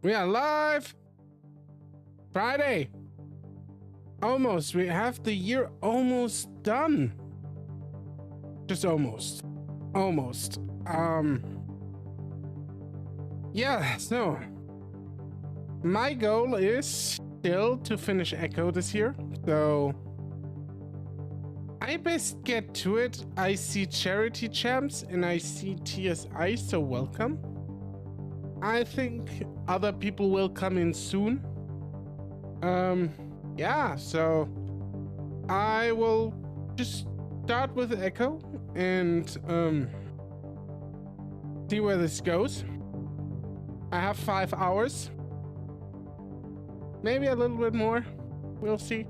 We are live! Friday! Almost. We have the year almost done. Just almost. Almost. Yeah, so my goal is still to finish Echo this year. So I best get to it. I see charity champs and I see TSI, so welcome. I think other people will come in soon. Yeah, so I will just start with Echo and see where this goes. I have 5 hours, maybe a little bit more. We'll see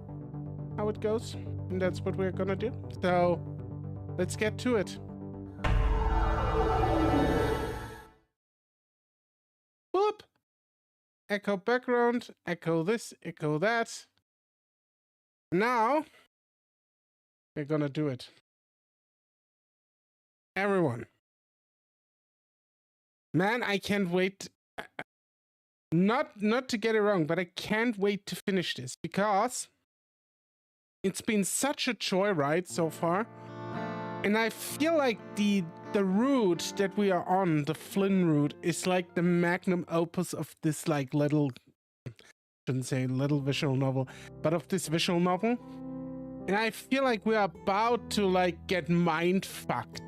how it goes, and that's what we're gonna do. So let's get to it. Boop. Echo background, echo this, echo that. Now we're gonna do it. Everyone. Man, I can't wait. Not to get it wrong, but I can't wait to finish this because it's been such a joyride so far. And I feel like the route that we are on, the Flynn route, is like the magnum opus of this like little, shouldn't say little visual novel, but of this visual novel. And I feel like we're about to like get mind fucked.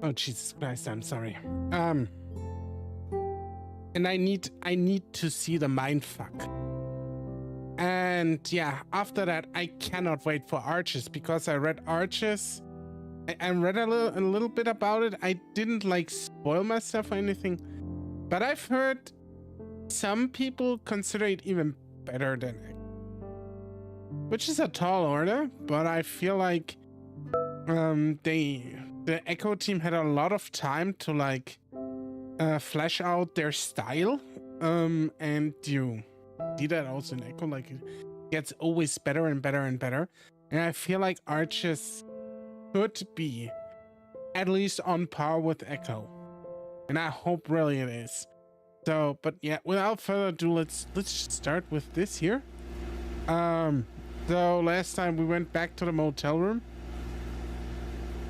Oh Jesus Christ, I'm sorry. And I need to see the mind fuck. And yeah, after that, I cannot wait for Arches because I read Arches. I read a little bit about it. I didn't like spoil myself or anything, but I've heard some people consider it even better than it, which is a tall order. But I feel like the Echo team had a lot of time to like flesh out their style, and you see that also in Echo, like it gets always better and better and better. And I feel like Arches could be at least on par with Echo, and I hope really it is. So, but yeah, without further ado, let's start with this here. So last time we went back to the motel room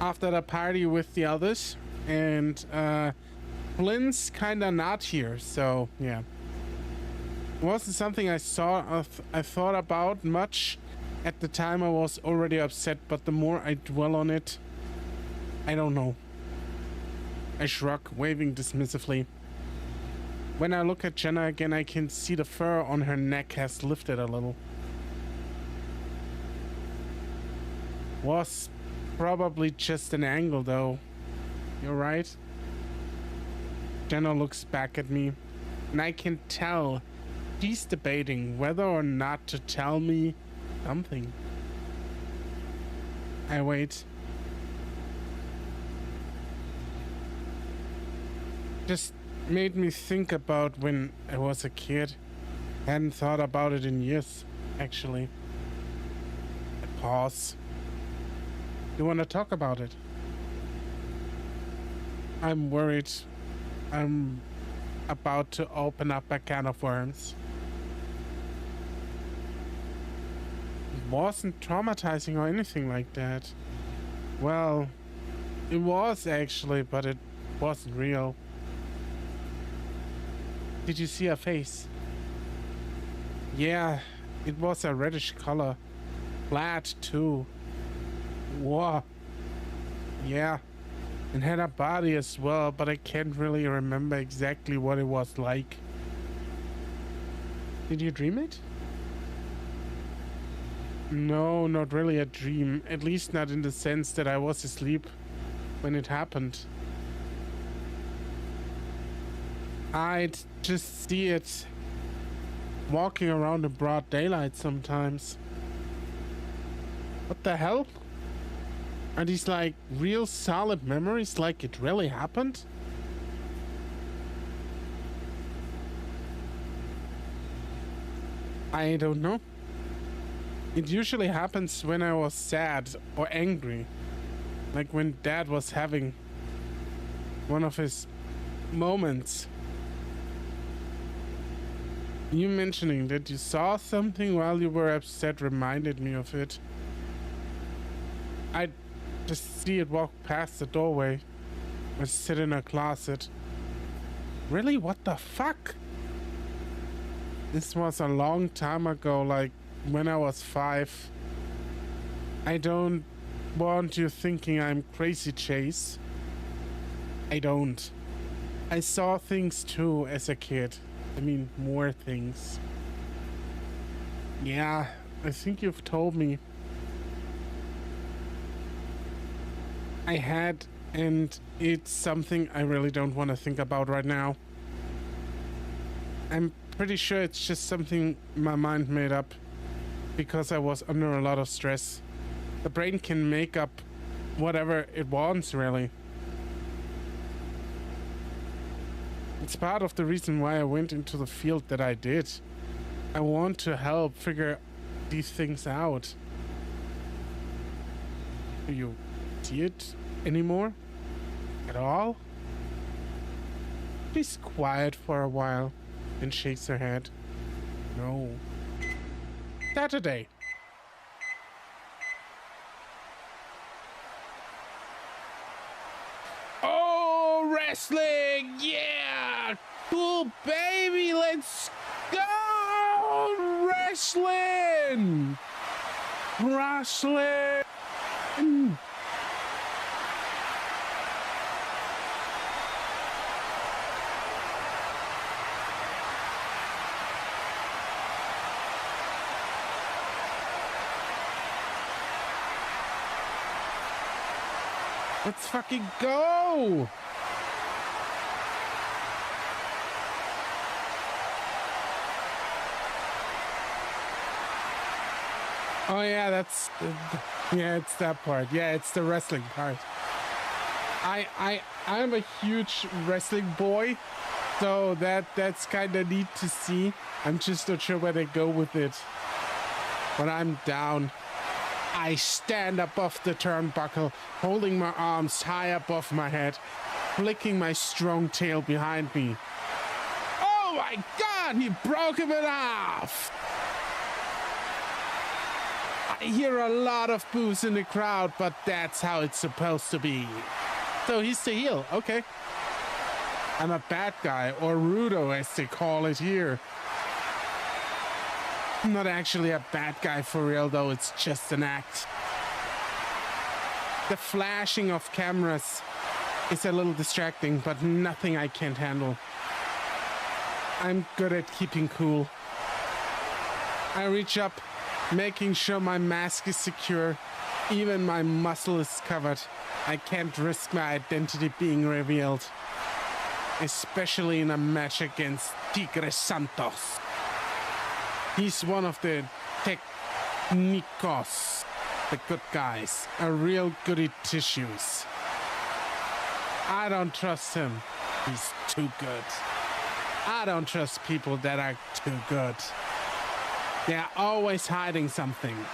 after the party with the others, and Flynn's kinda not here, so yeah. It wasn't something I thought about much. At the time I was already upset, but the more I dwell on it, I don't know. I shrug, waving dismissively. When I look at Jenna again, I can see the fur on her neck has lifted a little. Was probably just an angle though. You're right. Jenna looks back at me, and I can tell she's debating whether or not to tell me something. I wait. Just made me think about when I was a kid. Hadn't thought about it in years, actually. I pause. You want to talk about it? I'm worried. I'm about to open up a can of worms. It wasn't traumatizing or anything like that. Well, it was actually, but it wasn't real. Did you see her face? Yeah, it was a reddish color. Flat too. Whoa. Yeah. And had a body as well, but I can't really remember exactly what it was like. Did you dream it? No, not really a dream. At least not in the sense that I was asleep when it happened. I'd just see it walking around in broad daylight sometimes. What the hell? Are these like real solid memories, like it really happened? I don't know. It usually happens when I was sad or angry. Like when Dad was having one of his moments. You mentioning that you saw something while you were upset reminded me of it. I just see it walk past the doorway or sit in a closet. Really? What the fuck? This was a long time ago, like when I was 5. I don't want you thinking I'm crazy, Chase. I don't. I saw things too as a kid. I mean, more things. Yeah, I think you've told me. I had, and it's something I really don't want to think about right now. I'm pretty sure it's just something my mind made up because I was under a lot of stress. The brain can make up whatever it wants, really. It's part of the reason why I went into the field that I did. I want to help figure these things out. Do you see it anymore? At all? She's quiet for a while, then shakes her head. No. Saturday. Oh, wrestling! Yeah! Cool, baby! Let's go! Wrestling! Wrestling! Let's fucking go! Oh yeah, that's yeah, it's that part. Yeah, it's the wrestling part. I'm a huge wrestling boy, so that's kind of neat to see. I'm just not sure where they go with it. But I'm down. I stand above the turnbuckle, holding my arms high above my head, flicking my strong tail behind me. Oh my god, he broke him in half! I hear a lot of boos in the crowd, but that's how it's supposed to be. So he's the heel, okay. I'm a bad guy, or rudo as they call it here. I'm not actually a bad guy for real though, it's just an act. The flashing of cameras is a little distracting, but nothing I can't handle. I'm good at keeping cool. I reach up, making sure my mask is secure, even my muscle is covered. I can't risk my identity being revealed, especially in a match against Tigre Santos. He's one of the Technicos, the good guys, a real goody tissues. I don't trust him. He's too good. I don't trust people that are too good. They're always hiding something.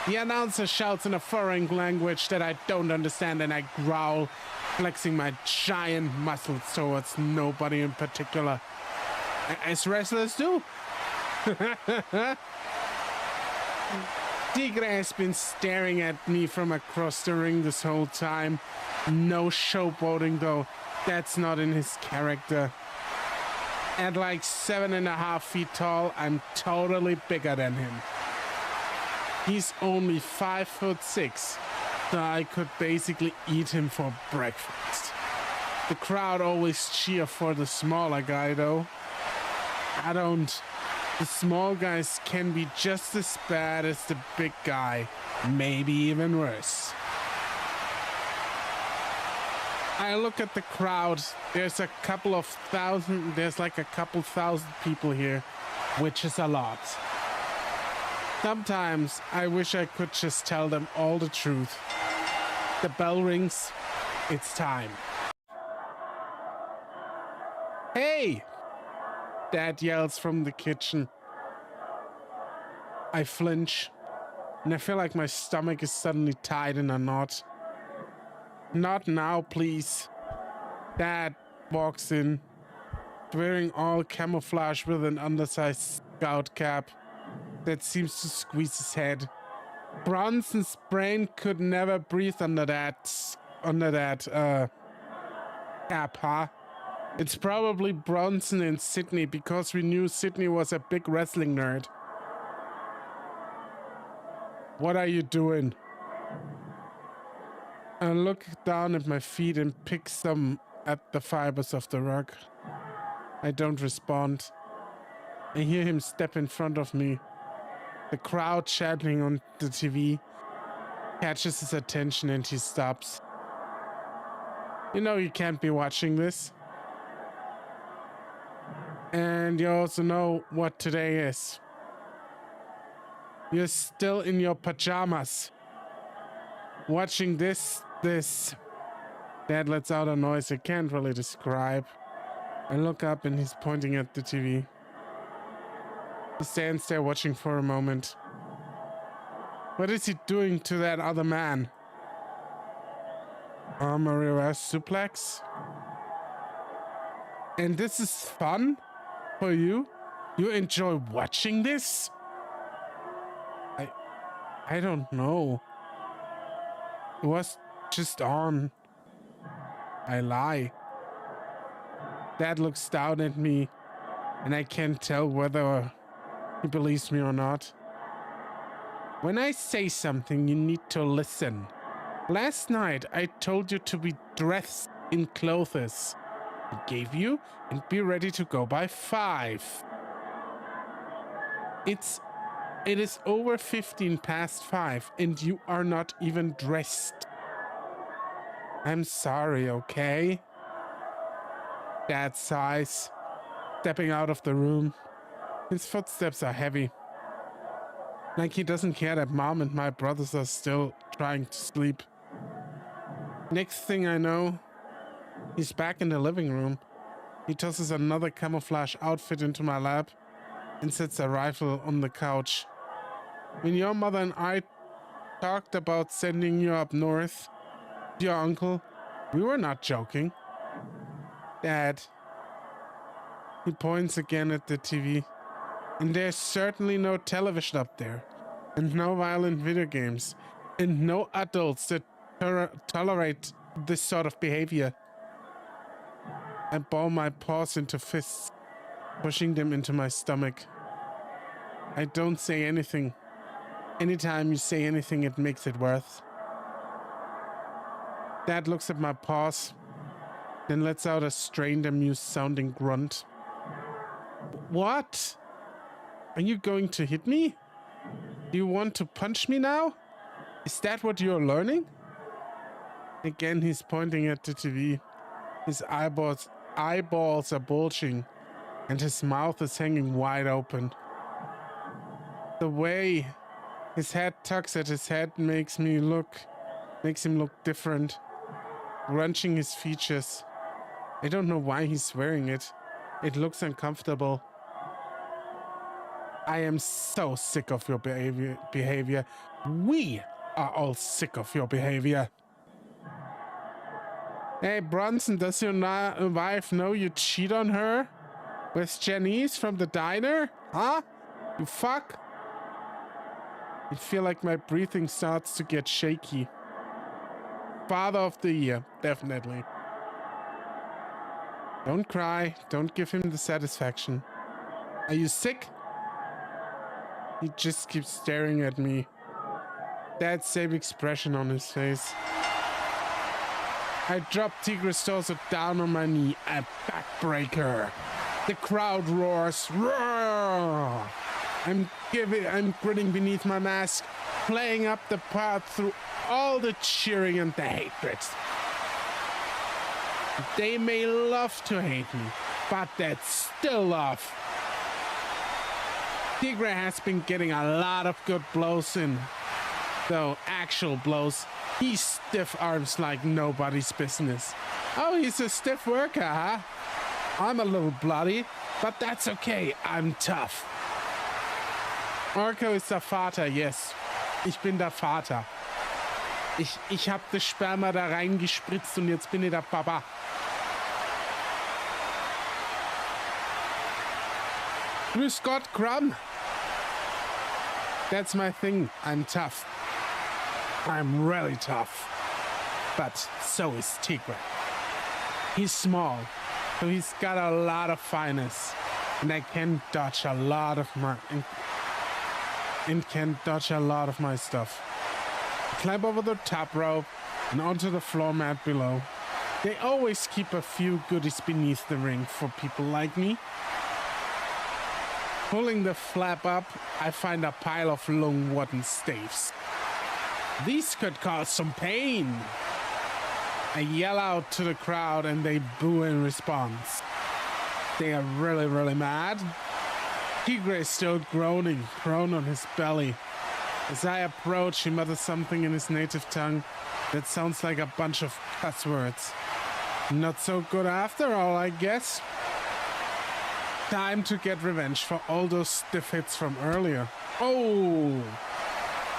The announcer shouts in a foreign language that I don't understand, and I growl, flexing my giant muscles towards nobody in particular. As wrestlers do. Tigre has been staring at me from across the ring this whole time. No showboating though. That's not in his character. At like 7.5 feet tall, I'm totally bigger than him. He's only 5'6", so I could basically eat him for breakfast. The crowd always cheer for the smaller guy though. I don't. The small guys can be just as bad as the big guy, maybe even worse. I look at the crowd. There's like a couple thousand people here, which is a lot. Sometimes I wish I could just tell them all the truth. The bell rings. It's time. Hey! Dad yells from the kitchen. I flinch, and I feel like my stomach is suddenly tied in a knot. Not now, please. Dad walks in, wearing all camouflage with an undersized scout cap that seems to squeeze his head. Bronson's brain could never breathe under that cap, huh? It's probably Bronson and Sydney, because we knew Sydney was a big wrestling nerd. What are you doing? I look down at my feet and pick some at the fibers of the rug. I don't respond. I hear him step in front of me. The crowd chanting on the TV catches his attention and he stops. You know you can't be watching this. And you also know what today is. You're still in your pajamas. Watching this. Dad lets out a noise I can't really describe. I look up and he's pointing at the TV. He stands there watching for a moment. What is he doing to that other man? Arm a reverse suplex? And this is fun for you? You enjoy watching this? I don't know. It was just on. I lie. Dad looks down at me, and I can't tell whether he believes me or not. When I say something, you need to listen. Last night, I told you to be dressed in clothes. I gave you and be ready to go by 5. It is over 15 past 5 and you are not even dressed. I'm sorry, okay? Dad sighs, stepping out of the room. His footsteps are heavy. Like he doesn't care that Mom and my brothers are still trying to sleep. Next thing I know, he's back in the living room. He tosses another camouflage outfit into my lap and sets a rifle on the couch. When your mother and I talked about sending you up north to your uncle, we were not joking. Dad. He points again at the TV. And there's certainly no television up there. And no violent video games. And no adults that tolerate this sort of behavior. I ball my paws into fists, pushing them into my stomach. I don't say anything. Anytime you say anything, it makes it worse. Dad looks at my paws, then lets out a strained, amused-sounding grunt. What? Are you going to hit me? Do you want to punch me now? Is that what you're learning? Again, he's pointing at the TV. His eyeballs are bulging, and his mouth is hanging wide open. The way his head tucks at his head makes him look different, crunching his features. I don't know why he's wearing it. It looks uncomfortable. I am so sick of your behavior. We are all sick of your behavior. Hey, Bronson, does your wife know you cheat on her with Janice from the diner? Huh? You fuck? I feel like my breathing starts to get shaky. Father of the year, definitely. Don't cry. Don't give him the satisfaction. Are you sick? He just keeps staring at me. That same expression on his face. I drop Tigre's torso down on my knee. A backbreaker. The crowd roars. Roar! I'm grinning beneath my mask, playing up the part through all the cheering and the hatred. They may love to hate me, but that's still love. Tigre has been getting a lot of good blows in, though actual blows. He stiff arms like nobody's business. Oh, he's a stiff worker, huh? I'm a little bloody, but that's okay. I'm tough. Orko ist der Vater, yes. Ich bin der Vater. Ich hab das Sperma da reingespritzt und jetzt bin ich der Papa. You Scott Crumb. That's my thing. I'm tough. I'm really tough. But so is Tigre. He's small, so he's got a lot of finesse. And I can dodge a lot of my... And can dodge a lot of my stuff. Climb over the top rope and onto the floor mat below. They always keep a few goodies beneath the ring for people like me. Pulling the flap up, I find a pile of long wooden staves. These could cause some pain. I yell out to the crowd and they boo in response. They are really, really mad. Tigre is still groaning, prone on his belly. As I approach, he mutters something in his native tongue that sounds like a bunch of cuss words. Not so good after all, I guess. Time to get revenge for all those stiff hits from earlier. Oh!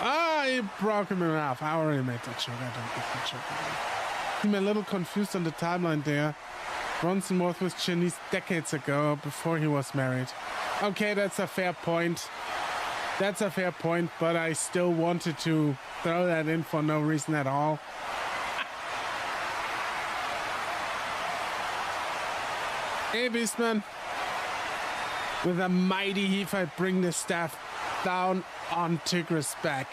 I broke him in half. I already made that joke. I don't get that joke. I'm a little confused on the timeline there. Bronson Morth was Chinese decades ago, before he was married. Okay, that's a fair point. That's a fair point, but I still wanted to throw that in for no reason at all. Hey, Beastman. With a mighty heave, I bring the staff down on Tigre's back.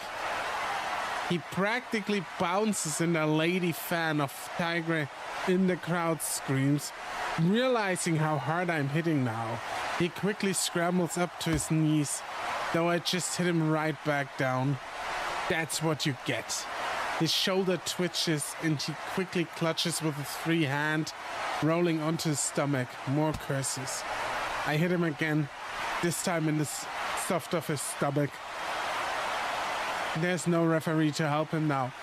He practically bounces in a lady fan of Tigre in the crowd screams. Realizing how hard I'm hitting now, he quickly scrambles up to his knees, though I just hit him right back down. That's what you get. His shoulder twitches and he quickly clutches with his free hand, rolling onto his stomach. More curses. I hit him again, this time in the soft of his stomach. There's no referee to help him now.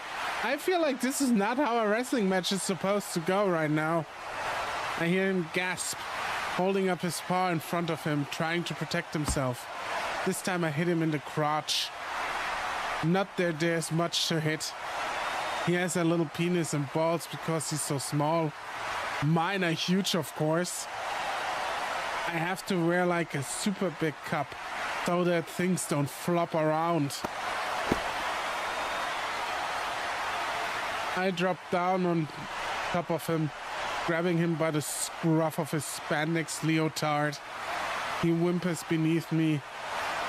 I feel like this is not how a wrestling match is supposed to go right now. I hear him gasp, holding up his paw in front of him, trying to protect himself. This time I hit him in the crotch. Not that there's much to hit. He has a little penis and balls because he's so small. Mine are huge, of course. I have to wear like a super big cup so that things don't flop around. I drop down on top of him, grabbing him by the scruff of his spandex leotard. He whimpers beneath me,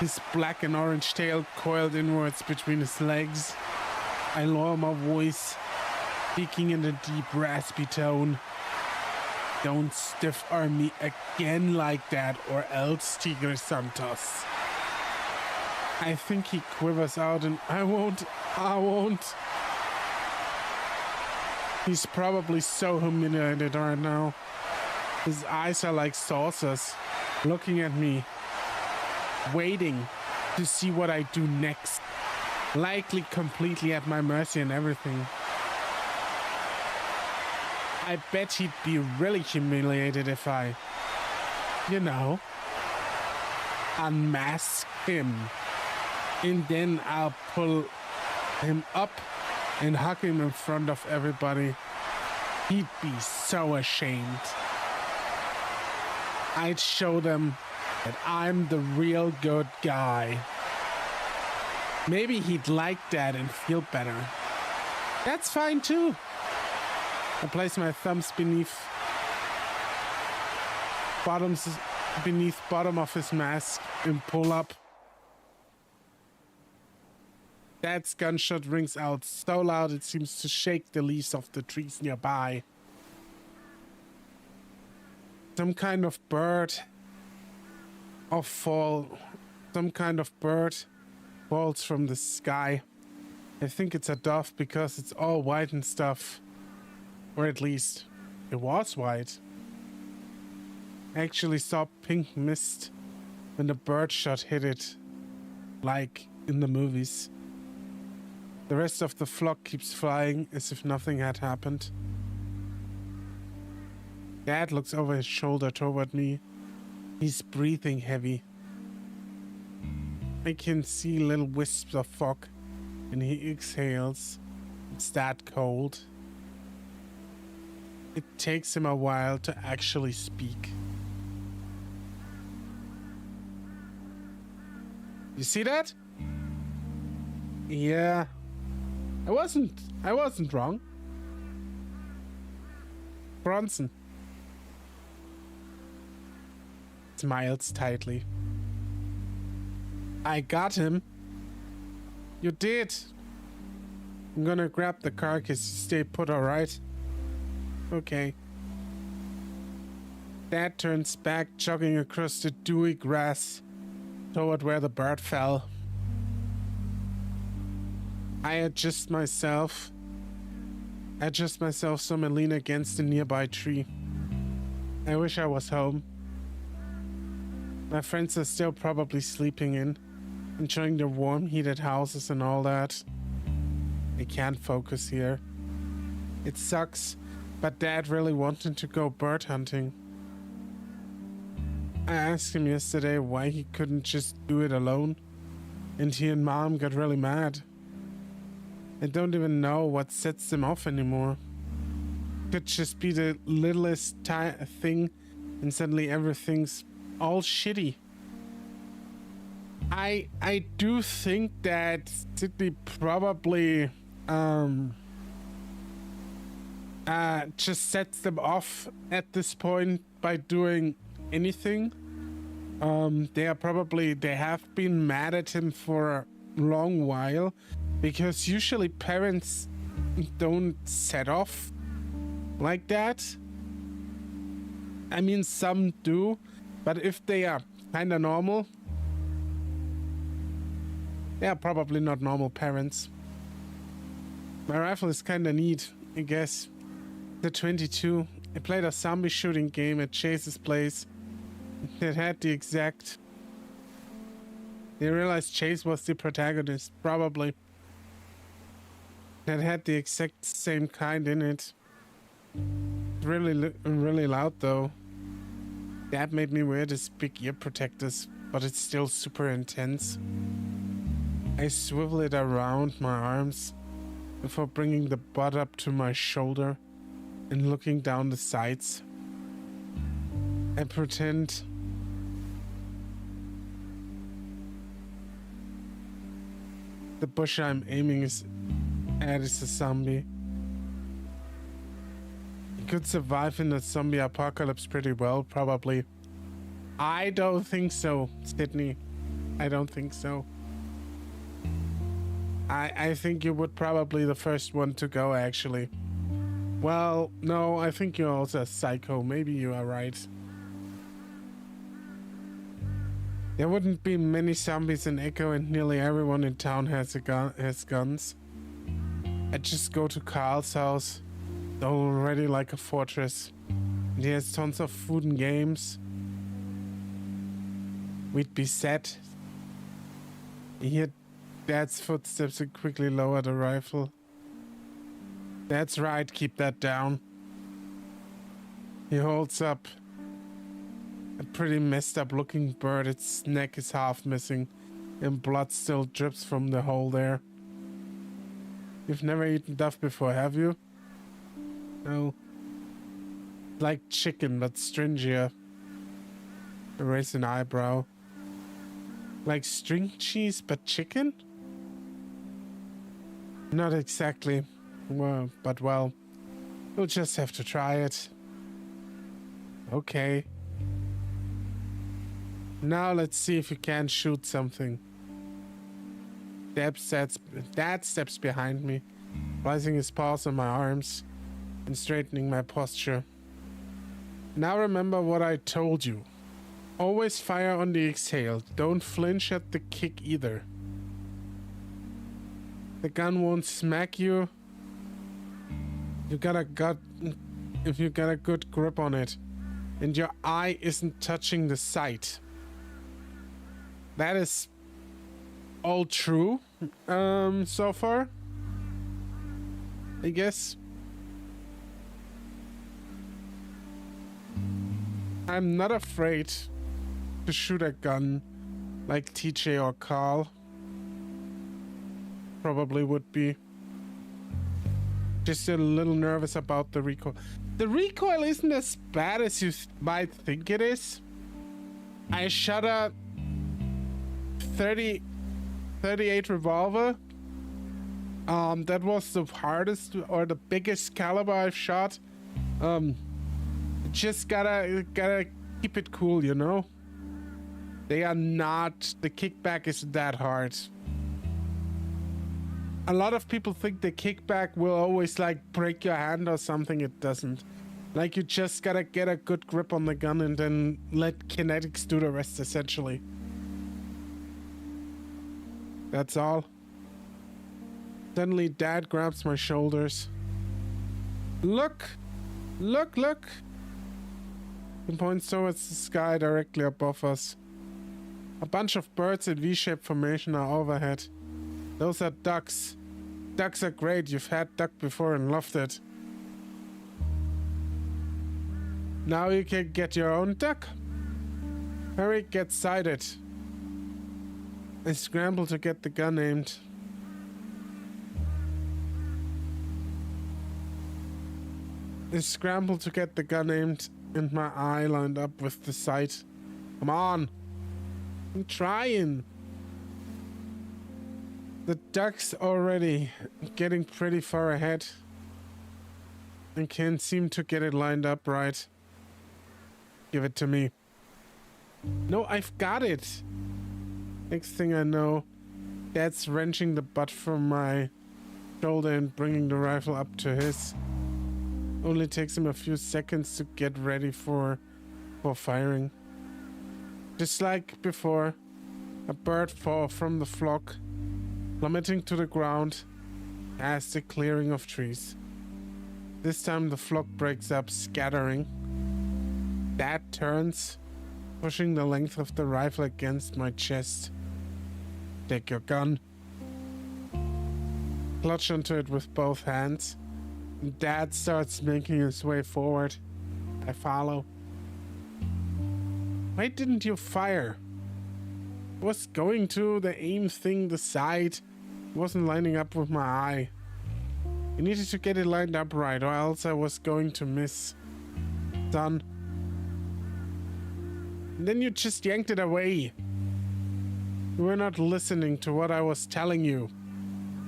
his black and orange tail coiled inwards between his legs. I lower my voice, speaking in a deep, raspy tone. Don't stiff arm me again like that, or else, Tigre Santos. I think he quivers out and I won't. He's probably so humiliated right now. His eyes are like saucers, looking at me, waiting to see what I do next. Likely completely at my mercy and everything. I bet he'd be really humiliated if I, unmask him. And then I'll pull him up and hug him in front of everybody. He'd be so ashamed. I'd show them that I'm the real good guy. Maybe he'd like that and feel better. That's fine too. I place my thumbs beneath bottom of his mask and pull up. Dad's gunshot rings out so loud it seems to shake the leaves of the trees nearby. Some kind of bird falls from the sky. I think it's a dove because it's all white and stuff. Or at least, it was white. I actually saw pink mist when the birdshot hit it, like in the movies. The rest of the flock keeps flying as if nothing had happened. Dad looks over his shoulder toward me. He's breathing heavy. I can see little wisps of fog, and he exhales. It's that cold. It takes him a while to actually speak. You see that? Yeah. I wasn't wrong. Bronson. Smiles tightly. I got him. You did. I'm gonna grab the carcass. Stay put, alright? Okay. Dad turns back, jogging across the dewy grass toward where the bird fell. I adjust myself some and lean against a nearby tree. I wish I was home. My friends are still probably sleeping in, enjoying their warm, heated houses and all that. I can't focus here. It sucks, but Dad really wanted to go bird hunting. I asked him yesterday why he couldn't just do it alone, and he and Mom got really mad. I don't even know what sets them off anymore. Could just be the littlest thing, and suddenly everything's all shitty. I do think that Sydney probably just sets them off at this point by doing anything. They have been mad at him for a long while, because usually parents don't set off like that. I mean, some do, but if they are kind of normal, they are probably not normal parents. My rifle is kind of neat, I guess. The 22. I played a zombie shooting game at Chase's place. It had the exact... They realized Chase was the protagonist, probably. It had the exact same kind in it. Really loud though. Dad made me wear this big ear protectors, but it's still super intense. I swivel it around my arms before bringing the butt up to my shoulder and looking down the sights. I pretend the bush I'm aiming at is a zombie. He could survive in the zombie apocalypse pretty well, probably. I don't think so, Sydney. I don't think so. I think you would probably the first one to go, actually. Well, no, I think you're also a psycho. Maybe you are right. There wouldn't be many zombies in Echo, and nearly everyone in town has guns. I'd just go to Carl's house, already like a fortress. And he has tons of food and games. We'd be set. He heard Dad's footsteps and quickly lowered the rifle. That's right, keep that down. He holds up a pretty messed up looking bird. Its neck is half missing and blood still drips from the hole there. You've never eaten duff before, have you? No. Like chicken, but stringier. I raise an eyebrow. Like string cheese, but chicken? Not exactly. Well, but well, we'll just have to try it. Okay. Now let's see if you can shoot something. Dad steps behind me, placing his paws on my arms and straightening my posture. Now remember what I told you. Always fire on the exhale. Don't flinch at the kick either. The gun won't smack you. If you got a good grip on it and your eye isn't touching the sight. That is all true so far, I guess. I'm not afraid to shoot a gun like TJ or Carl probably would be. Just a little nervous about the recoil. The recoil isn't as bad as you might think it is. I shot a .38 revolver. That was the hardest or the biggest caliber I've shot. Just gotta keep it cool, you know? They are not, the kickback isn't that hard. A lot of people think the kickback will always like break your hand or something. It doesn't. Like, you just gotta get a good grip on the gun and then let kinetics do the rest, essentially. That's all. Suddenly Dad grabs my shoulders. Look! Look, look! He points towards the sky directly above us. A bunch of birds in V-shaped formation are overhead. Those are ducks. Ducks are great. You've had duck before and loved it. Now you can get your own duck. Hurry, get sighted. I scramble to get the gun aimed. And my eye lined up with the sight. Come on. I'm trying. The duck's already getting pretty far ahead. I can't seem to get it lined up right. Give it to me. No, I've got it. Next thing I know, Dad's wrenching the butt from my shoulder and bringing the rifle up to his. Only takes him a few seconds to get ready for firing. Just like before, a bird falls from the flock, plummeting to the ground past the clearing of trees. This time the flock breaks up, scattering. Dad turns, pushing the length of the rifle against my chest. Take your gun. Clutch onto it with both hands. Dad starts making his way forward. I follow. Why didn't you fire? I was going to the aim thing, the sight. Wasn't lining up with my eye. I needed to get it lined up right, or else I was going to miss. Son. And then you just yanked it away. You were not listening to what I was telling you.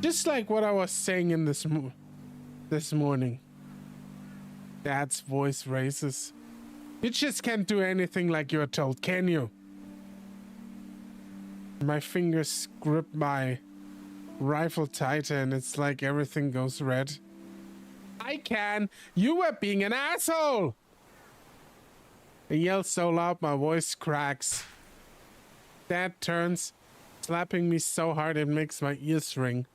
Just like what I was saying in this morning. Dad's voice raises. You just can't do anything like you're told, can you? My fingers grip my rifle tighter and it's like everything goes red. I can! You were being an asshole! I yell so loud my voice cracks. Dad turns, slapping me so hard it makes my ears ring.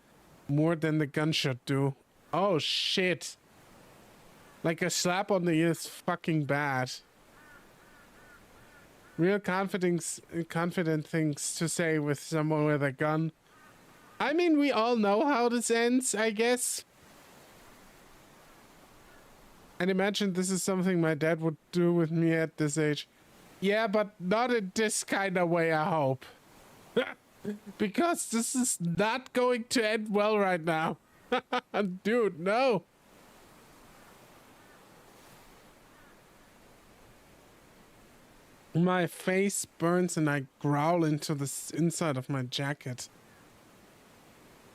More than the gun should do. Oh shit. Like a slap on the ear is fucking bad. Real confident things to say with someone with a gun. I mean, we all know how this ends, I guess. And imagine this is something my dad would do with me at this age. Yeah, but not in this kind of way, I hope. Because this is not going to end well right now. Dude, no. My face burns and I growl into the inside of my jacket.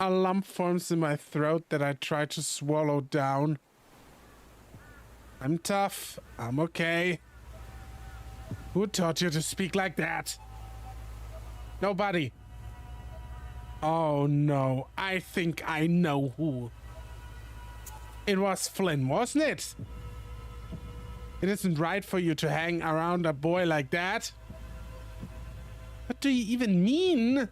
A lump forms in my throat that I try to swallow down. I'm tough. I'm okay. Who taught you to speak like that? Nobody. Oh no, I think I know who. It was Flynn, wasn't it? It isn't right for you to hang around a boy like that. What do you even mean?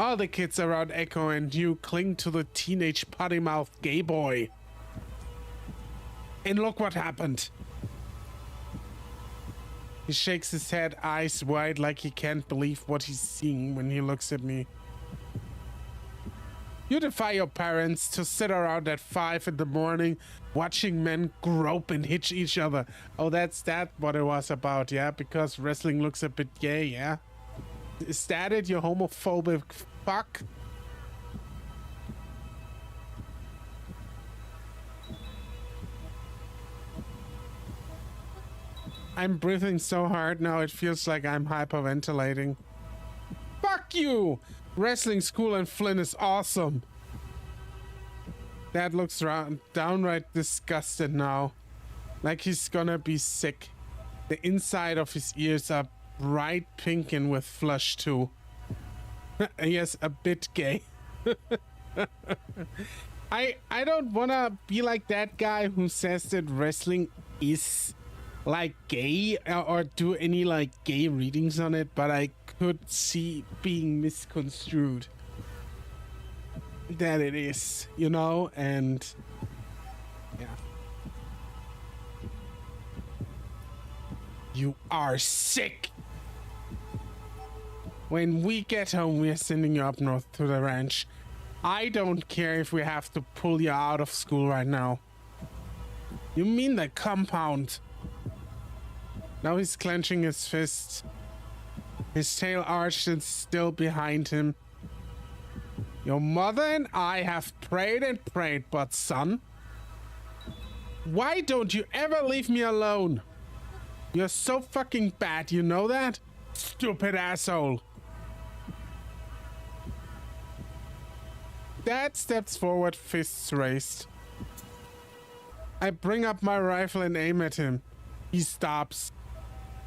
All the kids around Echo and you cling to the teenage potty-mouthed gay boy. And look what happened. He shakes his head, eyes wide, like he can't believe what he's seeing when he looks at me. You defy your parents to sit around at 5 in the morning watching men grope and hitch each other. Oh, that's what it was about, yeah? Because wrestling looks a bit gay, yeah? Is that it, you homophobic fuck? I'm breathing so hard now it feels like I'm hyperventilating. Fuck you! Wrestling school in Flynn is awesome. Dad looks downright disgusted now. Like he's gonna be sick. The inside of his ears are bright pink and with flush too. Yes, a bit gay. I don't wanna be like that guy who says that wrestling is like gay or do any like gay readings on it, but I could see being misconstrued that it is, you know, and yeah. You are sick. When we get home, we are sending you up north to the ranch. I don't care if we have to pull you out of school right now. You mean the compound? Now he's clenching his fist. His tail arched and still behind him. Your mother and I have prayed and prayed, but son, why don't you ever leave me alone? You're so fucking bad, you know that? Stupid asshole. Dad steps forward, fists raised. I bring up my rifle and aim at him. He stops.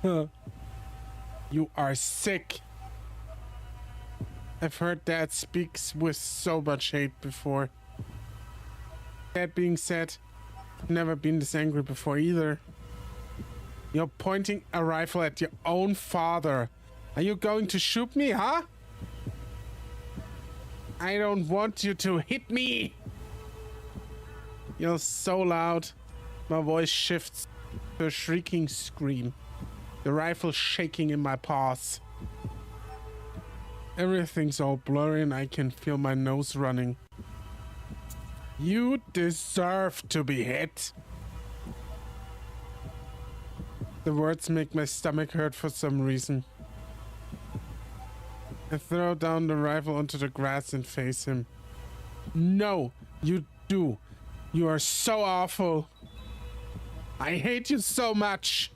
You are sick. I've heard Dad speaks with so much hate before. That being said, I've never been this angry before either. You're pointing a rifle at your own father. Are you going to shoot me, huh? I don't want you to hit me. You're so loud. My voice shifts to a shrieking scream. The rifle shaking in my paws. Everything's all blurry and I can feel my nose running. You deserve to be hit. The words make my stomach hurt for some reason. I throw down the rifle onto the grass and face him. No, you do. You are so awful. I hate you so much.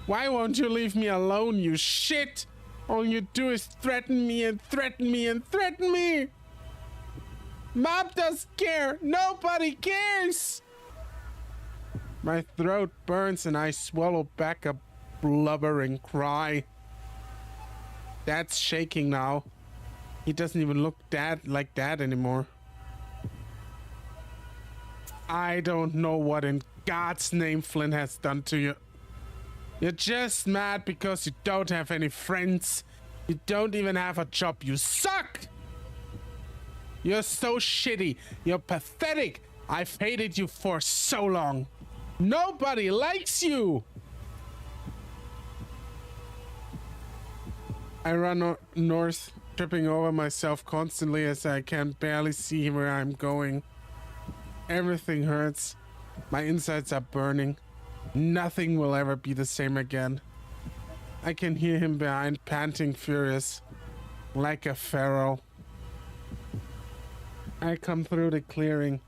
Why won't you leave me alone, you shit? All you do is threaten me and threaten me and threaten me. Mom doesn't care. Nobody cares. My throat burns and I swallow back a blubbering cry. Dad's shaking now. He doesn't even look like Dad anymore. I don't know what in God's name Flynn has done to you. You're just mad because you don't have any friends. You don't even have a job. You suck! You're so shitty. You're pathetic. I've hated you for so long. Nobody likes you! I run north, tripping over myself constantly as I can barely see where I'm going. Everything hurts. My insides are burning. Nothing will ever be the same again. I can hear him behind, panting furious, like a pharaoh. I come through the clearing.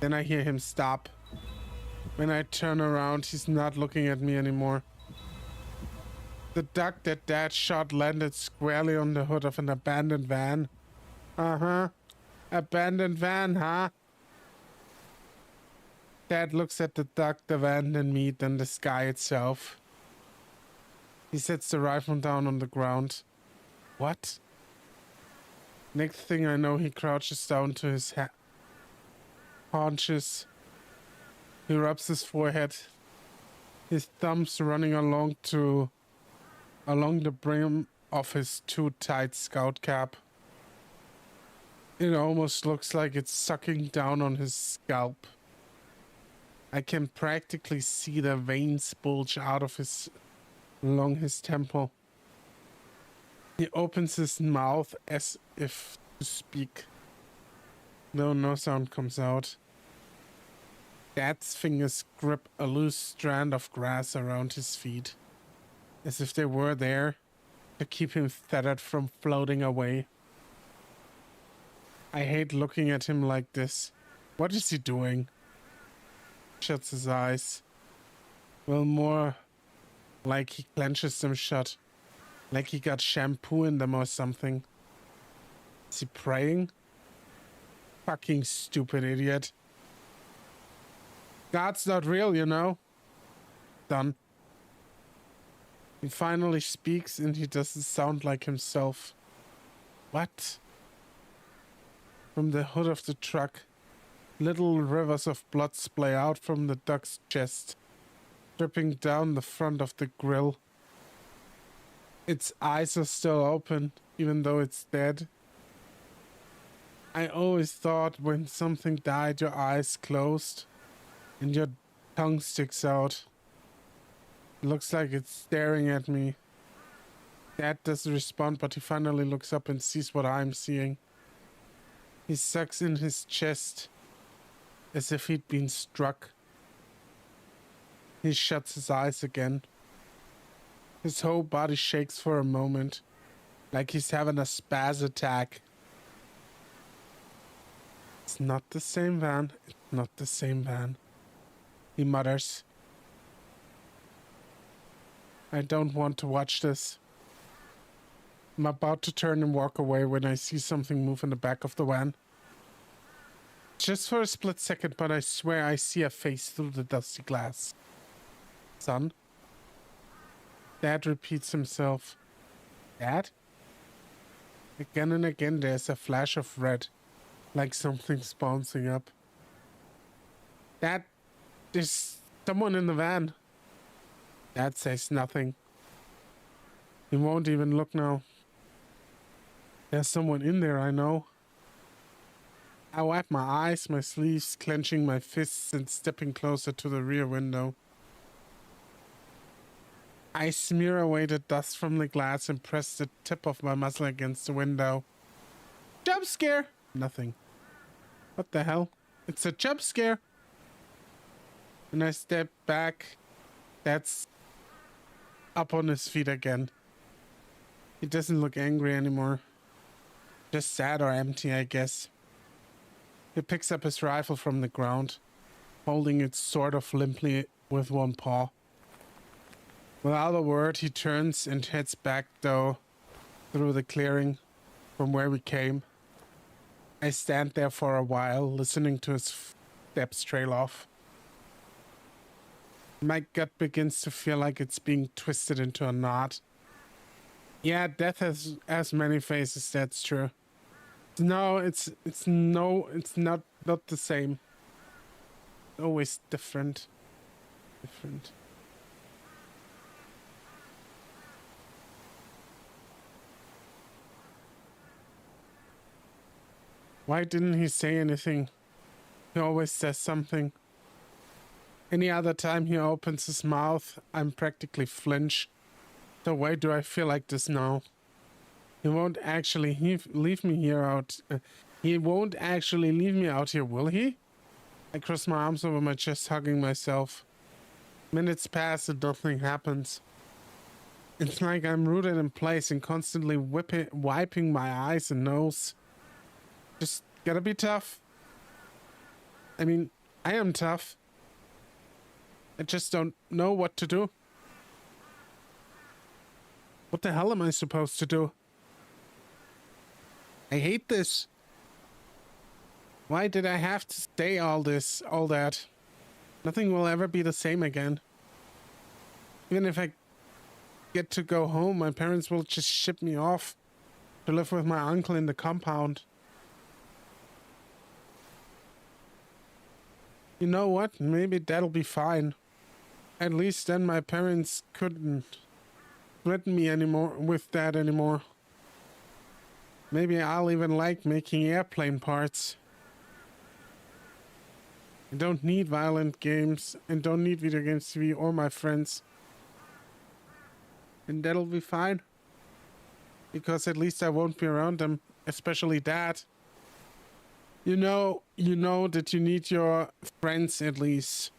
Then I hear him stop. When I turn around, he's not looking at me anymore. The duck that Dad shot landed squarely on the hood of an abandoned van. Uh-huh. Abandoned van, huh? Dad looks at the duck, the van, and me, then the sky itself. He sets the rifle down on the ground. What? Next thing I know, he crouches down to his haunches. He rubs his forehead, his thumbs running along the brim of his too tight scout cap. It almost looks like it's sucking down on his scalp. I can practically see the veins bulge out of along his temple. He opens his mouth as if to speak, though no sound comes out. Dad's fingers grip a loose strand of grass around his feet, as if they were there to keep him tethered from floating away. I hate looking at him like this. What is he doing? Shuts his eyes. Well, more like he clenches them shut. Like he got shampoo in them or something. Is he praying? Fucking stupid idiot. God's not real, you know? Done. He finally speaks and he doesn't sound like himself. What? From the hood of the truck, little rivers of blood splay out from the duck's chest, dripping down the front of the grill. Its eyes are still open, even though it's dead. I always thought when something died, your eyes closed and your tongue sticks out. It looks like it's staring at me. Dad doesn't respond, but he finally looks up and sees what I'm seeing. He sucks in his chest as if he'd been struck. He shuts his eyes again. His whole body shakes for a moment, like he's having a spaz attack. It's not the same van. It's not the same van. He mutters. I don't want to watch this. I'm about to turn and walk away when I see something move in the back of the van. Just for a split second, but I swear I see a face through the dusty glass. Son? Dad repeats himself. Dad? Again and again there's a flash of red, like something's bouncing up. Dad, there's someone in the van. Dad says nothing. He won't even look now. There's someone in there, I know. I wipe my eyes, my sleeves, clenching my fists and stepping closer to the rear window. I smear away the dust from the glass and press the tip of my muzzle against the window. Jump scare! Nothing. What the hell? It's a jump scare! And I step back. That's up on his feet again. He doesn't look angry anymore. Just sad or empty, I guess. He picks up his rifle from the ground, holding it sort of limply with one paw. Without a word, he turns and heads back, though, through the clearing from where we came. I stand there for a while, listening to his steps trail off. My gut begins to feel like it's being twisted into a knot. Yeah, death has many faces, that's true. No, it's not the same. Always different. Different. Why didn't he say anything? He always says something. Any other time he opens his mouth, I'm practically flinch. So why do I feel like this now? He won't actually leave me here out. He won't actually leave me out here, will he? I cross my arms over my chest, hugging myself. Minutes pass and nothing happens. It's like I'm rooted in place and constantly wiping my eyes and nose. Just gotta be tough. I mean, I am tough. I just don't know what to do. What the hell am I supposed to do? I hate this. Why did I have to say all that? Nothing will ever be the same again. Even if I get to go home, my parents will just ship me off to live with my uncle in the compound. You know what? Maybe that'll be fine. At least then my parents couldn't threaten me anymore. Maybe I'll even like making airplane parts. I don't need violent games and don't need video games TV or my friends. And that'll be fine. Because at least I won't be around them, especially Dad. You know that you need your friends at least.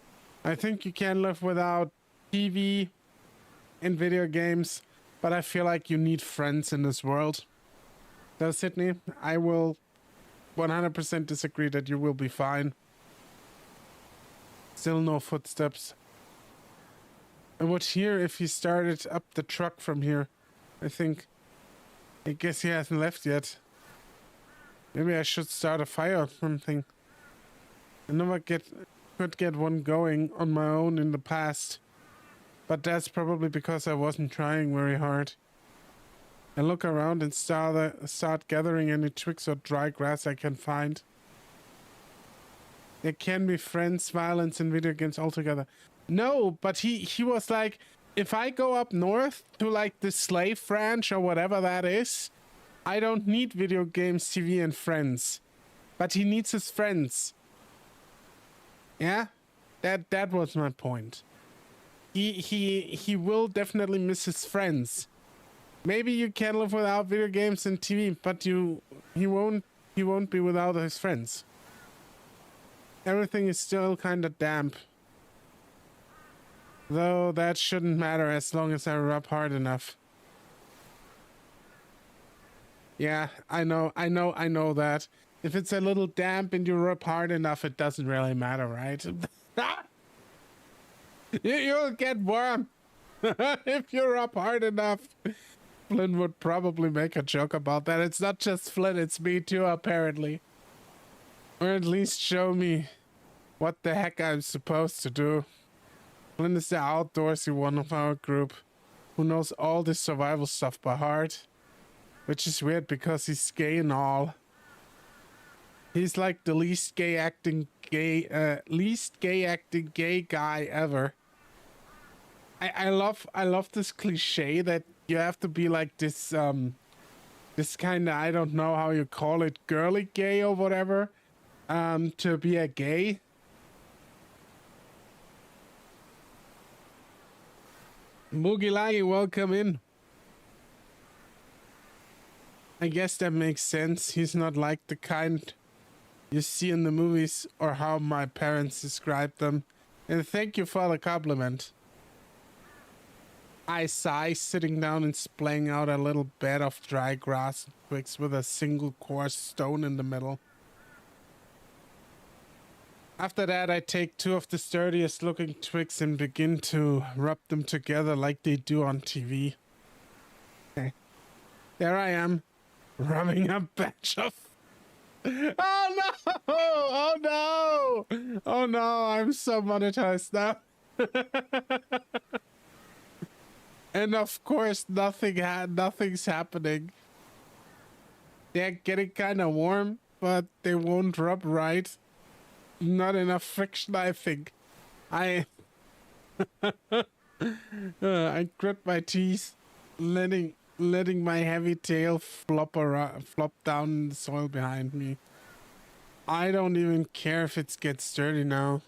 I think you can live without TV and video games, but I feel like you need friends in this world. So, Sydney, I will 100% disagree that you will be fine. Still no footsteps. I would hear if he started up the truck from here. I guess he hasn't left yet. Maybe I should start a fire or something. I never could get one going on my own in the past. But that's probably because I wasn't trying very hard. I look around and start gathering any twigs or dry grass I can find. There can be friends, violence, and video games altogether. No, but he was like, if I go up north to like the slave ranch or whatever that is, I don't need video games, TV, and friends. But he needs his friends. Yeah? That was my point. He will definitely miss his friends. Maybe you can live without video games and TV, but he won't be without his friends. Everything is still kind of damp. Though that shouldn't matter as long as I rub hard enough. Yeah, I know that. If it's a little damp and you rub hard enough, it doesn't really matter, right? You'll get warm if you rub hard enough. Flynn would probably make a joke about that. It's not just Flynn, it's me too, apparently. Or at least show me what the heck I'm supposed to do. Flynn is the outdoorsy one of our group who knows all this survival stuff by heart. Which is weird because he's gay and all. He's like the least gay acting gay guy ever. I love this cliche that you have to be like this this kind of, I don't know how you call it, girly gay or whatever, to be a gay. Mugilagi, welcome in. I guess that makes sense. He's not like the kind you see in the movies or how my parents describe them. And thank you for the compliment. I sigh, sitting down and splaying out a little bed of dry grass and twigs with a single coarse stone in the middle. After that, I take two of the sturdiest looking twigs and begin to rub them together like they do on TV. Okay. There I am, rubbing a batch of... Oh no! Oh no! Oh no, I'm so monetized now. And of course, nothing's happening. They're getting kind of warm, but they won't rub right. Not enough friction, I think. I grit my teeth, letting my heavy tail flop down in the soil behind me. I don't even care if it gets dirty now.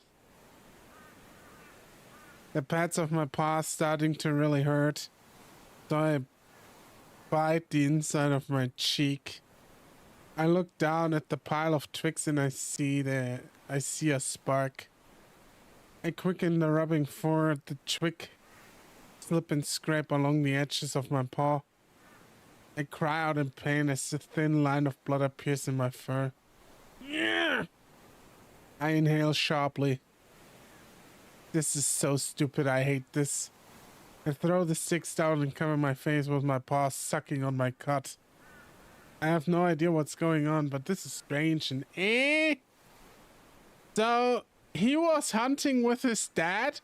The pads of my paws starting to really hurt, so I bite the inside of my cheek. I look down at the pile of twigs and I see a spark. I quicken the rubbing forward, the twig slip and scrape along the edges of my paw. I cry out in pain as a thin line of blood appears in my fur. Yeah! I inhale sharply. This is so stupid, I hate this. I throw the sticks down and cover my face with my paws sucking on my cut. I have no idea what's going on, but this is strange and So, he was hunting with his dad,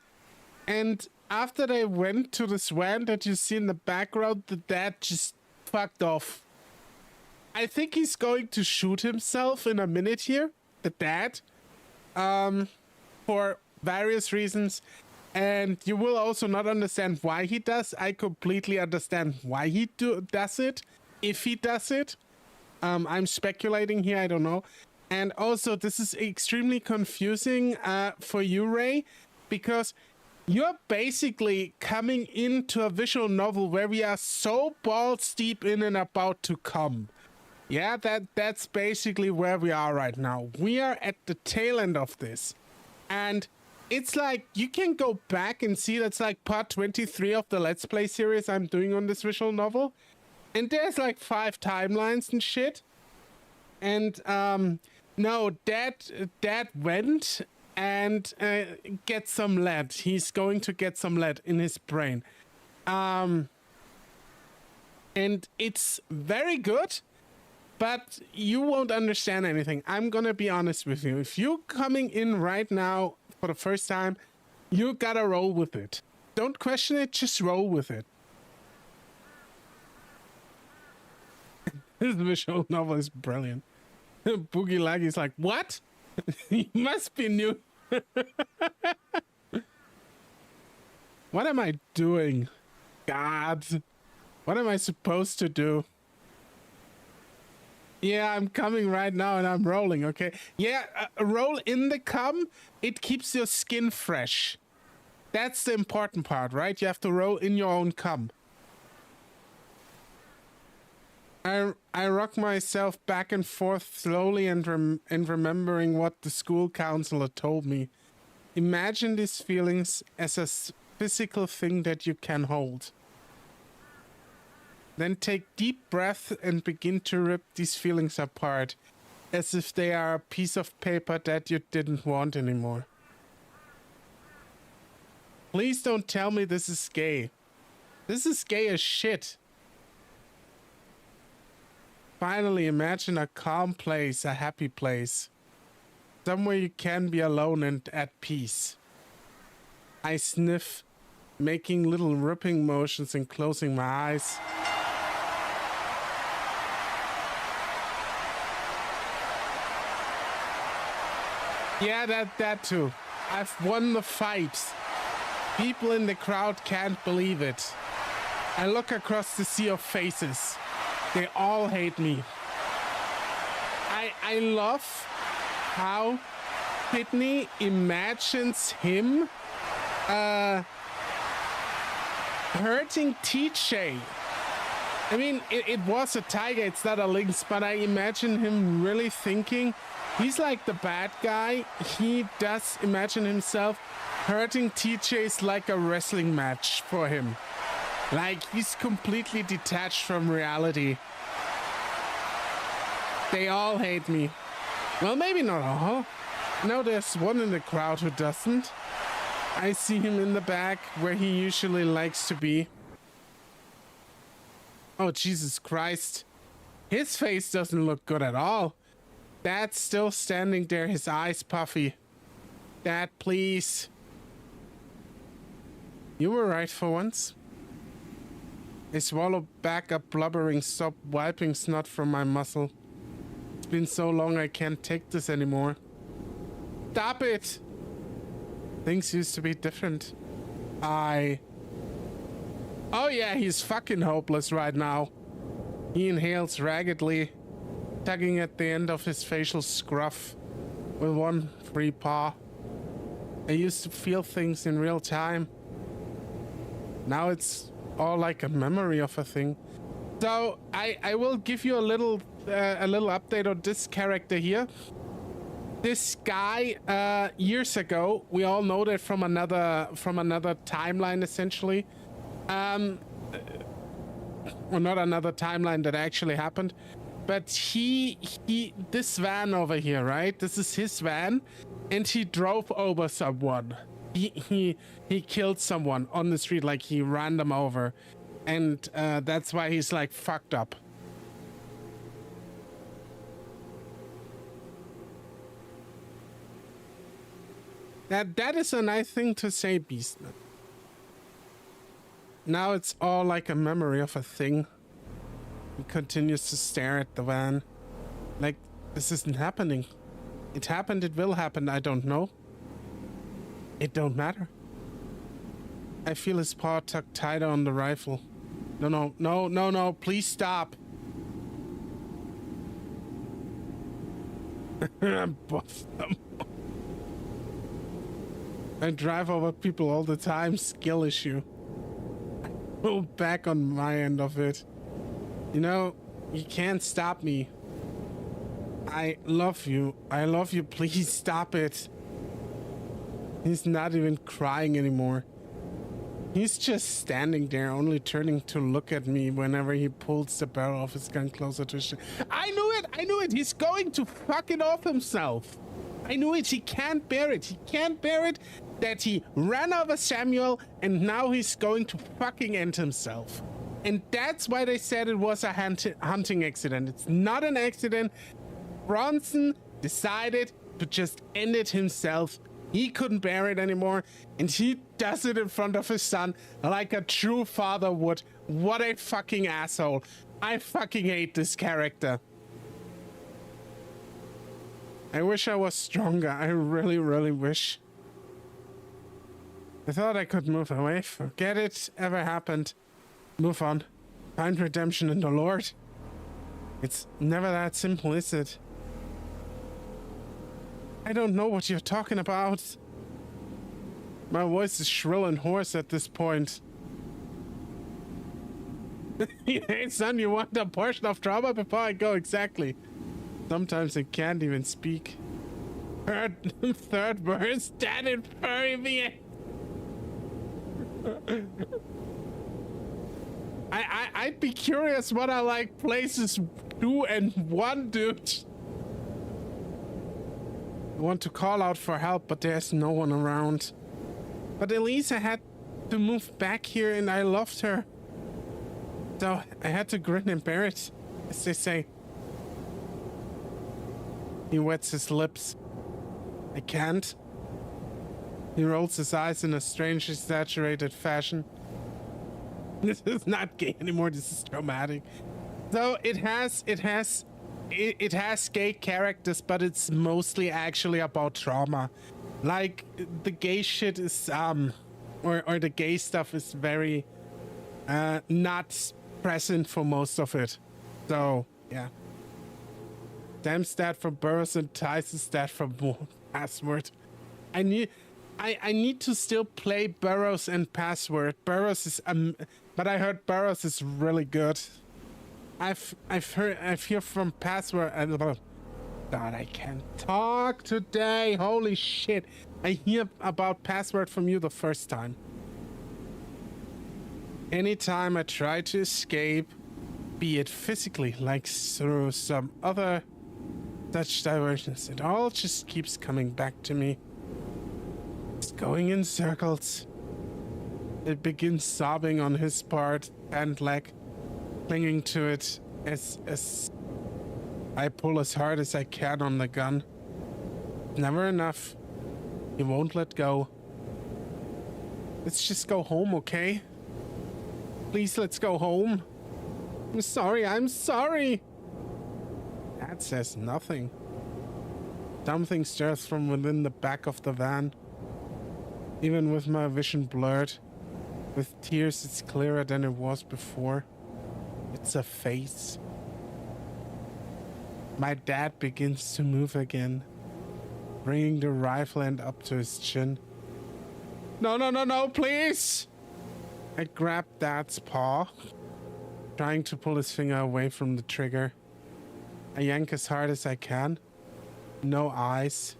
and after they went to the swamp that you see in the background, the dad just fucked off. I think he's going to shoot himself in a minute here, the dad, for various reasons, and you will also not understand why he does. I completely understand why he does it, if he does it. I'm speculating here, I don't know. And also, this is extremely confusing for you, Ray, because you're basically coming into a visual novel where we are so balls deep in and about to come. Yeah, that's basically where we are right now. We are at the tail end of this. And it's like, you can go back and see that's like part 23 of the Let's Play series I'm doing on this visual novel. And there's like 5 timelines and shit. And, no, Dad went and get some lead. He's going to get some lead in his brain. And it's very good, but you won't understand anything. I'm gonna be honest with you. If you're coming in right now for the first time, you gotta roll with it. Don't question it, just roll with it. This visual novel is brilliant. Boogie Laggy's like, what? You must be new. What am I doing? God. What am I supposed to do? Yeah, I'm coming right now and I'm rolling, okay? Yeah, roll in the cum. It keeps your skin fresh. That's the important part, right? You have to roll in your own cum. I rock myself back and forth slowly and remembering what the school counselor told me. Imagine these feelings as a physical thing that you can hold. Then take deep breath and begin to rip these feelings apart, as if they are a piece of paper that you didn't want anymore. Please don't tell me this is gay. This is gay as shit. Finally, imagine a calm place, a happy place. Somewhere you can be alone and at peace. I sniff, making little ripping motions and closing my eyes. Yeah, that too. I've won the fight. People in the crowd can't believe it. I look across the sea of faces. They all hate me. I love how Sydney imagines him hurting TJ. I mean, it was a tiger, it's not a lynx, but I imagine him really thinking he's like the bad guy. He does imagine himself hurting TJ's like a wrestling match for him. Like, he's completely detached from reality. They all hate me. Well, maybe not all. No, there's one in the crowd who doesn't. I see him in the back where he usually likes to be. Oh, Jesus Christ. His face doesn't look good at all. Dad's still standing there, his eyes puffy. Dad, please. You were right for once. I swallow back a blubbering sob, wiping snot from my muzzle. It's been so long I can't take this anymore. Stop it! Things used to be different. Oh yeah, he's fucking hopeless right now. He inhales raggedly, tugging at the end of his facial scruff with one free paw. I used to feel things in real time. Now it's all like a memory of a thing. So I will give you a little update on this character here. This guy, years ago, we all know that from another timeline, essentially. Or not another timeline that actually happened, but this van over here, right? This is his van, and he drove over someone. He killed someone on the street, like he ran them over, and that's why he's like fucked up. That is a nice thing to say, Beastman. Now it's all like a memory of a thing. He continues to stare at the van. Like, this isn't happening. It happened, it will happen, I don't know. It don't matter. I feel his paw tucked tighter on the rifle. No, please stop. Buff them. I drive over people all the time, skill issue. Go back on my end of it. You know, you can't stop me. I love you. I love you. Please stop it. He's not even crying anymore. He's just standing there, only turning to look at me whenever he pulls the barrel of his gun closer to his... I knew it! He's going to fuck it off himself. I knew it. He can't bear it. He can't bear it that he ran over Samuel and now he's going to fucking end himself. And that's why they said it was a hunting accident. It's not an accident. Bronson decided to just end it himself. He couldn't bear it anymore, and he does it in front of his son like a true father would. What a fucking asshole. I fucking hate this character. I wish I was stronger. I really, really wish. I thought I could move away. Forget it ever happened. Move on. Find redemption in the Lord. It's never that simple, is it? I don't know what you're talking about. My voice is shrill and hoarse at this point. Hey son, you want a portion of trauma before I go? Exactly. Sometimes I can't even speak. Third verse, dead in furry VA. I'd be curious what I like places 2 and 1, dude. I want to call out for help, but there's no one around. But Elisa had to move back here and I loved her. So I had to grin and bear it, as they say. He wets his lips. I can't. He rolls his eyes in a strangely saturated fashion. This is not gay anymore, this is traumatic. So it has gay characters, but it's mostly actually about trauma. Like the gay shit is or the gay stuff is very not present for most of it. So yeah. Damn stat from Burroughs and Tyson stat from Password. I need to still play Burroughs and Password. Burroughs is but I heard Burroughs is really good. I've heard from Password and God, I can't talk today. Holy shit. I hear about Password from you the first time. Anytime I try to escape, be it physically, like through some other such diversions, it all just keeps coming back to me. It's going in circles. It begins sobbing on his part and leg, clinging to it as I pull as hard as I can on the gun. Never enough. He won't let go. Let's just go home, okay? Please, let's go home. I'm sorry, I'm sorry. That says nothing. Something stirs from within the back of the van. Even with my vision blurred, with tears it's clearer than it was before. It's a face. My dad begins to move again, bringing the rifle end up to his chin. No, no, no, no, please! I grab Dad's paw, trying to pull his finger away from the trigger. I yank as hard as I can. No eyes.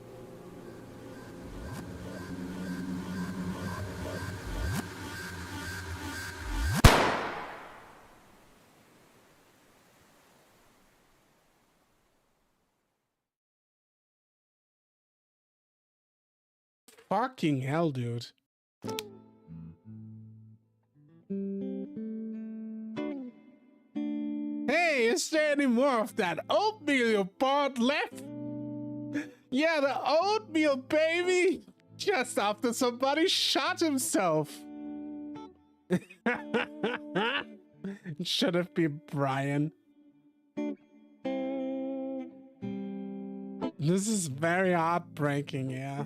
Fucking hell, dude. Hey, is there any more of that oatmeal you bought left? Yeah, the oatmeal, baby! Just after somebody shot himself. Should have been Brian. This is very heartbreaking, yeah.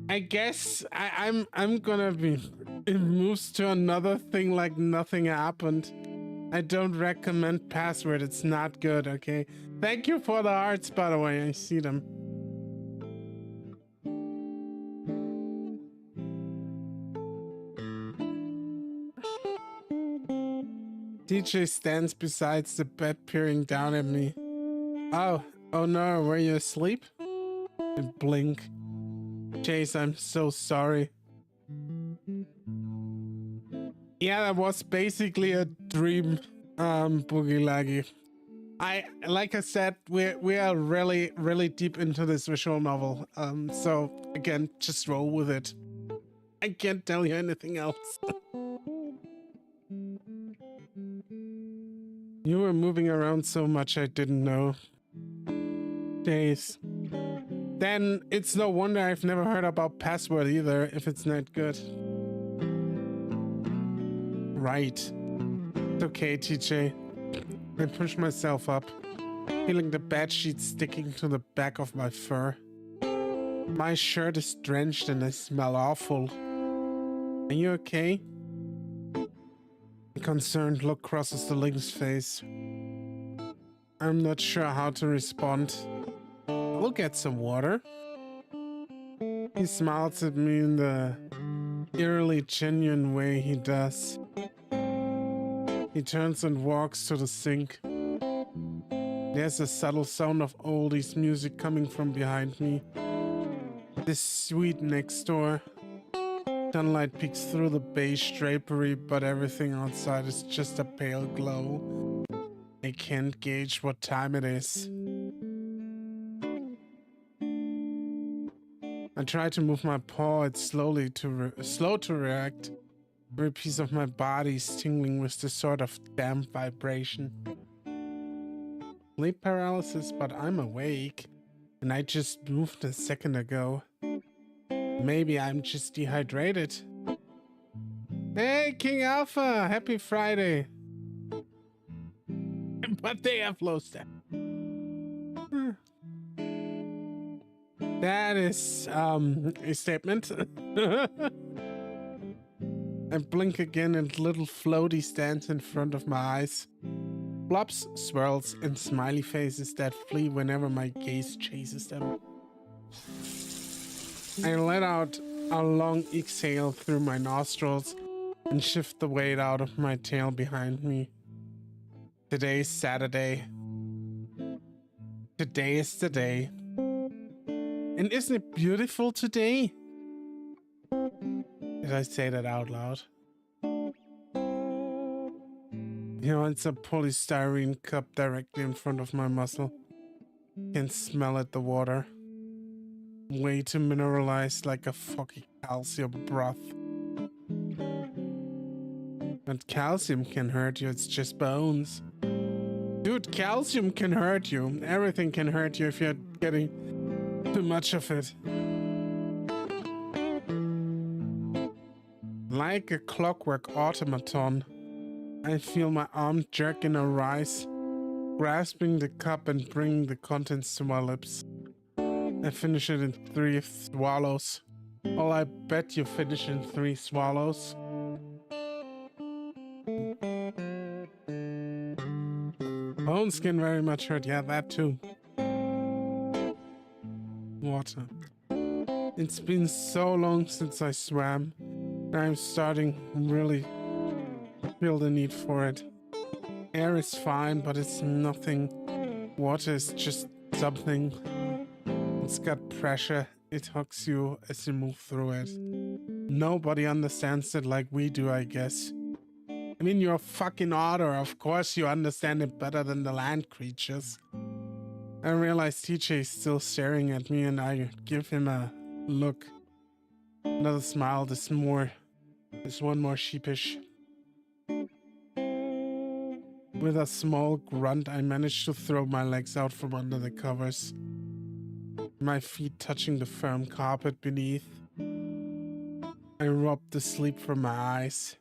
I guess I'm gonna be. It moves to another thing like nothing happened. I don't recommend Password. It's not good, okay? Thank you for the hearts, by the way. I see them. DJ stands beside the bed peering down at me. Oh no, were you asleep? I blink. Chase, I'm so sorry. Yeah, that was basically a dream, Boogie Laggy. Like I said, we are really deep into this visual novel. So again, just roll with it. I can't tell you anything else. moving around so much I didn't know. Days. Then it's no wonder I've never heard about password either, if it's not good. Right. It's okay, TJ. I push myself up, feeling the bed sheet sticking to the back of my fur. My shirt is drenched and I smell awful. Are you okay? A concerned look crosses the Link's face. I'm not sure how to respond. We'll get some water. He smiles at me in the eerily genuine way he does. He turns and walks to the sink. There's a subtle sound of oldies music coming from behind me. This suite next door. Sunlight peeks through the beige drapery, but everything outside is just a pale glow. I can't gauge what time it is. I try to move my paw. It's slow to react. Every piece of my body is tingling with this sort of damp vibration. Sleep paralysis, but I'm awake, and I just moved a second ago. Maybe I'm just dehydrated. Hey, King Alpha! Happy Friday! But they have low stat. That is a statement. I blink again and little floaty stands in front of my eyes. Blobs, swirls, and smiley faces that flee whenever my gaze chases them. I let out a long exhale through my nostrils and shift the weight out of my tail behind me. Today's Saturday. Today is the day. And isn't it beautiful today? Did I say that out loud? You know, it's a polystyrene cup directly in front of my muzzle. Can smell it, the water. Way too mineralized, like a fucking calcium broth. But calcium can hurt you, it's just bones. Dude, calcium can hurt you. Everything can hurt you if you're getting too much of it. Like a clockwork automaton, I feel my arm jerk in a rise, grasping the cup and bringing the contents to my lips. I finish it in 3 swallows. Well, I bet you finish in 3 swallows. Bones can very much hurt. Yeah, that too. Water. It's been so long since I swam. I'm starting really feel the need for it. Air is fine, but it's nothing. Water is just something. It's got pressure. It hugs you as you move through it. Nobody understands it like we do, I guess. I mean, you're a fucking otter. Of course you understand it better than the land creatures. I realize TJ is still staring at me and I give him a look. Another smile, this one more sheepish. With a small grunt, I manage to throw my legs out from under the covers. My feet touching the firm carpet beneath. I rub the sleep from my eyes.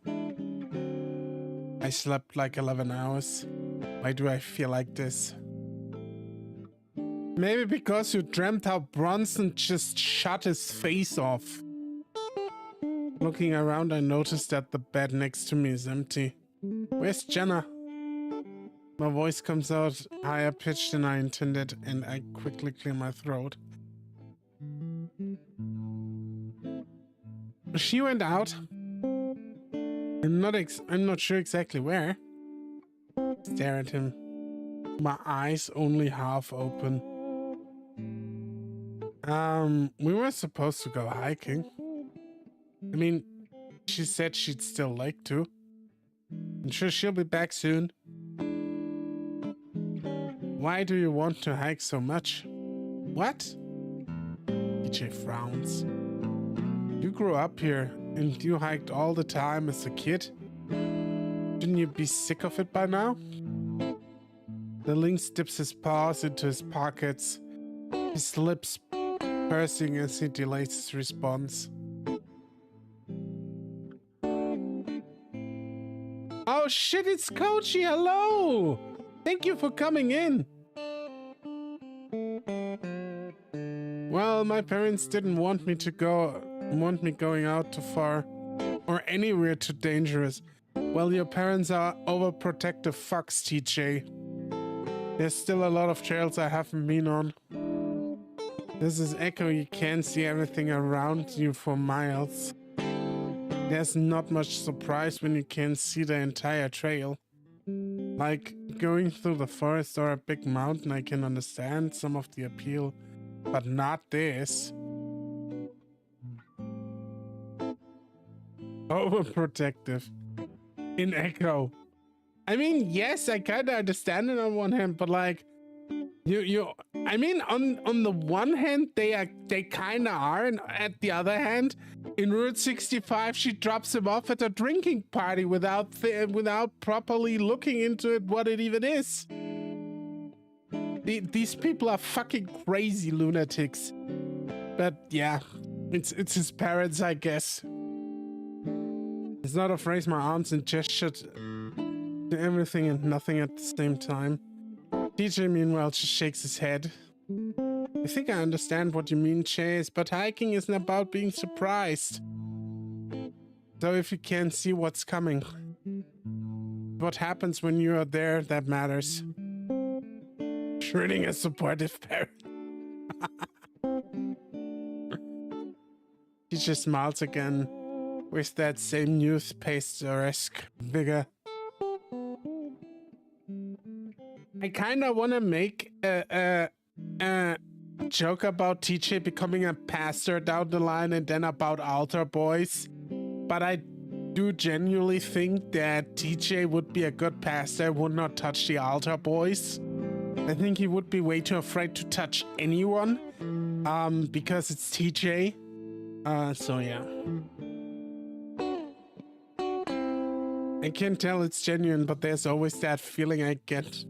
I slept like 11 hours. Why do I feel like this? Maybe because you dreamt how Bronson just shut his face off. Looking around, I noticed that the bed next to me is empty. Where's Jenna? My voice comes out higher pitched than I intended, and I quickly clear my throat. She went out. I'm not sure exactly where. Stare at him. My eyes only half open. We were supposed to go hiking. I mean, she said she'd still like to. I'm sure she'll be back soon. Why do you want to hike so much? What? EJ frowns. You grew up here and you hiked all the time as a kid. Shouldn't you be sick of it by now? The lynx dips his paws into his pockets, his lips pursing as he delays his response. Oh shit, it's Kochi, hello! Thank you for coming in. Well, my parents didn't want me going out too far or anywhere too dangerous. Well, your parents are overprotective fucks, TJ. There's still a lot of trails I haven't been on. This is Echo, you can't see everything around you for miles. There's not much surprise when you can't see the entire trail. Like going through the forest or a big mountain, I can understand some of the appeal, but not this. Overprotective. In Echo. I mean, yes, I kind of understand it on one hand, but like, I mean, on the one hand, they kind of are, and at the other hand, in Route 65, she drops him off at a drinking party without properly looking into it, what it even is. These people are fucking crazy lunatics. But yeah, it's his parents, I guess. It's not of raise my arms and gestured to everything and nothing at the same time. TJ, meanwhile, just shakes his head. I think I understand what you mean, Chase, but hiking isn't about being surprised. So if you can't see what's coming, what happens when you are there, that matters. Shredding a supportive parent. TJ smiles again with that same youth-paced-esque vigor. I kind of want to make a joke about TJ becoming a pastor down the line and then about altar boys. But I do genuinely think that TJ would be a good pastor, would not touch the altar boys. I think he would be way too afraid to touch anyone because it's TJ. So yeah. I can tell it's genuine, but there's always that feeling I get.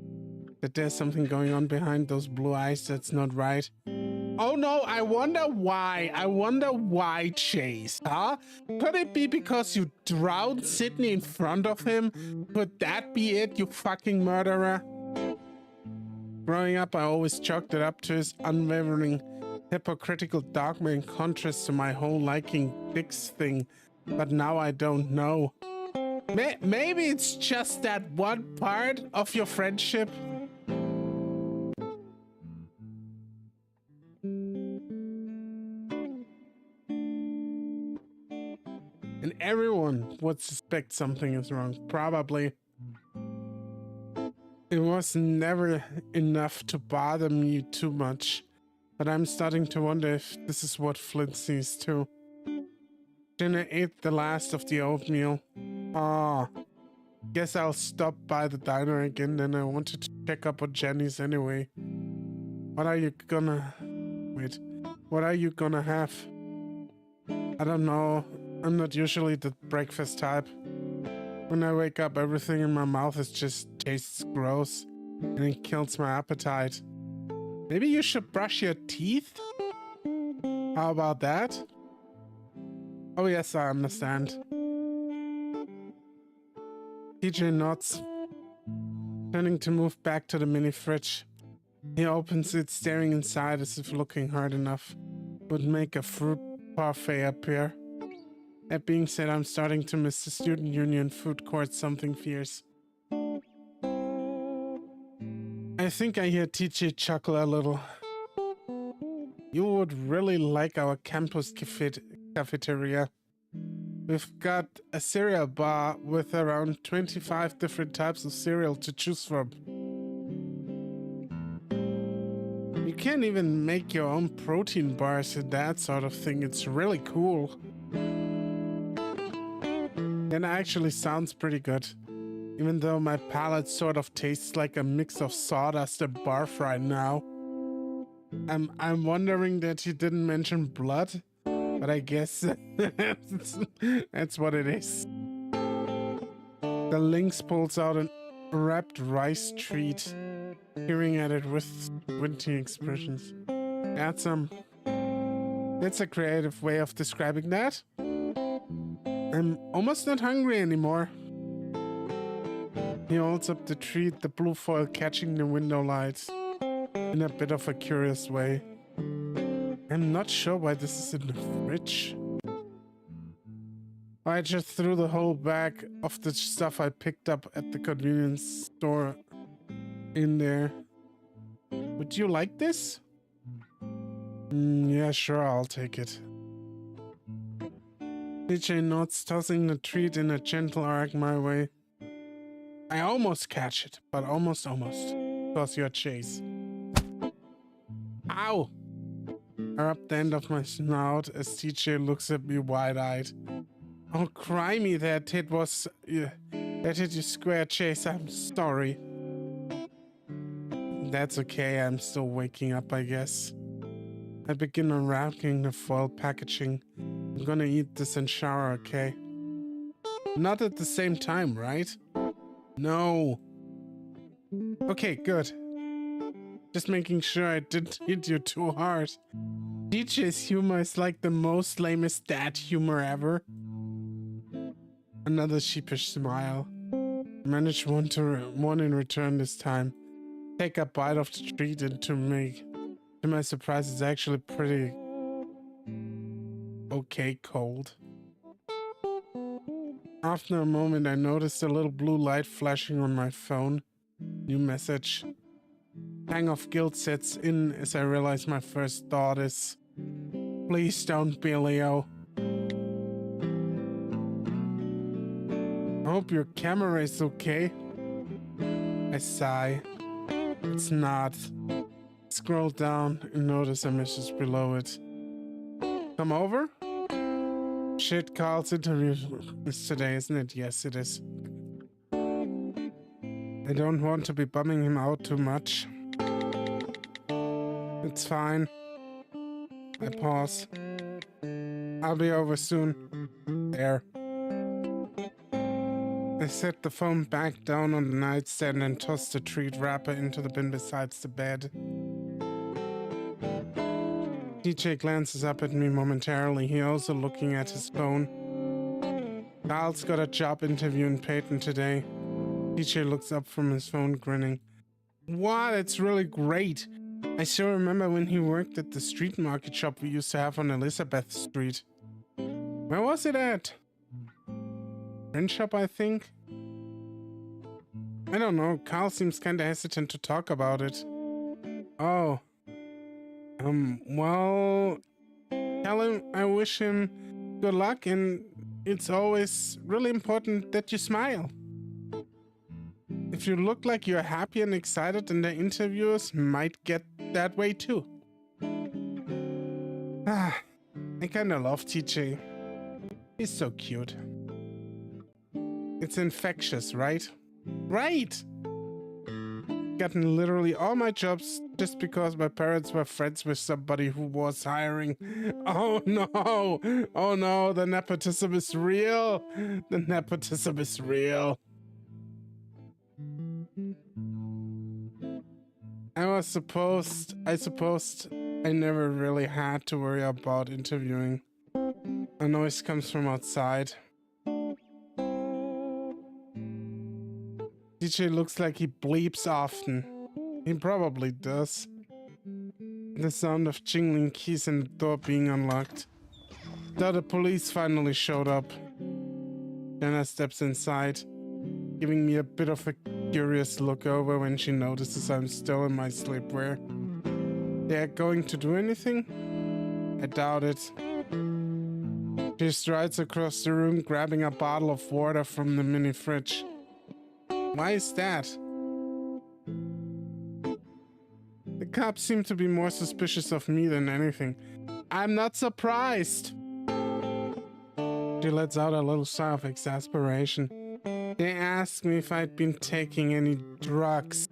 That there's something going on behind those blue eyes that's not right. Oh no, I wonder why. I wonder why, Chase, huh? Could it be because you drowned Sydney in front of him? Could that be it, you fucking murderer? Growing up, I always chalked it up to his unwavering, hypocritical dogma in contrast to my whole liking dicks thing. But now I don't know. Maybe it's just that one part of your friendship. And everyone would suspect something is wrong, probably. It was never enough to bother me too much, but I'm starting to wonder if this is what Flint sees too. Jenna ate the last of the oatmeal. Ah, guess I'll stop by the diner again, then I wanted to check up on Jenny's anyway. What are you gonna... Wait, what are you gonna have? I don't know. I'm not usually the breakfast type. When I wake up, everything in my mouth just tastes gross, and it kills my appetite. Maybe you should brush your teeth? How about that? Oh yes, I understand. TJ nods, turning to move back to the mini fridge. He opens it, staring inside as if looking hard enough would make a fruit parfait appear. That being said, I'm starting to miss the student union food court something fierce. I think I hear TJ chuckle a little. You would really like our campus cafeteria. We've got a cereal bar with around 25 different types of cereal to choose from. You can even make your own protein bars and that sort of thing. It's really cool. That actually sounds pretty good. Even though my palate sort of tastes like a mix of sawdust and barf right now. I'm wondering that you didn't mention blood, but I guess that's what it is. The lynx pulls out an wrapped rice treat Peering at it with squinty expressions. Add some. That's a creative way of describing that. I'm almost not hungry anymore. He holds up the treat, the blue foil catching the window light in a bit of a curious way. I'm not sure why this is in the fridge. I just threw the whole bag of the stuff I picked up at the convenience store in there. Would you like this? Yeah, sure, I'll take it. DJ nods, tossing the treat in a gentle arc my way. I almost catch it, but almost. Toss your chase. Ow! I rub the end of my snout as TJ looks at me wide-eyed. Oh, crimey, that hit was... that hit you square, Chase. I'm sorry. That's okay, I'm still waking up, I guess. I begin unwrapping the foil packaging. I'm gonna eat this and shower, okay? Not at the same time, right? No. Okay, good. Just making sure I didn't hit you too hard. DJ's humor is like the most lamest dad humor ever. Another sheepish smile. Managed one in return this time. Take a bite of the treat and to my surprise, it's actually pretty okay cold. After a moment, I noticed a little blue light flashing on my phone. New message. Pang of guilt sets in as I realize my first thought is, please don't be Leo. I hope your camera is okay. I sigh. It's not. Scroll down and notice a message below it. Come over? Shit, Carl's interview is today, isn't it? Yes, it is. I don't want to be bumming him out too much. It's fine. I pause. I'll be over soon. There. I set the phone back down on the nightstand and tossed the treat wrapper into the bin beside the bed. DJ glances up at me momentarily, he also looking at his phone. Carl's got a job interview in Peyton today. DJ looks up from his phone grinning. Wow, that's really great. I still remember when he worked at the street market shop we used to have on Elizabeth Street. Where was it at? Print shop, I think? I don't know, Carl seems kinda hesitant to talk about it. Oh. Well, tell him I wish him good luck and it's always really important that you smile. If you look like you're happy and excited, then the interviewers might get that way too. I kinda love TJ. He's so cute. It's infectious, right? Right! Gotten literally all my jobs just because my parents were friends with somebody who was hiring. Oh no! Oh no, the nepotism is real! The nepotism is real. I supposed I never really had to worry about interviewing. A noise comes from outside. DJ looks like he bleeps often. He probably does. The sound of jingling keys and the door being unlocked. Though the police finally showed up. Jenna steps inside, giving me a bit of a curious look over when she notices I'm still in my sleepwear. They're going to do anything? I doubt it. She strides across the room, grabbing a bottle of water from the mini fridge. Why is that? The cops seem to be more suspicious of me than anything. I'm not surprised! She lets out a little sigh of exasperation. They asked me if I'd been taking any drugs.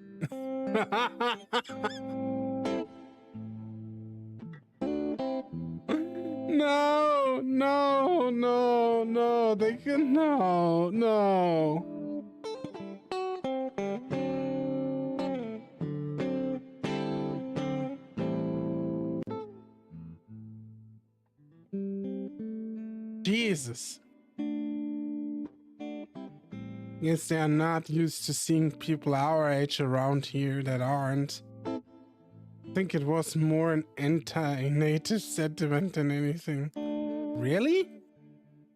No, they can, no. Jesus. Guess they are not used to seeing people our age around here that aren't. I think it was more an anti-native sentiment than anything. Really?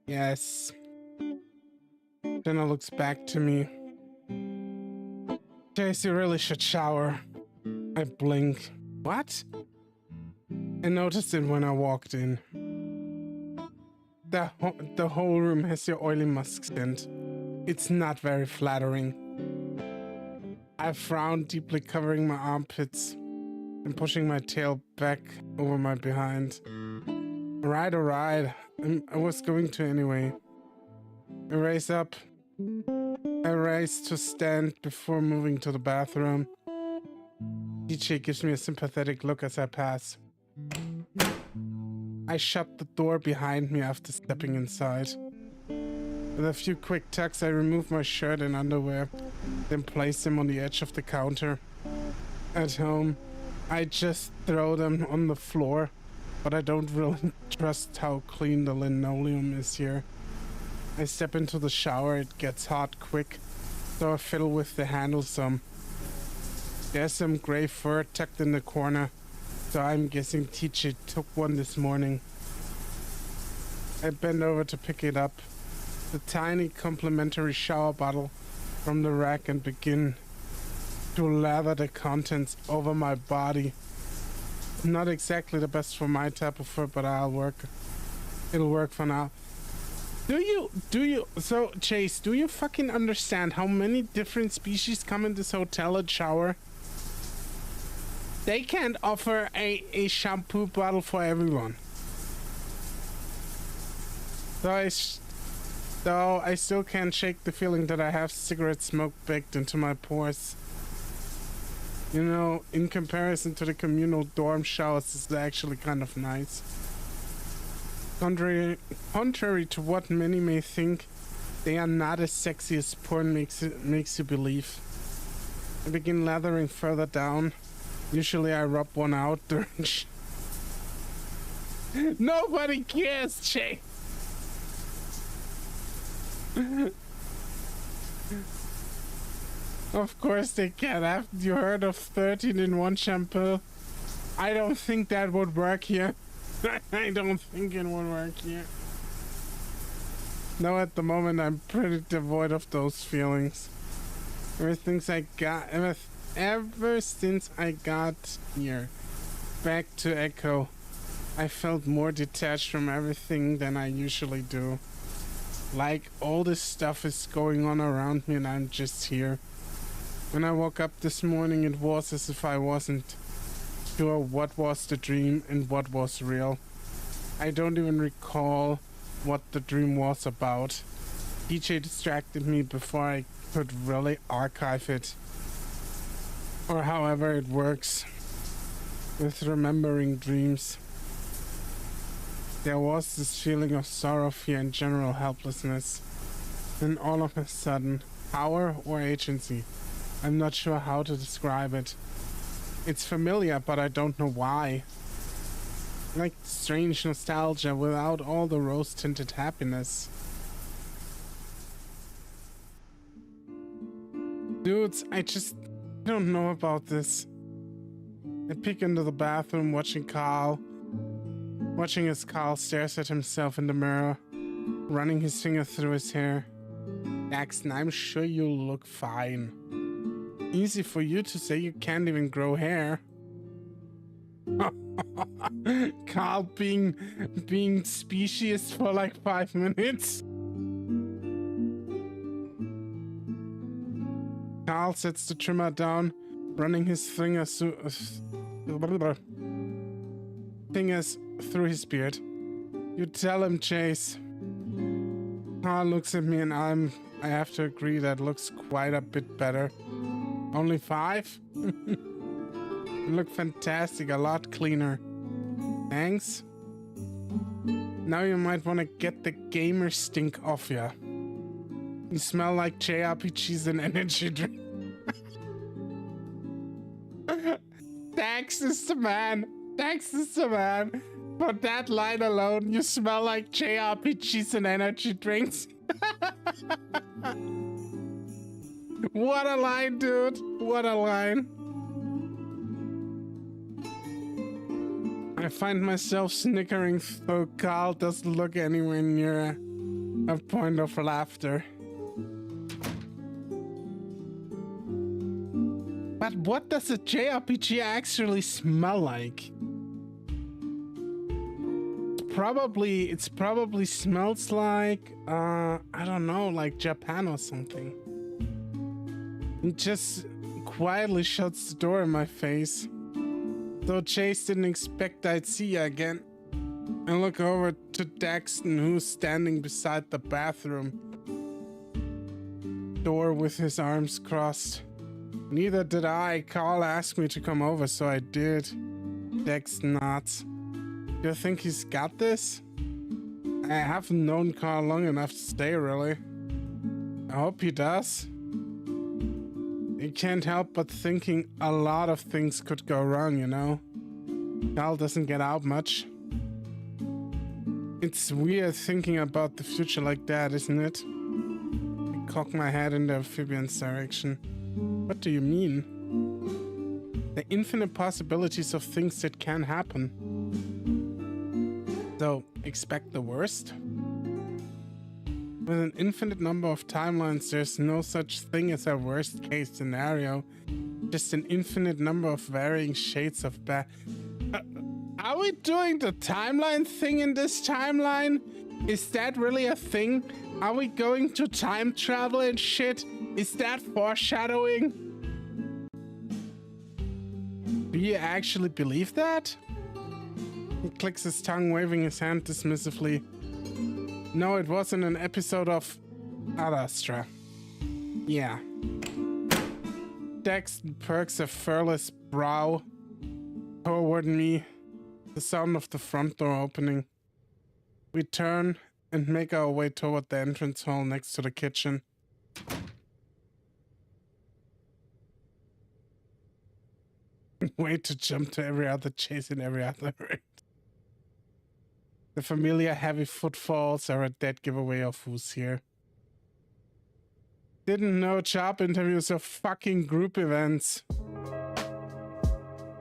Yes. Jenna looks back to me. Chase, you really should shower. I blink. What? I noticed it when I walked in. The whole room has your oily musk scent. It's not very flattering. I frowned, deeply covering my armpits and pushing my tail back over my behind. Alright. I was going to anyway. I raise up. I rise to stand before moving to the bathroom. DJ gives me a sympathetic look as I pass. I shut the door behind me after stepping inside. With a few quick tucks, I remove my shirt and underwear, then place them on the edge of the counter. At home, I just throw them on the floor, but I don't really trust how clean the linoleum is here. I step into the shower, it gets hot quick, so I fiddle with the handle some. There's some gray fur tucked in the corner, so I'm guessing TJ took one this morning. I bend over to pick it up, the tiny complimentary shower bottle from the rack, and begin to lather the contents over my body. Not exactly the best for my type of fur, but it'll work for now. So Chase, do you fucking understand how many different species come in this hotel and shower? They can't offer a shampoo bottle for everyone. Though I still can't shake the feeling that I have cigarette smoke baked into my pores. You know, in comparison to the communal dorm showers, it's actually kind of nice. Contrary to what many may think, they are not as sexy as porn makes you believe. I begin lathering further down. Usually I rub one out during Nobody cares, Jay. Of course they can. Haven't you heard of 13-in-1 shampoo? I don't think that would work here. I don't think it would work here. No, at the moment I'm pretty devoid of those feelings. Ever since I got here, back to Echo, I felt more detached from everything than I usually do. Like all this stuff is going on around me and I'm just here. When I woke up this morning, it was as if I wasn't sure what was the dream and what was real. I don't even recall what the dream was about. DJ distracted me before I could really archive it. Or however it works with remembering dreams. There was this feeling of sorrow, fear, and general helplessness. And all of a sudden, power or agency. I'm not sure how to describe it. It's familiar, but I don't know why. Like strange nostalgia without all the rose-tinted happiness. Dudes, I don't know about this. I peek into the bathroom, watching as Carl stares at himself in the mirror, running his finger through his hair. Daxton, I'm sure you look fine. Easy for you to say, you can't even grow hair. Carl being specious for like 5 minutes. Carl sets the trimmer down, running his fingers through his beard. You tell him, Chase. Carl looks at me and I have to agree that looks quite a bit better. Only 5? You look fantastic, a lot cleaner. Thanks. Now you might want to get the gamer stink off ya. You smell like JRPGs and energy drink. Dax is the man. Dax is the man. For that line alone, you smell like JRPGs and energy drinks. What a line, dude. What a line. I find myself snickering though Carl doesn't look anywhere near a point of laughter. But what does a JRPG actually smell like? It probably smells like, I don't know, like Japan or something. It just quietly shuts the door in my face. Though Chase didn't expect I'd see you again. I look over to Daxton, who's standing beside the bathroom door with his arms crossed. Neither did I. Carl asked me to come over, so I did. Dex nods. Do you think he's got this? I haven't known Carl long enough to stay, really. I hope he does. I can't help but thinking a lot of things could go wrong, you know? Carl doesn't get out much. It's weird thinking about the future like that, isn't it? I cock my head in the amphibian's direction. What do you mean? The infinite possibilities of things that can happen. So, expect the worst? With an infinite number of timelines, there's no such thing as a worst case scenario. Just an infinite number of varying shades of bad. Are we doing the timeline thing in this timeline? Is that really a thing? Are we going to time travel and shit? Is that foreshadowing? Do you actually believe that? He clicks his tongue, waving his hand dismissively. No, it wasn't an episode of Ad Astra. Yeah. Daxton perks a furless brow toward me. The sound of the front door opening. We turn and make our way toward the entrance hall next to the kitchen. Way to jump to every other chase in every other raid. The familiar heavy footfalls are a dead giveaway of who's here. Didn't know job interviews are fucking group events.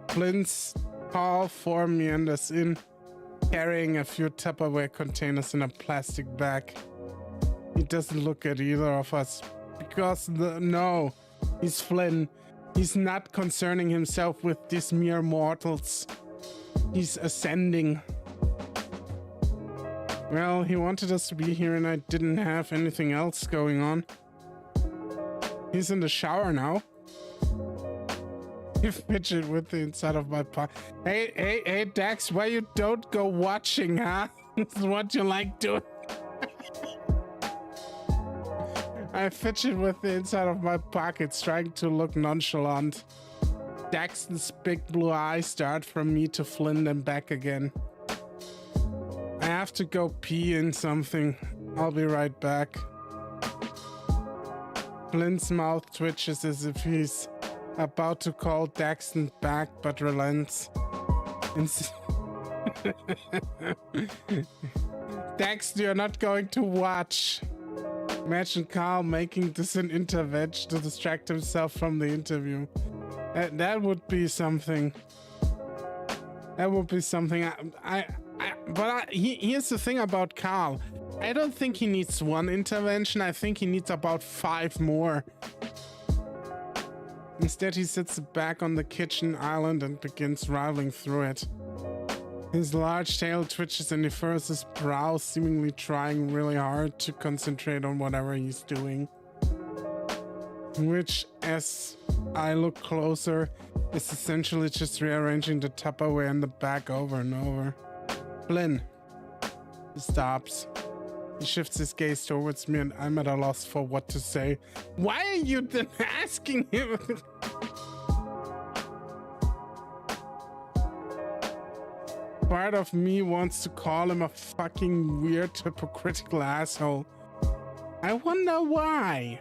Flynn's tall form meanders in, carrying a few Tupperware containers in a plastic bag. He doesn't look at either of us. Because no, he's Flynn. He's not concerning himself with these mere mortals. He's ascending. Well, he wanted us to be here and I didn't have anything else going on. He's in the shower now. You fidget with the inside of my pocket. Hey, Dax, why you don't go watching, huh? This is what you like doing. I fidget with the inside of my pockets, trying to look nonchalant. Daxton's big blue eyes start from me to Flynn and back again. I have to go pee in something. I'll be right back. Flynn's mouth twitches as if he's about to call Daxton back, but relents. Daxton, you're not going to watch. Imagine Carl making this an intervention to distract himself from the interview. That would be something. That would be something. Here's the thing about Carl. I don't think he needs one intervention. I think he needs about 5 more. Instead, he sits back on the kitchen island and begins rifling through it. His large tail twitches and he furrows his brow, seemingly trying really hard to concentrate on whatever he's doing. Which, as I look closer, is essentially just rearranging the Tupperware in the bag over and over. Flynn. He stops. He shifts his gaze towards me and I'm at a loss for what to say. Why are you then asking him? Part of me wants to call him a fucking weird, hypocritical asshole. I wonder why.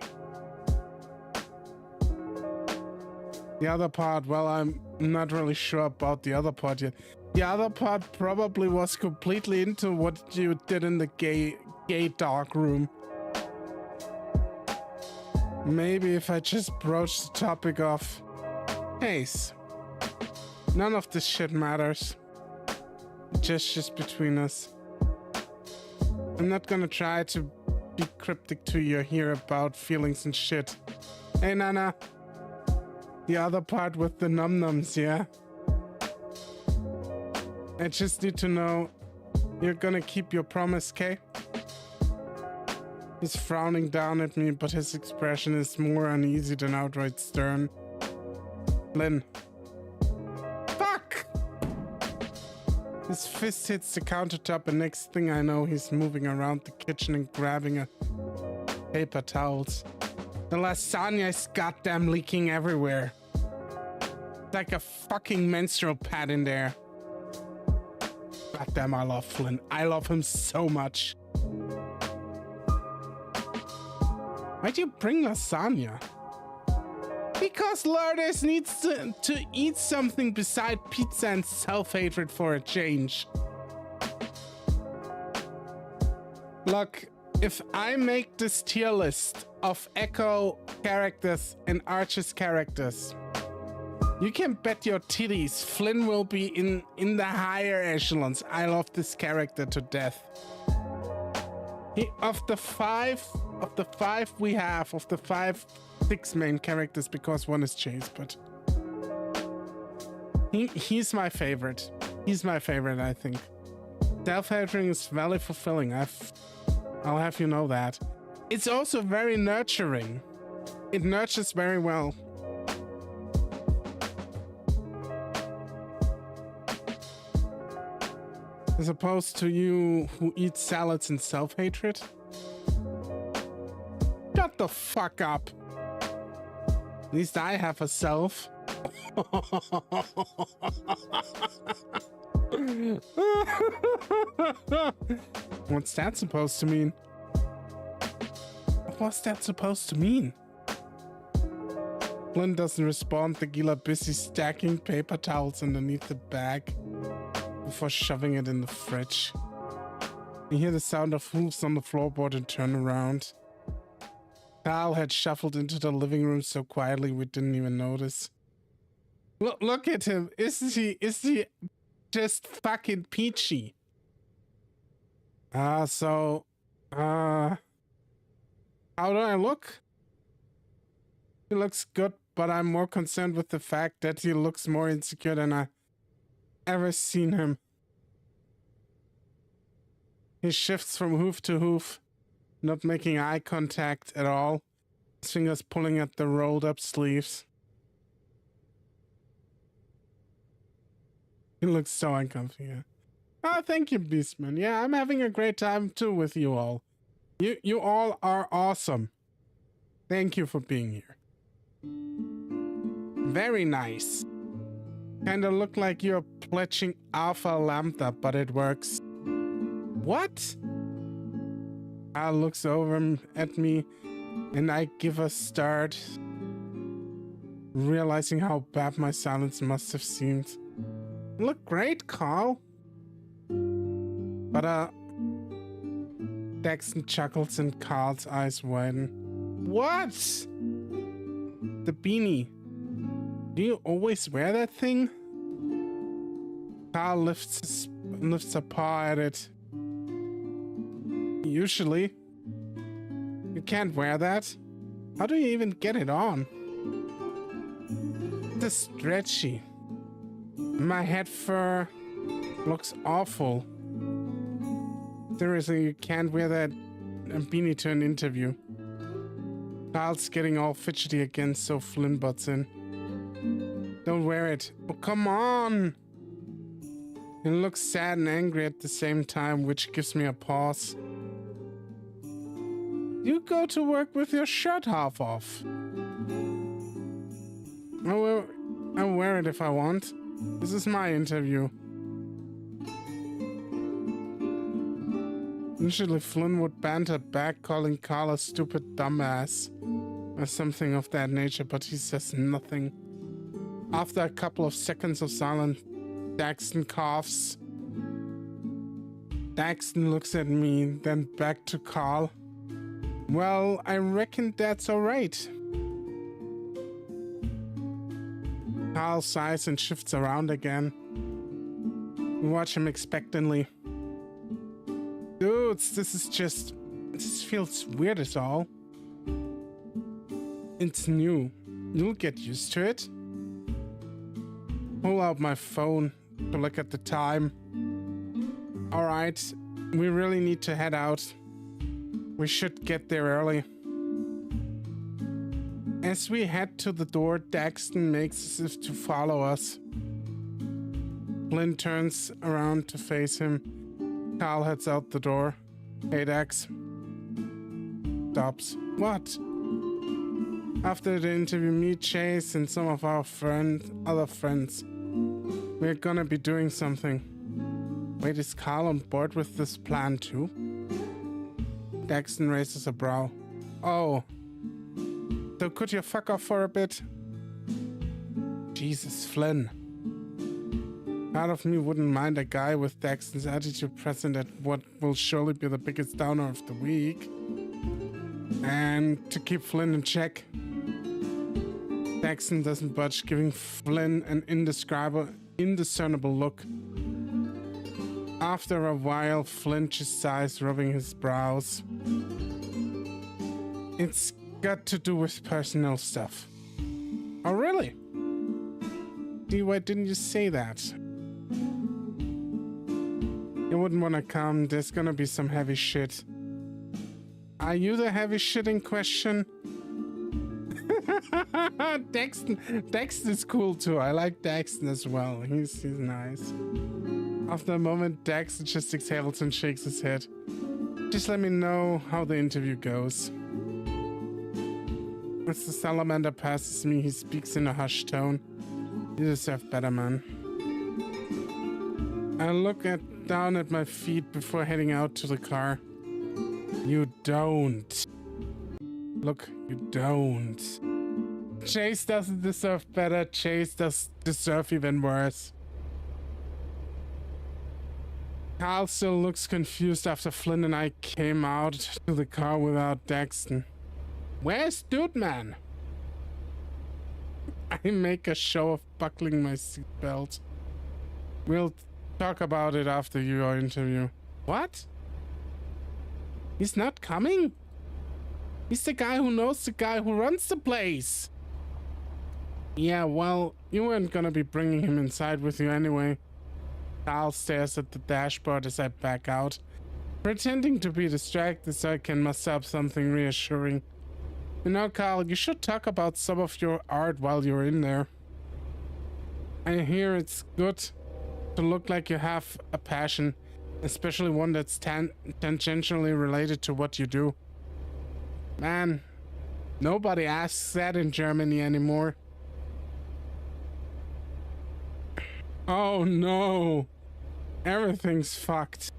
The other part, well, I'm not really sure about the other part yet. The other part probably was completely into what you did in the gay dark room. Maybe if I just broach the topic of, hey, none of this shit matters. Just between us. I'm not gonna try to be cryptic to you here about feelings and shit. Hey, Nana. The other part with the num-nums, yeah? I just need to know you're gonna keep your promise, Kay? He's frowning down at me, but his expression is more uneasy than outright stern. Lynn. Fuck! His fist hits the countertop, and next thing I know, he's moving around the kitchen and grabbing a paper towels. The lasagna is goddamn leaking everywhere. Like a fucking menstrual pad in there. Goddamn, I love Flynn. I love him so much. Why'd you bring lasagna? Because Lourdes needs to eat something beside pizza and self-hatred for a change. Look, if I make this tier list of Echo characters and Archer's characters, you can bet your titties Flynn will be in the higher echelons. I love this character to death. Of the five we have, of the six main characters, because one is Chase, but he's my favorite. He's my favorite, I think. Self-hatering is very fulfilling. I'll have you know that. It's also very nurturing. It nurtures very well. As opposed to you who eat salads and self-hatred? Shut the fuck up. At least I have a self. What's that supposed to mean? What's that supposed to mean? Flynn doesn't respond. The Gila busy stacking paper towels underneath the bag before shoving it in the fridge. You hear the sound of hooves on the floorboard and turn around. Carl had shuffled into the living room so quietly we didn't even notice. Look at him. Is he just fucking peachy? How do I look? He looks good, but I'm more concerned with the fact that he looks more insecure than I ever seen him. He shifts from hoof to hoof, not making eye contact at all, his fingers pulling at the rolled up sleeves. He looks so uncomfy. Yeah. Oh, thank you, Beastman. Yeah, I'm having a great time too with you all. You all are awesome. Thank you for being here. Very nice. Kinda look like you're pledging Alpha Lambda, but it works. What? Al looks over at me and I give a start, realizing how bad my silence must have seemed. You look great, Carl. But Daxton chuckles and Carl's eyes widen. What? The beanie. Do you always wear that thing? Carl lifts a paw at it. Usually. You can't wear that. How do you even get it on? It's stretchy. My head fur looks awful. Seriously, you can't wear that beanie to an interview. Carl's getting all fidgety again, so Flynn butts in. Don't wear it. Oh, come on! He looks sad and angry at the same time, which gives me a pause. You go to work with your shirt half off. I'll wear it if I want. This is my interview. Usually Flynn would banter back, calling Carl a stupid dumbass or something of that nature, but he says nothing. After a couple of seconds of silence, Daxton coughs. Daxton looks at me, then back to Carl. Well, I reckon that's alright. Carl sighs and shifts around again. We watch him expectantly. Dudes, this feels weird as all. It's new. You'll get used to it. Pull out my phone to look at the time. Alright, we really need to head out. We should get there early. As we head to the door, Daxton makes as if to follow us. Flynn turns around to face him. Carl heads out the door. Hey, Dax. Stops. What? After the interview, me, Chase, and some of our other friends, we're gonna be doing something. Wait, is Carl on board with this plan too? Daxton raises a brow. Oh. So could you fuck off for a bit? Jesus, Flynn. Part of me wouldn't mind a guy with Daxton's attitude present at what will surely be the biggest downer of the week. And to keep Flynn in check. Daxton doesn't budge, giving Flynn an indiscernible look. After a while, Flynn just sighs, rubbing his brows. It's got to do with personal stuff. Oh, really? Gee, why didn't you say that? You wouldn't want to come. There's gonna be some heavy shit. Are you the heavy shit in question? Daxton is cool too. I like Daxton as well. He's nice. After a moment, Daxton just exhales and shakes his head. Just let me know how the interview goes. As the salamander passes me, he speaks in a hushed tone. You deserve better, man. I look down at my feet before heading out to the car. You don't. Look, you don't. Chase doesn't deserve better. Chase does deserve even worse. Carl still looks confused after Flynn and I came out to the car without Daxton. Where's Dude Man? I make a show of buckling my seatbelt. We'll talk about it after your interview. What? He's not coming? He's the guy who knows the guy who runs the place. Yeah, well, you weren't gonna be bringing him inside with you anyway. Carl stares at the dashboard as I back out, pretending to be distracted so I can muster up something reassuring. You know, Carl, you should talk about some of your art while you're in there. I hear it's good to look like you have a passion, especially one that's tangentially related to what you do. Man, nobody asks that in Germany anymore. Oh no, everything's fucked.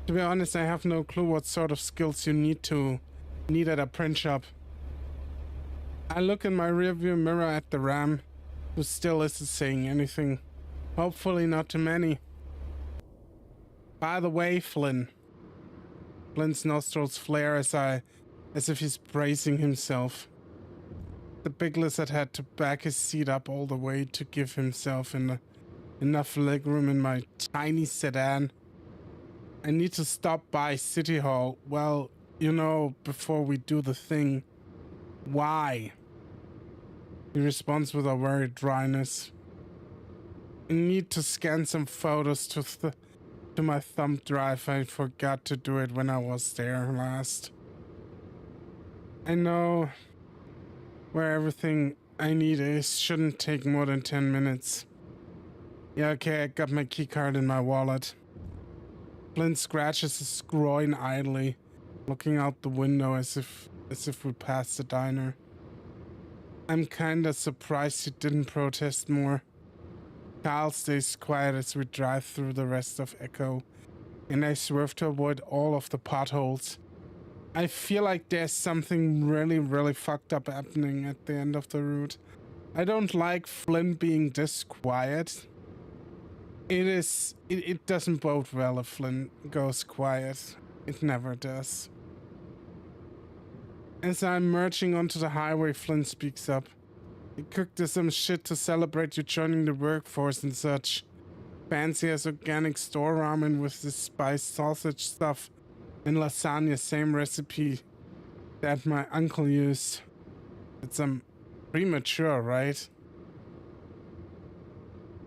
To be honest, I have no clue what sort of skills you need at a print shop. I look in my rearview mirror at the Ram, who still isn't saying anything. Hopefully not too many. By the way, Flynn. Flynn's nostrils flare as if he's bracing himself. The big lizard had to back his seat up all the way to give himself enough legroom in my tiny sedan. I need to stop by City Hall. Well, you know, before we do the thing. Why? He responds with a worried dryness. I need to scan some photos to my thumb drive. I forgot to do it when I was there last. I know where everything I need is. Shouldn't take more than 10 minutes. Yeah, okay, I got my keycard in my wallet. Flynn scratches his groin idly, looking out the window as if we passed the diner. I'm kinda surprised he didn't protest more. Carl stays quiet as we drive through the rest of Echo, and I swerve to avoid all of the potholes. I feel like there's something really, really fucked up happening at the end of the route. I don't like Flynn being this quiet. It doesn't bode well if Flynn goes quiet. It never does. As I'm merging onto the highway, Flynn speaks up. He cooked us some shit to celebrate you joining the workforce and such. Fancy as organic store ramen with this spiced sausage stuff and lasagna, same recipe that my uncle used. It's premature, right?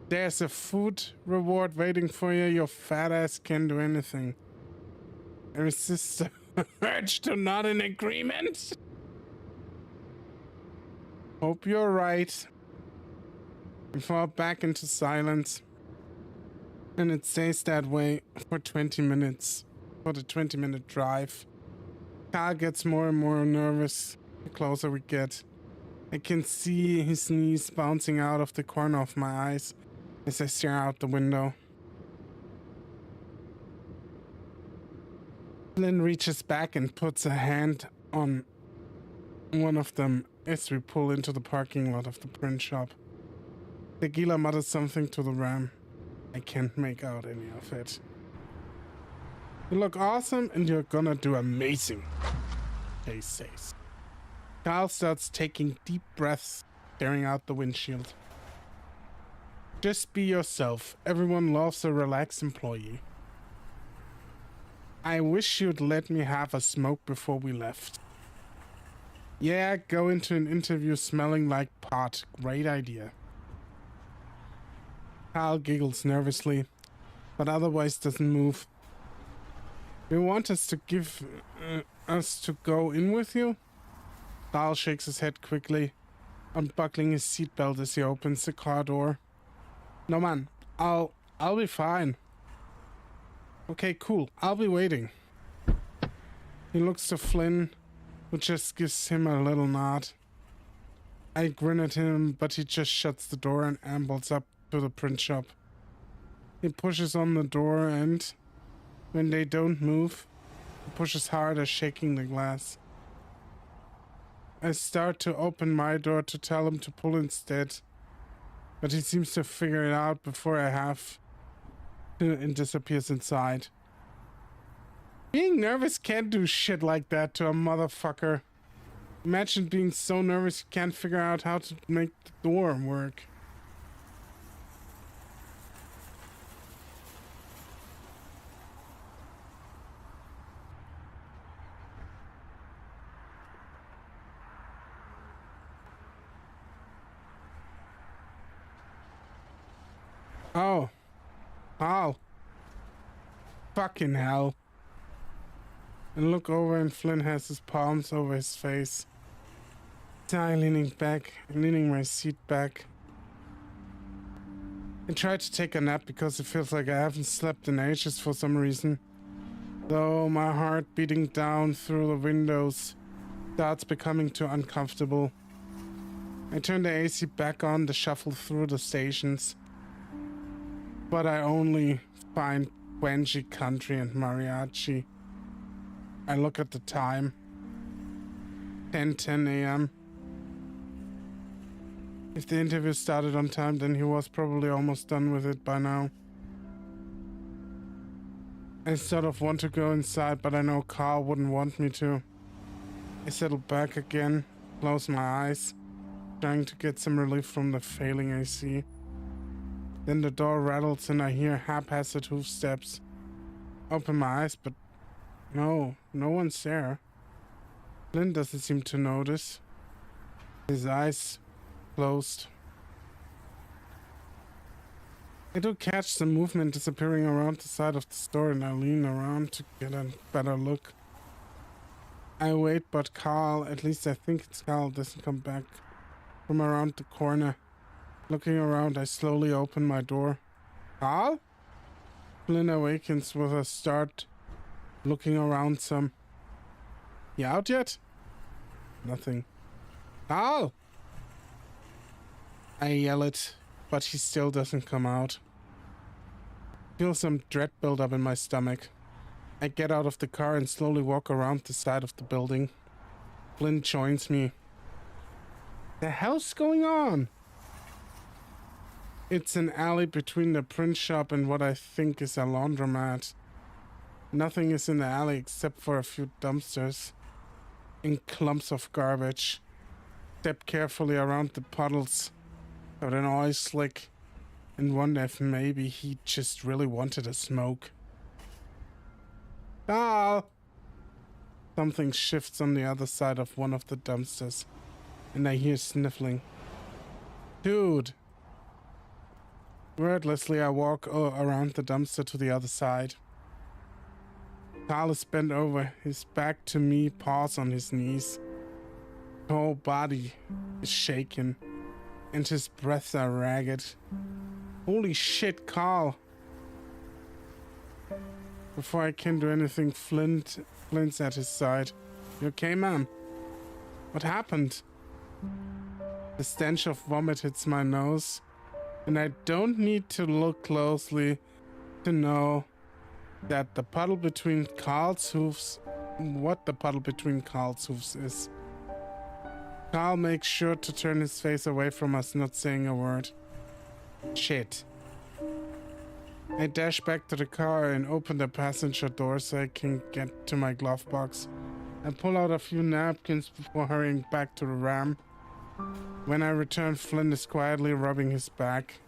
There's a food reward waiting for you. Your fat ass can do anything. I resist the urge to not in agreement. Hope you're right. I fall back into silence. And it stays that way for 20 minutes. For the 20-minute drive. Carl gets more and more nervous the closer we get. I can see his knees bouncing out of the corner of my eyes as I stare out the window. Flynn reaches back and puts a hand on one of them as we pull into the parking lot of the print shop. Tequila mutters something to the ram. I can't make out any of it. You look awesome and you're gonna do amazing, he says. Carl starts taking deep breaths, staring out the windshield. Just be yourself. Everyone loves a relaxed employee. I wish you'd let me have a smoke before we left. Yeah, go into an interview smelling like pot. Great idea. Carl giggles nervously, but otherwise doesn't move. You want us to go in with you? Carl shakes his head quickly, unbuckling his seatbelt as he opens the car door. No man, I'll be fine. Okay, cool. I'll be waiting. He looks to Flynn, who just gives him a little nod. I grin at him, but he just shuts the door and ambles up to the print shop. He pushes on the door and, when they don't move, he pushes harder, shaking the glass. I start to open my door to tell him to pull instead, but he seems to figure it out before I have to and disappears inside. Being nervous can't do shit like that to a motherfucker. Imagine being so nervous you can't figure out how to make the door work. Oh. Oh. Fucking hell. And look over and Flynn has his palms over his face. I leaning my seat back. I try to take a nap because it feels like I haven't slept in ages for some reason. Though my heart beating down through the windows starts becoming too uncomfortable. I turn the AC back on to shuffle through the stations. But I only find Wenji Country and Mariachi. I look at the time. 10:10 a.m. If the interview started on time, then he was probably almost done with it by now. I sort of want to go inside, but I know Carl wouldn't want me to. I settle back again, close my eyes, trying to get some relief from the failing AC. Then the door rattles and I hear haphazard hoof steps. Open my eyes, but no one's there. Flynn doesn't seem to notice. His eyes closed. I do catch some movement disappearing around the side of the store and I lean around to get a better look. I wait, but Carl, at least I think it's Carl, doesn't come back from around the corner. Looking around, I slowly open my door. Carl? Flynn awakens with a start, looking around some. You out yet? Nothing. Carl! I yell it, but he still doesn't come out. Feel some dread build up in my stomach. I get out of the car and slowly walk around the side of the building. Flynn joins me. The hell's going on? It's an alley between the print shop and what I think is a laundromat. Nothing is in the alley except for a few dumpsters and clumps of garbage. Step carefully around the puddles of an oil slick and wonder if maybe he just really wanted a smoke. Carl! Something shifts on the other side of one of the dumpsters, and I hear sniffling. Dude! Wordlessly, I walk around the dumpster to the other side. Carl is bent over, his back to me, paws on his knees. His whole body is shaken, and his breaths are ragged. Holy shit, Carl! Before I can do anything, Flint's at his side. You okay, man? What happened? The stench of vomit hits my nose, and I don't need to look closely to know that the puddle between Carl's hoofs, what the puddle between Carl's hoofs is. Carl makes sure to turn his face away from us, not saying a word. Shit. I dash back to the car and open the passenger door so I can get to my glove box. I pull out a few napkins before hurrying back to the Ram. When I return, Flint is quietly rubbing his back.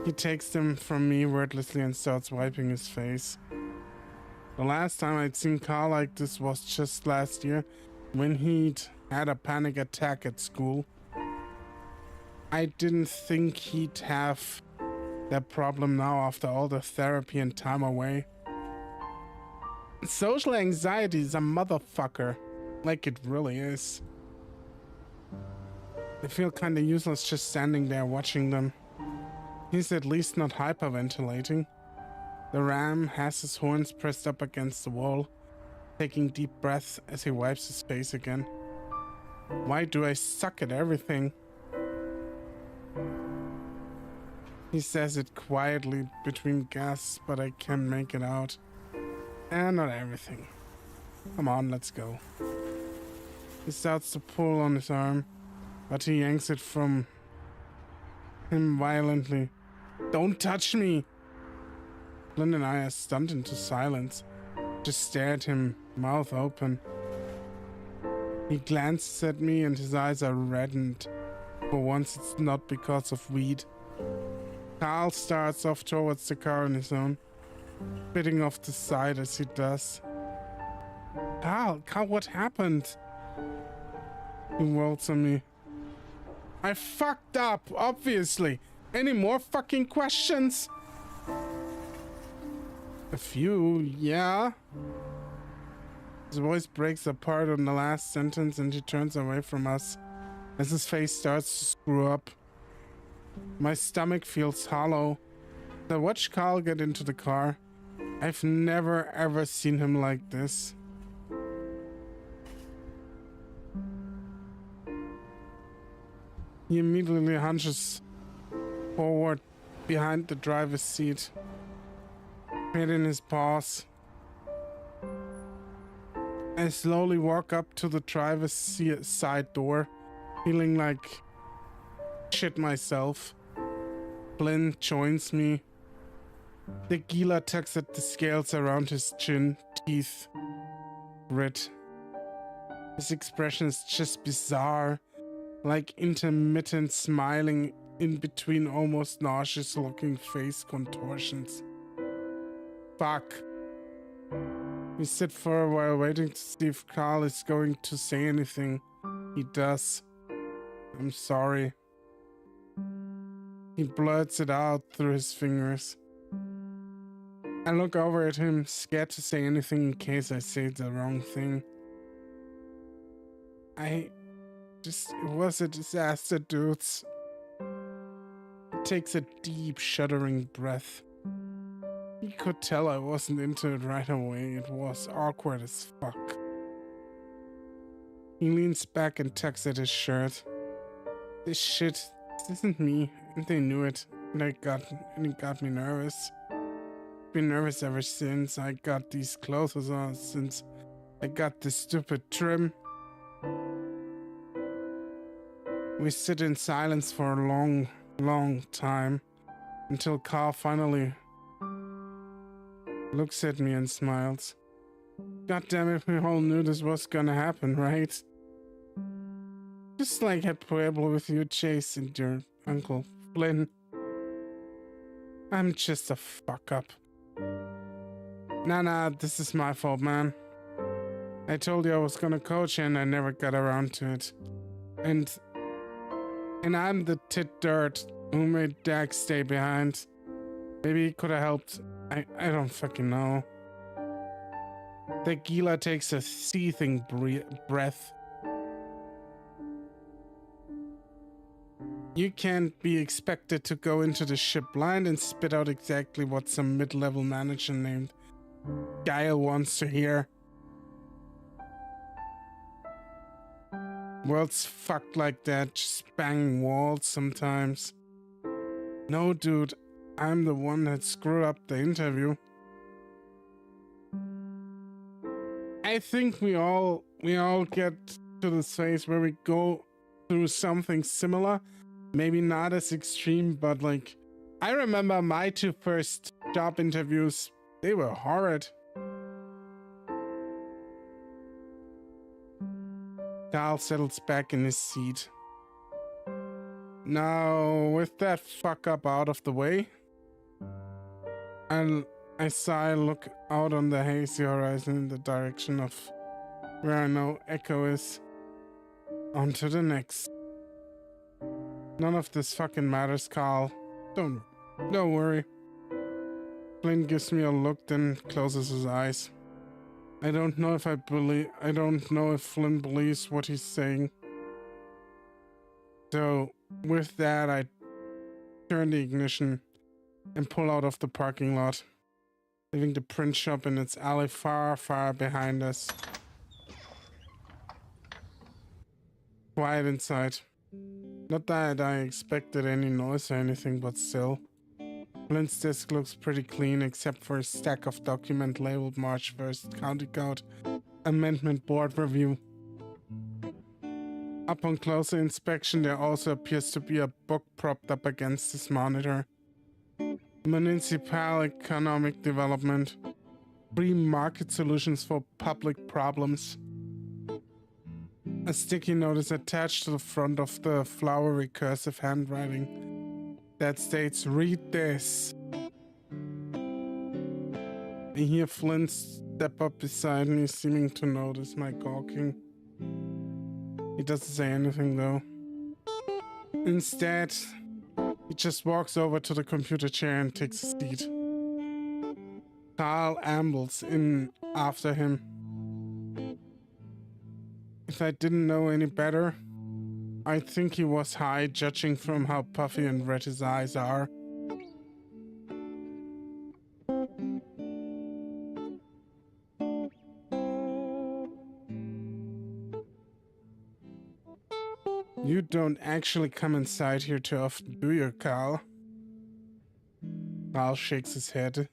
He takes them from me wordlessly and starts wiping his face. The last time I'd seen Carl like this was just last year, when he'd had a panic attack at school. I didn't think he'd have that problem now after all the therapy and time away. Social anxiety is a motherfucker. Like it really is. I feel kinda useless just standing there watching them. He's at least not hyperventilating. The Ram has his horns pressed up against the wall, taking deep breaths as he wipes his face again. Why do I suck at everything? He says it quietly between gasps, but I can't make it out. And not everything. Come on, let's go. He starts to pull on his arm, but he yanks it from him violently. Don't touch me! Flynn and I are stunned into silence. Just stare at him, mouth open. He glances at me and his eyes are reddened. For once it's not because of weed. Carl starts off towards the car on his own, spitting off the side as he does. Carl, what happened? He whirls on me. I fucked up, obviously. Any more fucking questions? A few, yeah. His voice breaks apart on the last sentence and he turns away from us as his face starts to screw up. My stomach feels hollow. I watch Carl get into the car. I've never ever seen him like this. He immediately hunches forward behind the driver's seat, head in his paws. I slowly walk up to the driver's side door, feeling like shit myself. Flynn joins me. The Gila tugs at the scales around his chin, teeth grit. His expression is just bizarre, like intermittent smiling in between almost nauseous looking face contortions. Fuck. We sit for a while waiting to see if Carl is going to say anything. He does. I'm sorry. He blurts it out through his fingers. I look over at him, scared to say anything in case I say the wrong thing. It was a disaster, dudes. He takes a deep, shuddering breath. He could tell I wasn't into it right away. It was awkward as fuck. He leans back and tugs at his shirt. This isn't me, and they knew it, and it got me nervous. Been nervous ever since I got these clothes on, since I got this stupid trim. We sit in silence for a long, long time until Carl finally looks at me and smiles. God damn it, we all knew this was gonna happen, right? Just like at Pueblo with you, Chase, and your Uncle Flynn. I'm just a fuck up. Nah, this is my fault, man. I told you I was gonna coach and I never got around to it. And I'm the tit dirt who made Dak stay behind. Maybe he could have helped. I don't fucking know. Tequila takes a seething breath. You can't be expected to go into the ship blind and spit out exactly what some mid-level manager named Guile wants to hear. World's fucked like that, just banging walls sometimes. No, dude, I'm the one that screwed up the interview. I think we all get to this phase where we go through something similar. Maybe not as extreme, but like, I remember my 2 first job interviews, they were horrid. Carl settles back in his seat. Now, with that fuck up out of the way, I sigh and look out on the hazy horizon in the direction of where I know Echo is. On to the next. None of this fucking matters, Carl. Don't worry. Flynn gives me a look, then closes his eyes. I don't know if Flynn believes what he's saying. So, with that, I turn the ignition and pull out of the parking lot, leaving the print shop in its alley far, far behind us. Quiet inside. Not that I expected any noise or anything, but still. Flynn's desk looks pretty clean except for a stack of documents labeled March 1st County Code Amendment Board Review. Upon closer inspection, there also appears to be a book propped up against this monitor. Municipal Economic Development. Free Market Solutions for Public Problems. A sticky note is attached to the front of the flowery cursive handwriting that states, "Read this." I hear Flynn step up beside me, seeming to notice my gawking. He doesn't say anything though. Instead, he just walks over to the computer chair and takes a seat. Carl ambles in after him. If I didn't know any better, I'd think he was high, judging from how puffy and red his eyes are. You don't actually come inside here too often, do you, Carl? Carl shakes his head.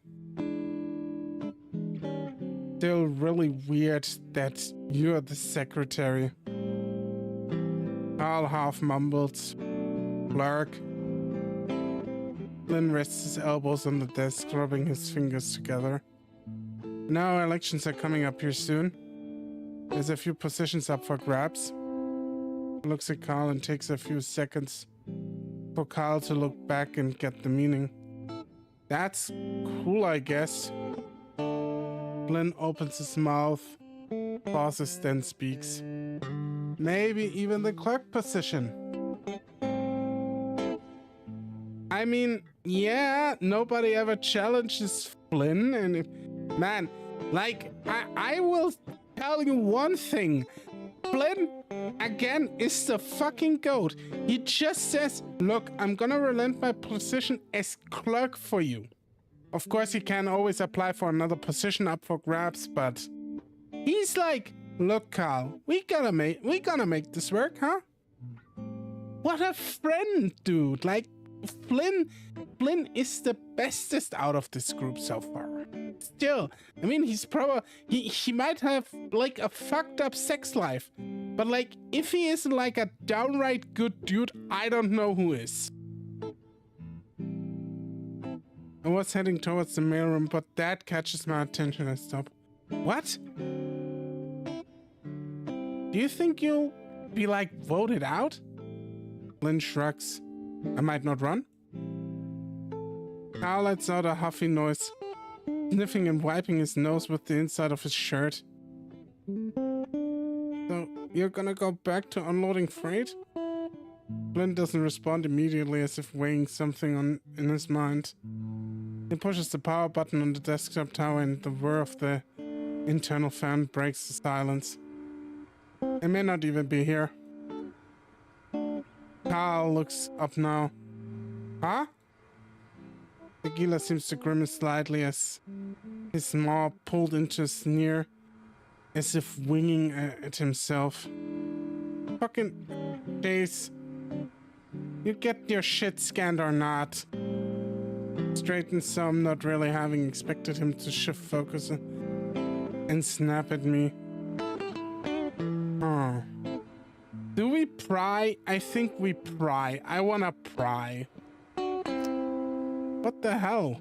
Still really weird that you're the secretary. Carl half mumbles. Blurk. Flynn rests his elbows on the desk, rubbing his fingers together. Now elections are coming up here soon. There's a few positions up for grabs. He looks at Carl and takes a few seconds for Carl to look back and get the meaning. That's cool, I guess. Flynn opens his mouth, pauses, then speaks. Maybe even the clerk position. I mean, yeah, nobody ever challenges Flynn, and man, like, I will tell you one thing. Flynn, again, is the fucking goat. He just says, look, I'm gonna relent my position as clerk for you. Of course, he can always apply for another position up for grabs, but he's like, look, Carl, we gonna make this work, huh? What a friend, dude. Like, Flynn is the bestest out of this group so far. still, I mean, he's probably, he might have like a fucked up sex life, but like, if he isn't like a downright good dude, I don't know who is. I was heading towards the mailroom, but that catches my attention. I stop. What? Do you think you'll be like voted out? Lynn shrugs. I might not run. Carl lets out a huffy noise, sniffing and wiping his nose with the inside of his shirt. So, you're gonna go back to unloading freight? Flynn doesn't respond immediately, as if weighing something in his mind. He pushes the power button on the desktop tower and the whir of the internal fan breaks the silence. I may not even be here. Carl looks up now. Huh? Tequila seems to grimace slightly as his maw pulled into a sneer, as if winging at himself. Fucking Chase. You get your shit scanned or not? Straightened some, not really having expected him to shift focus and snap at me. Oh. Do we pry? I think we pry. I wanna pry. What the hell?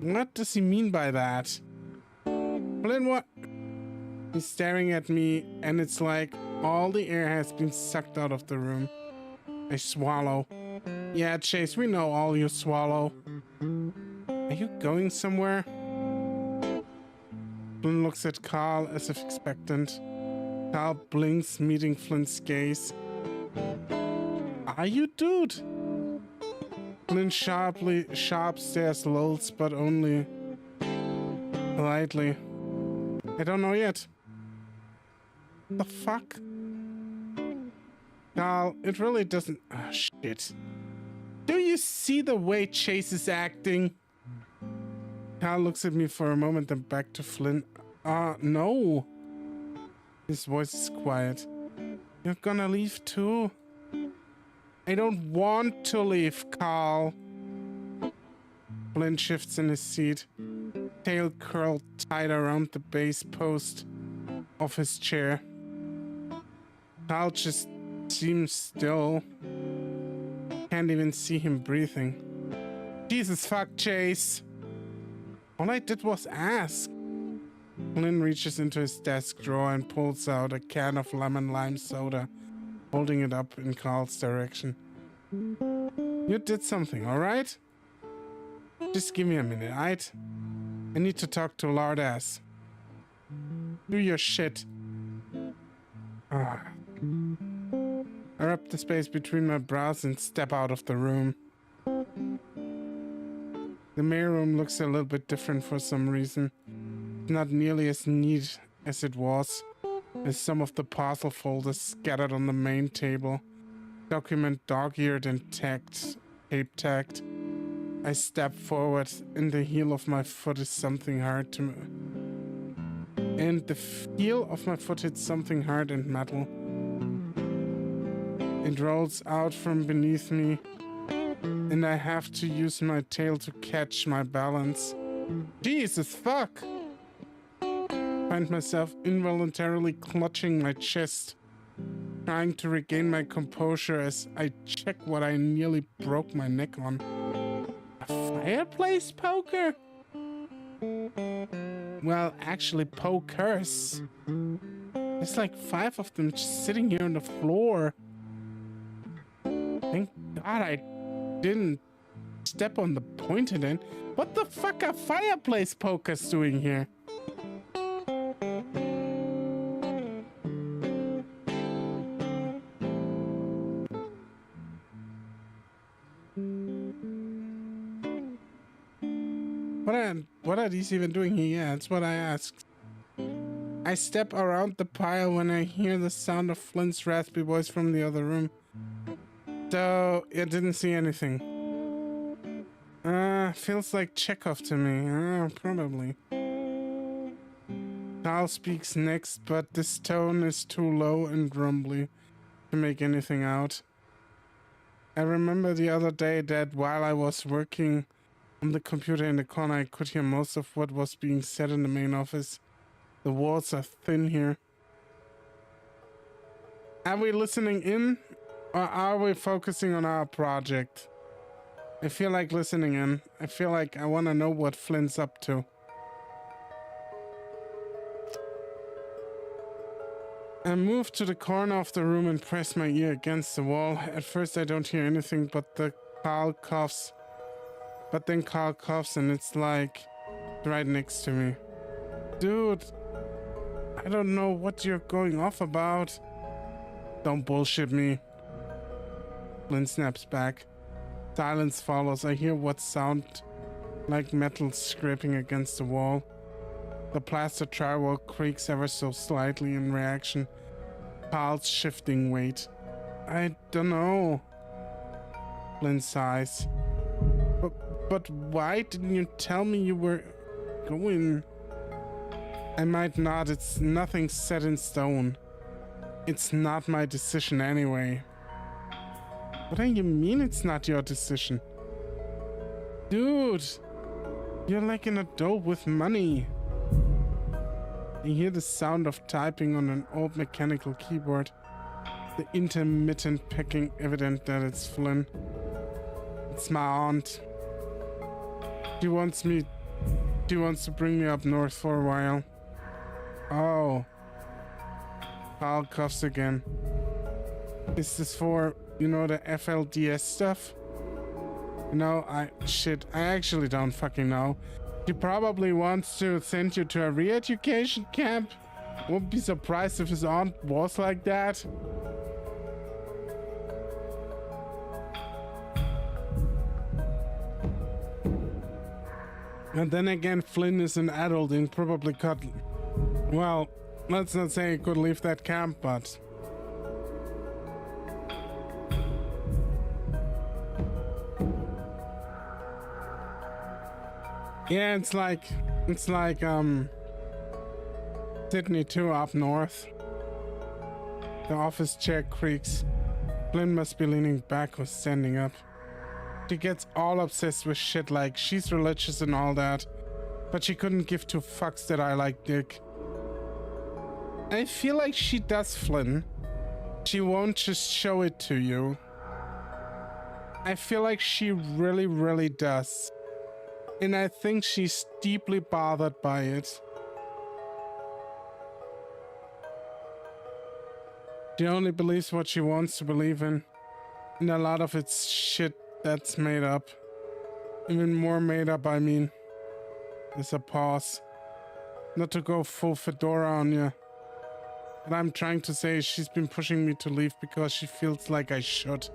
What does he mean by that? Flynn, what? He's staring at me, and it's like all the air has been sucked out of the room. I swallow. Yeah, Chase, we know all you swallow. Are you going somewhere? Flynn looks at Carl as if expectant. Carl blinks, meeting Flynn's gaze. Are you, dude? Flynn sharp stares, lulls, but only politely. I don't know yet. The fuck? Carl, it really doesn't... Ah, shit. Do you see the way Chase is acting? Carl looks at me for a moment, then back to Flynn. No. His voice is quiet. You're gonna leave too? I don't want to leave, Carl. Flynn shifts in his seat, tail curled tight around the base post of his chair. Carl just seems still. Can't even see him breathing. Jesus fuck, Chase. All I did was ask. Flynn reaches into his desk drawer and pulls out a can of lemon lime soda, holding it up in Carl's direction. You did something, alright? Just give me a minute, alright? I need to talk to Lord Ass. Do your shit. I rub the space between my brows and step out of the room. The mailroom looks a little bit different for some reason. Not nearly as neat as it was, as some of the parcel folders scattered on the main table. Document dog-eared and tape-tagged. I step forward, and the heel of my foot is something hard to... And the heel of my foot hits something hard and metal. It rolls out from beneath me, and I have to use my tail to catch my balance. Jesus fuck! I find myself involuntarily clutching my chest, trying to regain my composure as I check what I nearly broke my neck on. A fireplace poker? Well, actually pokers. There's like 5 of them just sitting here on the floor. Thank God I didn't step on the pointed end. What the fuck are fireplace pokers doing here? What are these even doing here? Yeah, that's what I asked. I step around the pile when I hear the sound of Flynn's raspy voice from the other room. So, I didn't see anything. Feels like Chekhov to me. Probably. Carl speaks next, but this tone is too low and rumbly to make anything out. I remember the other day that while I was working On the computer in the corner, I could hear most of what was being said in the main office. The walls are thin here. Are we listening in, or are we focusing on our project? I feel like listening in. I feel like I want to know what Flynn's up to. I move to the corner of the room and press my ear against the wall. At first I don't hear anything but the Carl coughs. But then Carl coughs and it's like right next to me. Dude, I don't know what you're going off about. Don't bullshit me. Flynn snaps back. Silence follows. I hear what sound like metal scraping against the wall. The plaster drywall creaks ever so slightly in reaction. Carl's shifting weight. I don't know. Flynn sighs. But why didn't you tell me you were going? I might not. It's nothing set in stone. It's not my decision anyway. What do you mean it's not your decision? Dude, you're like an adult with money. I hear the sound of typing on an old mechanical keyboard. The intermittent pecking evident that it's Flynn. It's my aunt. She wants to bring me up north for a while. Oh. Carl coughs again. Is this for, you know, the FLDS stuff? No, I actually don't fucking know. She probably wants to send you to a re-education camp. Won't be surprised if his aunt was like that. And then again, Flynn is an adult and probably could... Well, let's not say he could leave that camp, but... Yeah, it's like Sydney 2 up north. The office chair creaks. Flynn must be leaning back or standing up. She gets all obsessed with shit like she's religious and all that, but she couldn't give two fucks that I like dick. I feel like she does, Flynn. She won't just show it to you. I feel like she really, really does. And I think she's deeply bothered by it. She only believes what she wants to believe in. And a lot of it's shit that's made up. Even more made up, I mean. There's a pause. Not to go full fedora on you. What I'm trying to say is she's been pushing me to leave because she feels like I should.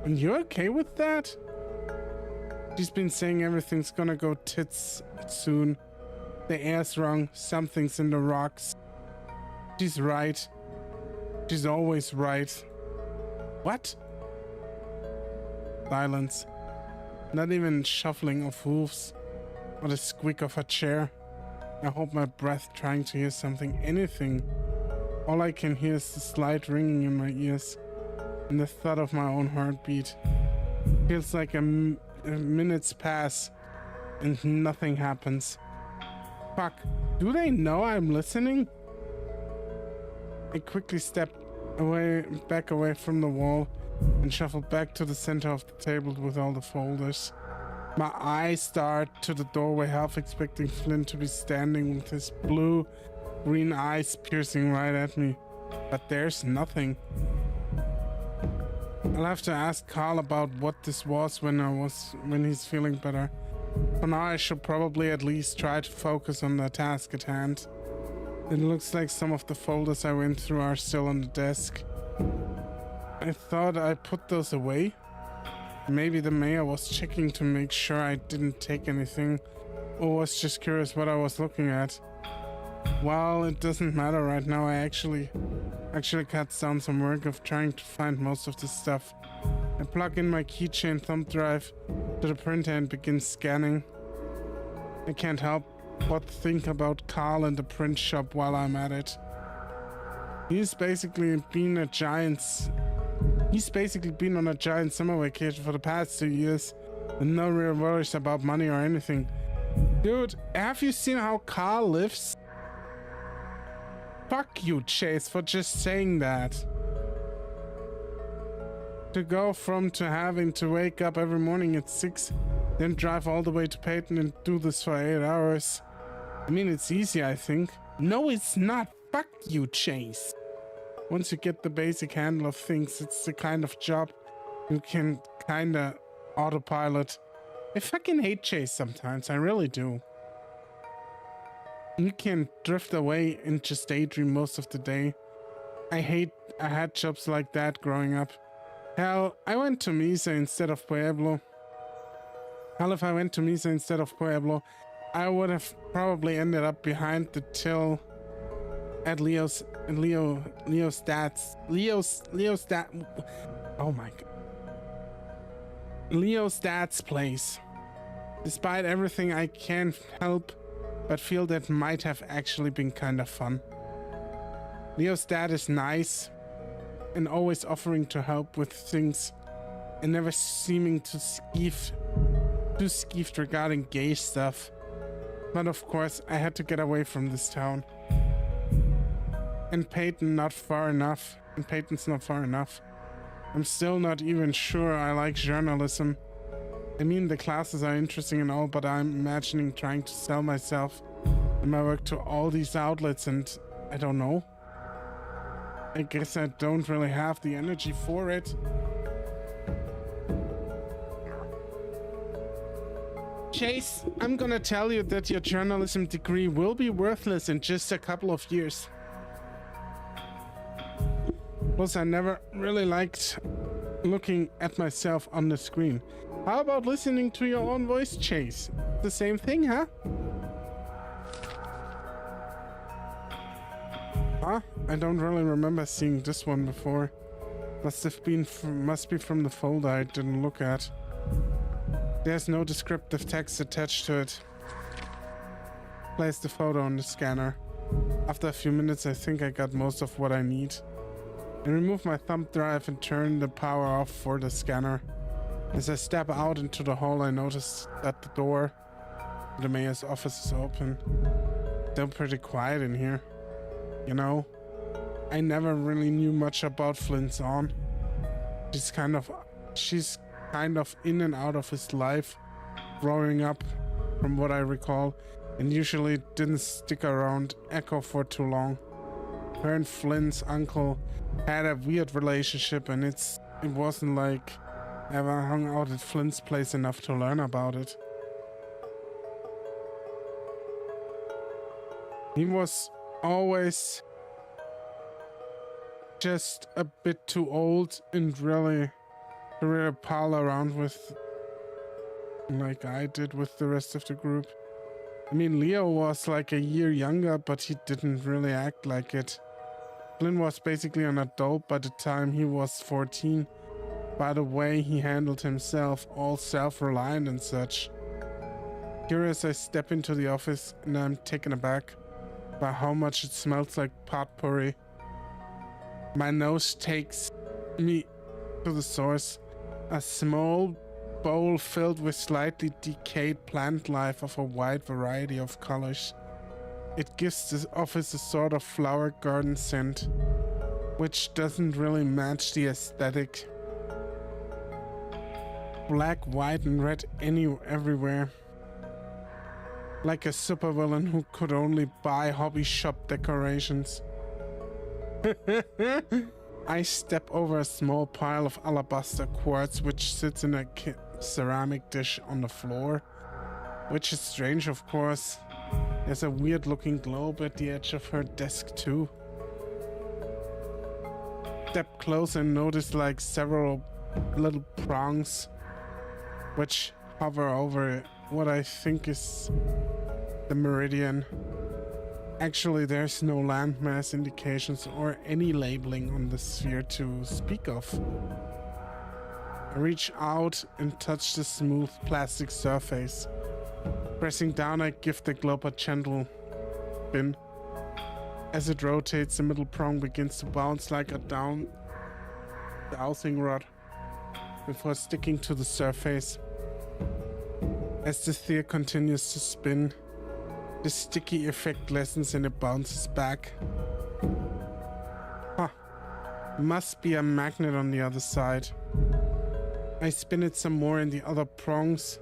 And you're okay with that? She's been saying everything's gonna go tits soon. The air's wrong, something's in the rocks. She's right. She's always right. What? Silence. Not even shuffling of hooves or the squeak of a chair. I hold my breath trying to hear something, anything. All I can hear is the slight ringing in my ears and the thud of my own heartbeat. Feels like minutes pass and nothing happens. Fuck, do they know I'm listening? I quickly step back away from the wall and shuffle back to the center of the table with all the folders. My eyes dart to the doorway, half expecting Flynn to be standing with his blue-green eyes piercing right at me. But there's nothing. I'll have to ask Carl about what this was when he's feeling better. For now, I should probably at least try to focus on the task at hand. It looks like some of the folders I went through are still on the desk. I thought I put those away. Maybe the mayor was checking to make sure I didn't take anything, or was just curious what I was looking at. Well, it doesn't matter right now. I actually cuts down some work of trying to find most of this stuff. I plug in my keychain thumb drive to the printer and begin scanning. I can't help but think about Carl and the print shop while I'm at it. He's basically been on a giant summer vacation for the past 2 years, And no real worries about money or anything. Dude, have you seen how Carl lives? Fuck you, Chase, for just saying that. To go from to having to wake up every morning at 6, then drive all the way to Peyton and do this for 8 hours. I mean, it's easy, I think. No, it's not. Fuck you, Chase. Once you get the basic handle of things, it's the kind of job you can kinda autopilot. I fucking hate Chase sometimes, I really do. You can drift away and just daydream most of the day. I had jobs like that growing up. Hell, I went to Mesa instead of Pueblo. Hell, if I went to Mesa instead of Pueblo, I would have probably ended up behind the till at Leo's dad's place. Despite everything, I can't help but feel that might have actually been kind of fun. Leo's dad is nice and always offering to help with things and never seeming too skeeved regarding gay stuff. But of course, I had to get away from this town. And Peyton's not far enough. I'm still not even sure I like journalism. I mean, the classes are interesting and all, but I'm imagining trying to sell myself and my work to all these outlets, and I don't know. I guess I don't really have the energy for it. Chase, I'm gonna tell you that your journalism degree will be worthless in just a couple of years. Plus, I never really liked looking at myself on the screen. How about listening to your own voice, Chase? The same thing, huh? Huh? I don't really remember seeing this one before. Must be from the folder I didn't look at. There's no descriptive text attached to it. Place the photo on the scanner. After a few minutes, I think I got most of what I need. I remove my thumb drive and turn the power off for the scanner. As I step out into the hall, I notice that the door to the mayor's office is open. Still pretty quiet in here. You know, I never really knew much about Flint's aunt. She's kind of in and out of his life growing up, from what I recall, and usually didn't stick around Echo for too long. Her and Flint's uncle had a weird relationship, and it wasn't like I ever hung out at Flint's place enough to learn about it. He was always just a bit too old and really pal around with, like I did with the rest of the group. I mean, Leo was like a year younger, but he didn't really act like it. Flynn was basically an adult by the time he was 14. By the way he handled himself, all self-reliant and such. Curious, I step into the office and I'm taken aback by how much it smells like potpourri. My nose takes me to the source, a small bowl filled with slightly decayed plant life of a wide variety of colors. It gives the office a sort of flower garden scent, which doesn't really match the aesthetic. Black, white, and red everywhere. Like a supervillain who could only buy hobby shop decorations. I step over a small pile of alabaster quartz which sits in a ceramic dish on the floor. Which is strange, of course. There's a weird looking globe at the edge of her desk too. Step close and notice like several little prongs which hover over what I think is the meridian. Actually, there's no landmass indications or any labeling on the sphere to speak of. I reach out and touch the smooth plastic surface. Pressing down, I give the globe a gentle spin. As it rotates, the middle prong begins to bounce like a dowsing rod before sticking to the surface. As the sphere continues to spin, the sticky effect lessens and it bounces back. Huh. Must be a magnet on the other side. I spin it some more in the other prongs,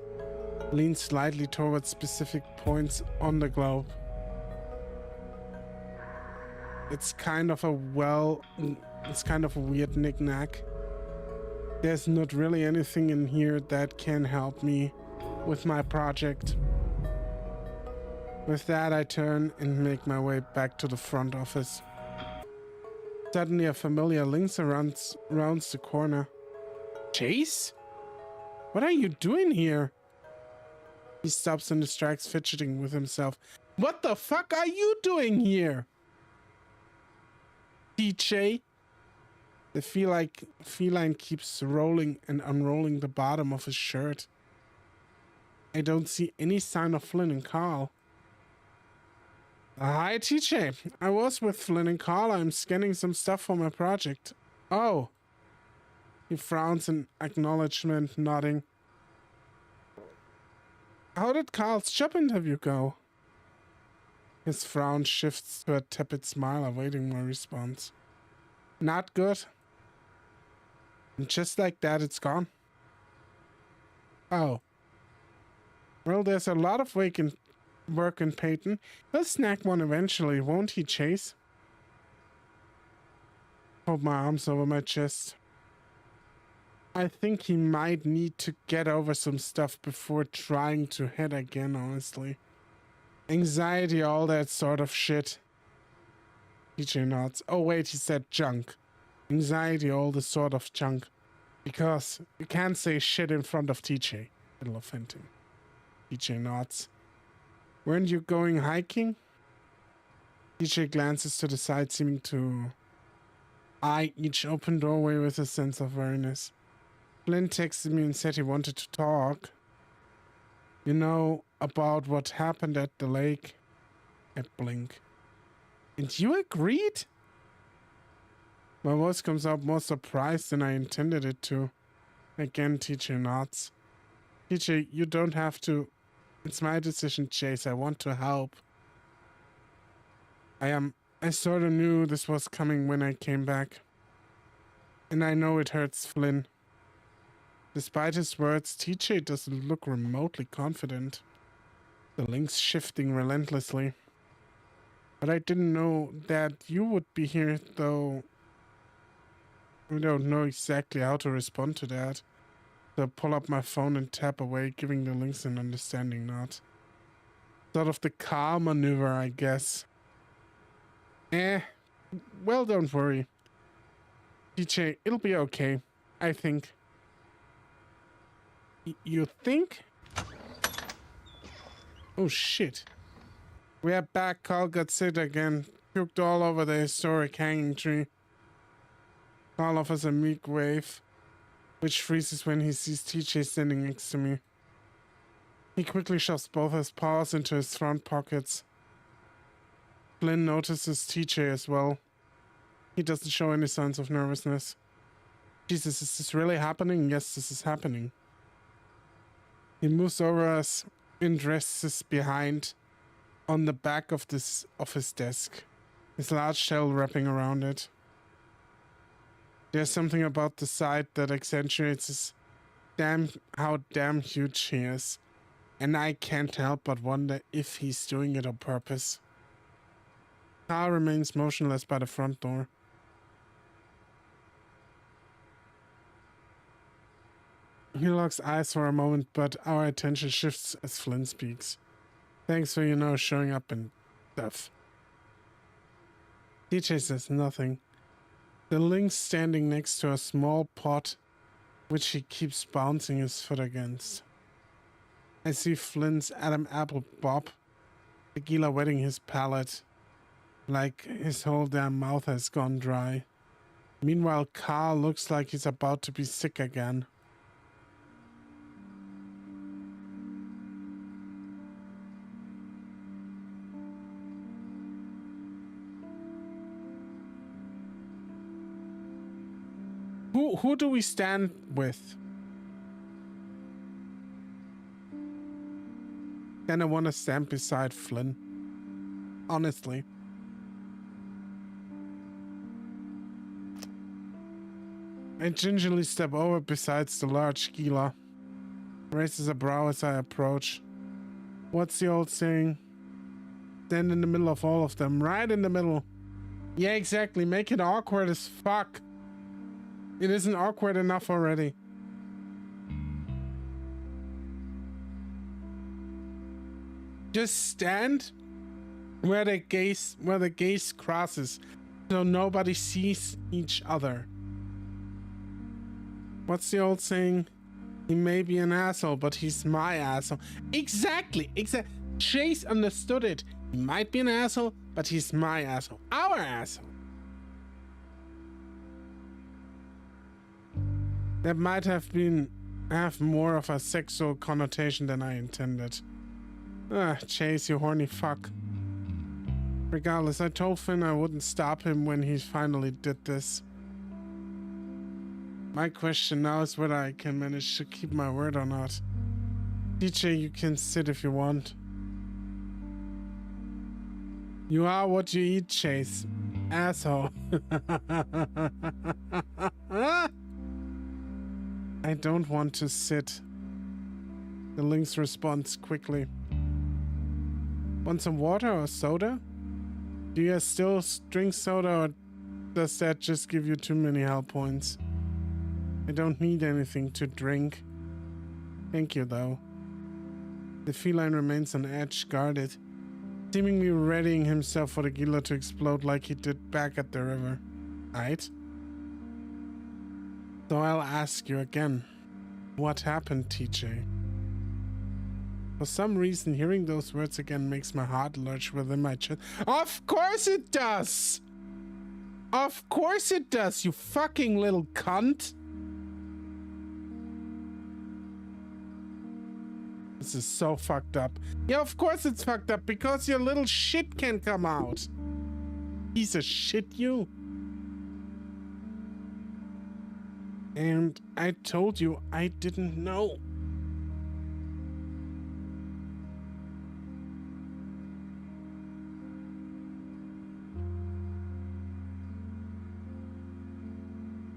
lean slightly towards specific points on the globe. It's kind of a weird knick-knack. There's not really anything in here that can help me with my project. With that, I turn and make my way back to the front office. Suddenly, a familiar lynx rounds the corner. Chase? What are you doing here? He stops and distracts, fidgeting with himself. What the fuck are you doing here? TJ? The feline keeps rolling and unrolling the bottom of his shirt. I don't see any sign of Flynn and Carl. Hi, TJ. I was with Flynn and Carl. I'm scanning some stuff for my project. Oh. He frowns in acknowledgement, nodding. How did Carl's job interview go? His frown shifts to a tepid smile, awaiting my response. Not good. And just like that, it's gone. Oh. Well, there's a lot of work in Peyton. He'll snag one eventually, won't he, Chase? Hold my arms over my chest. I think he might need to get over some stuff before trying to hit again, honestly. Anxiety, all that sort of shit. TJ nods. Oh wait, he said junk. Anxiety, all the sort of junk. Because you can't say shit in front of TJ. It'll offend him. TJ nods. Weren't you going hiking? TJ glances to the side, seeming to eye each open doorway with a sense of awareness. Flynn texted me and said he wanted to talk. You know, about what happened at the lake. I blink. And you agreed? My voice comes out more surprised than I intended it to. Again, TJ nods. TJ, you don't have to. It's my decision, Chase. I want to help. I sort of knew this was coming when I came back. And I know it hurts Flynn. Despite his words, TJ doesn't look remotely confident. The link's shifting relentlessly. But I didn't know that you would be here, though. I don't know exactly how to respond to that. So I pull up my phone and tap away, giving the links an understanding nod. Sort of the car maneuver, I guess. Well, don't worry. TJ, it'll be okay. I think. You think? Oh shit. We are back. Carl got sick again. Puked all over the historic hanging tree. Carl offers a meek wave, which freezes when he sees TJ standing next to me. He quickly shoves both his paws into his front pockets. Flynn notices TJ as well. He doesn't show any signs of nervousness. Jesus, is this really happening? Yes, this is happening. He moves over us and rests behind on the back of his desk, his large shell wrapping around it. There's something about the side that accentuates how damn huge he is, and I can't help but wonder if he's doing it on purpose. Carl remains motionless by the front door. He locks eyes for a moment, but our attention shifts as Flynn speaks. Thanks for, showing up and stuff. TJ says nothing. The link's standing next to a small pot, which he keeps bouncing his foot against. I see Flynn's Adam Apple bob, tequila wetting his palate, like his whole damn mouth has gone dry. Meanwhile, Carl looks like he's about to be sick again. Who do we stand with? Kinda wanna stand beside Flynn. Honestly. I gingerly step over besides the large Gila. Raises a brow as I approach. What's the old saying? Stand in the middle of all of them. Right in the middle. Yeah, exactly. Make it awkward as fuck. It isn't awkward enough already. Just stand where the gaze crosses, so nobody sees each other. What's the old saying? He may be an asshole, but he's my asshole. Exactly. Chase understood it. He might be an asshole, but he's my asshole. Our asshole. That might have more of a sexual connotation than I intended. Chase, you horny fuck. Regardless, I told Finn I wouldn't stop him when he finally did this. My question now is whether I can manage to keep my word or not. DJ, you can sit if you want. You are what you eat, Chase. Asshole. I don't want to sit. The lynx responds quickly. Want some water or soda? Do you still drink soda, or does that just give you too many health points? I don't need anything to drink. Thank you, though. The feline remains on edge, guarded, seemingly readying himself for the Gila to explode like he did back at the river. Right? So I'll ask you again. What happened, TJ? For some reason, hearing those words again makes my heart lurch within my chest. Of course it does! Of course it does, you fucking little cunt! This is so fucked up. Yeah, of course it's fucked up, because your little shit can come out. Piece of shit, you. And I told you I didn't know.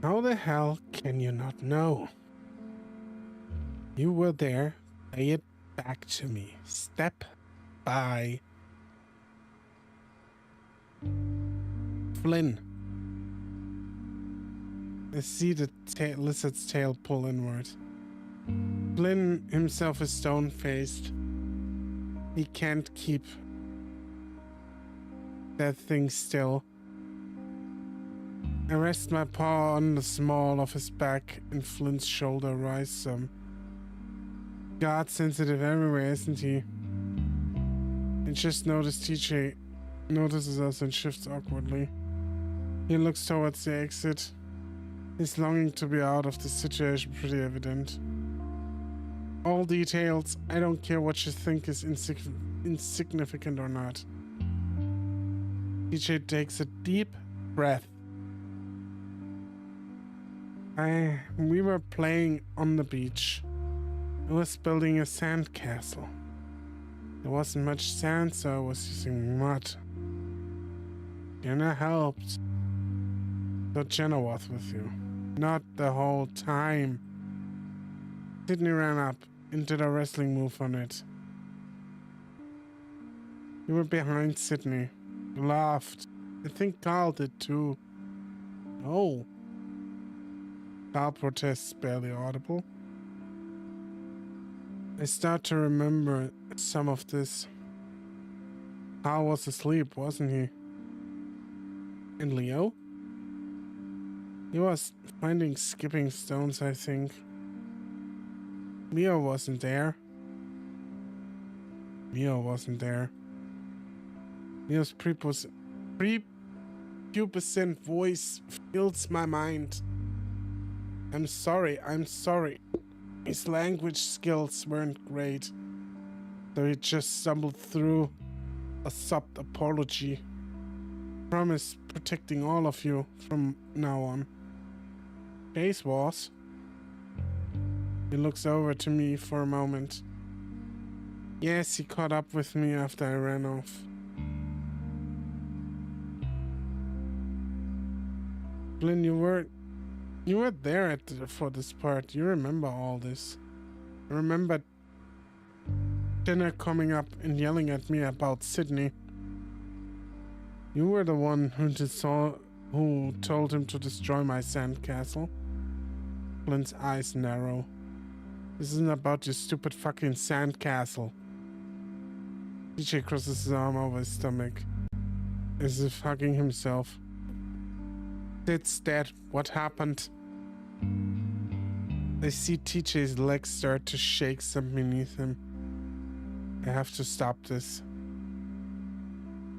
How the hell can you not know? You were there. Say it back to me. Step by. Flynn. I see the lizard's tail pull inward. Flynn himself is stone-faced. He can't keep that thing still. I rest my paw on the small of his back, and Flynn's shoulder rise some. God sensitive everywhere, isn't he? I just noticed TJ notices us and shifts awkwardly. He looks towards the exit. His longing to be out of the situation pretty evident. All details, I don't care what you think is insignificant or not. TJ takes a deep breath. We were playing on the beach. I was building a sand castle. There wasn't much sand, so I was using mud. Jenna helped. So Jenna was with you. Not the whole time. Sydney ran up and did a wrestling move on it. You were behind Sydney. You laughed. I think Carl did too. Oh. Carl protests, barely audible. I start to remember some of this. Carl was asleep, wasn't he? And Leo? He was finding skipping stones, I think. Leo wasn't there. Leo wasn't there. Leo's prepubescent voice fills my mind. I'm sorry. His language skills weren't great, so he just stumbled through a sobbed apology. Promise protecting all of you from now on. Chase was. He looks over to me for a moment. Yes, he caught up with me after I ran off. Flynn, you were there for this part. You remember all this. I remember Jenna coming up and yelling at me about Sydney. You were the one who told him to destroy my sandcastle. Flynn's eyes narrow. This isn't about your stupid fucking sandcastle. TJ crosses his arm over his stomach, as if hugging himself. Sid's dead. What happened? I see TJ's legs start to shake some beneath him. I have to stop this.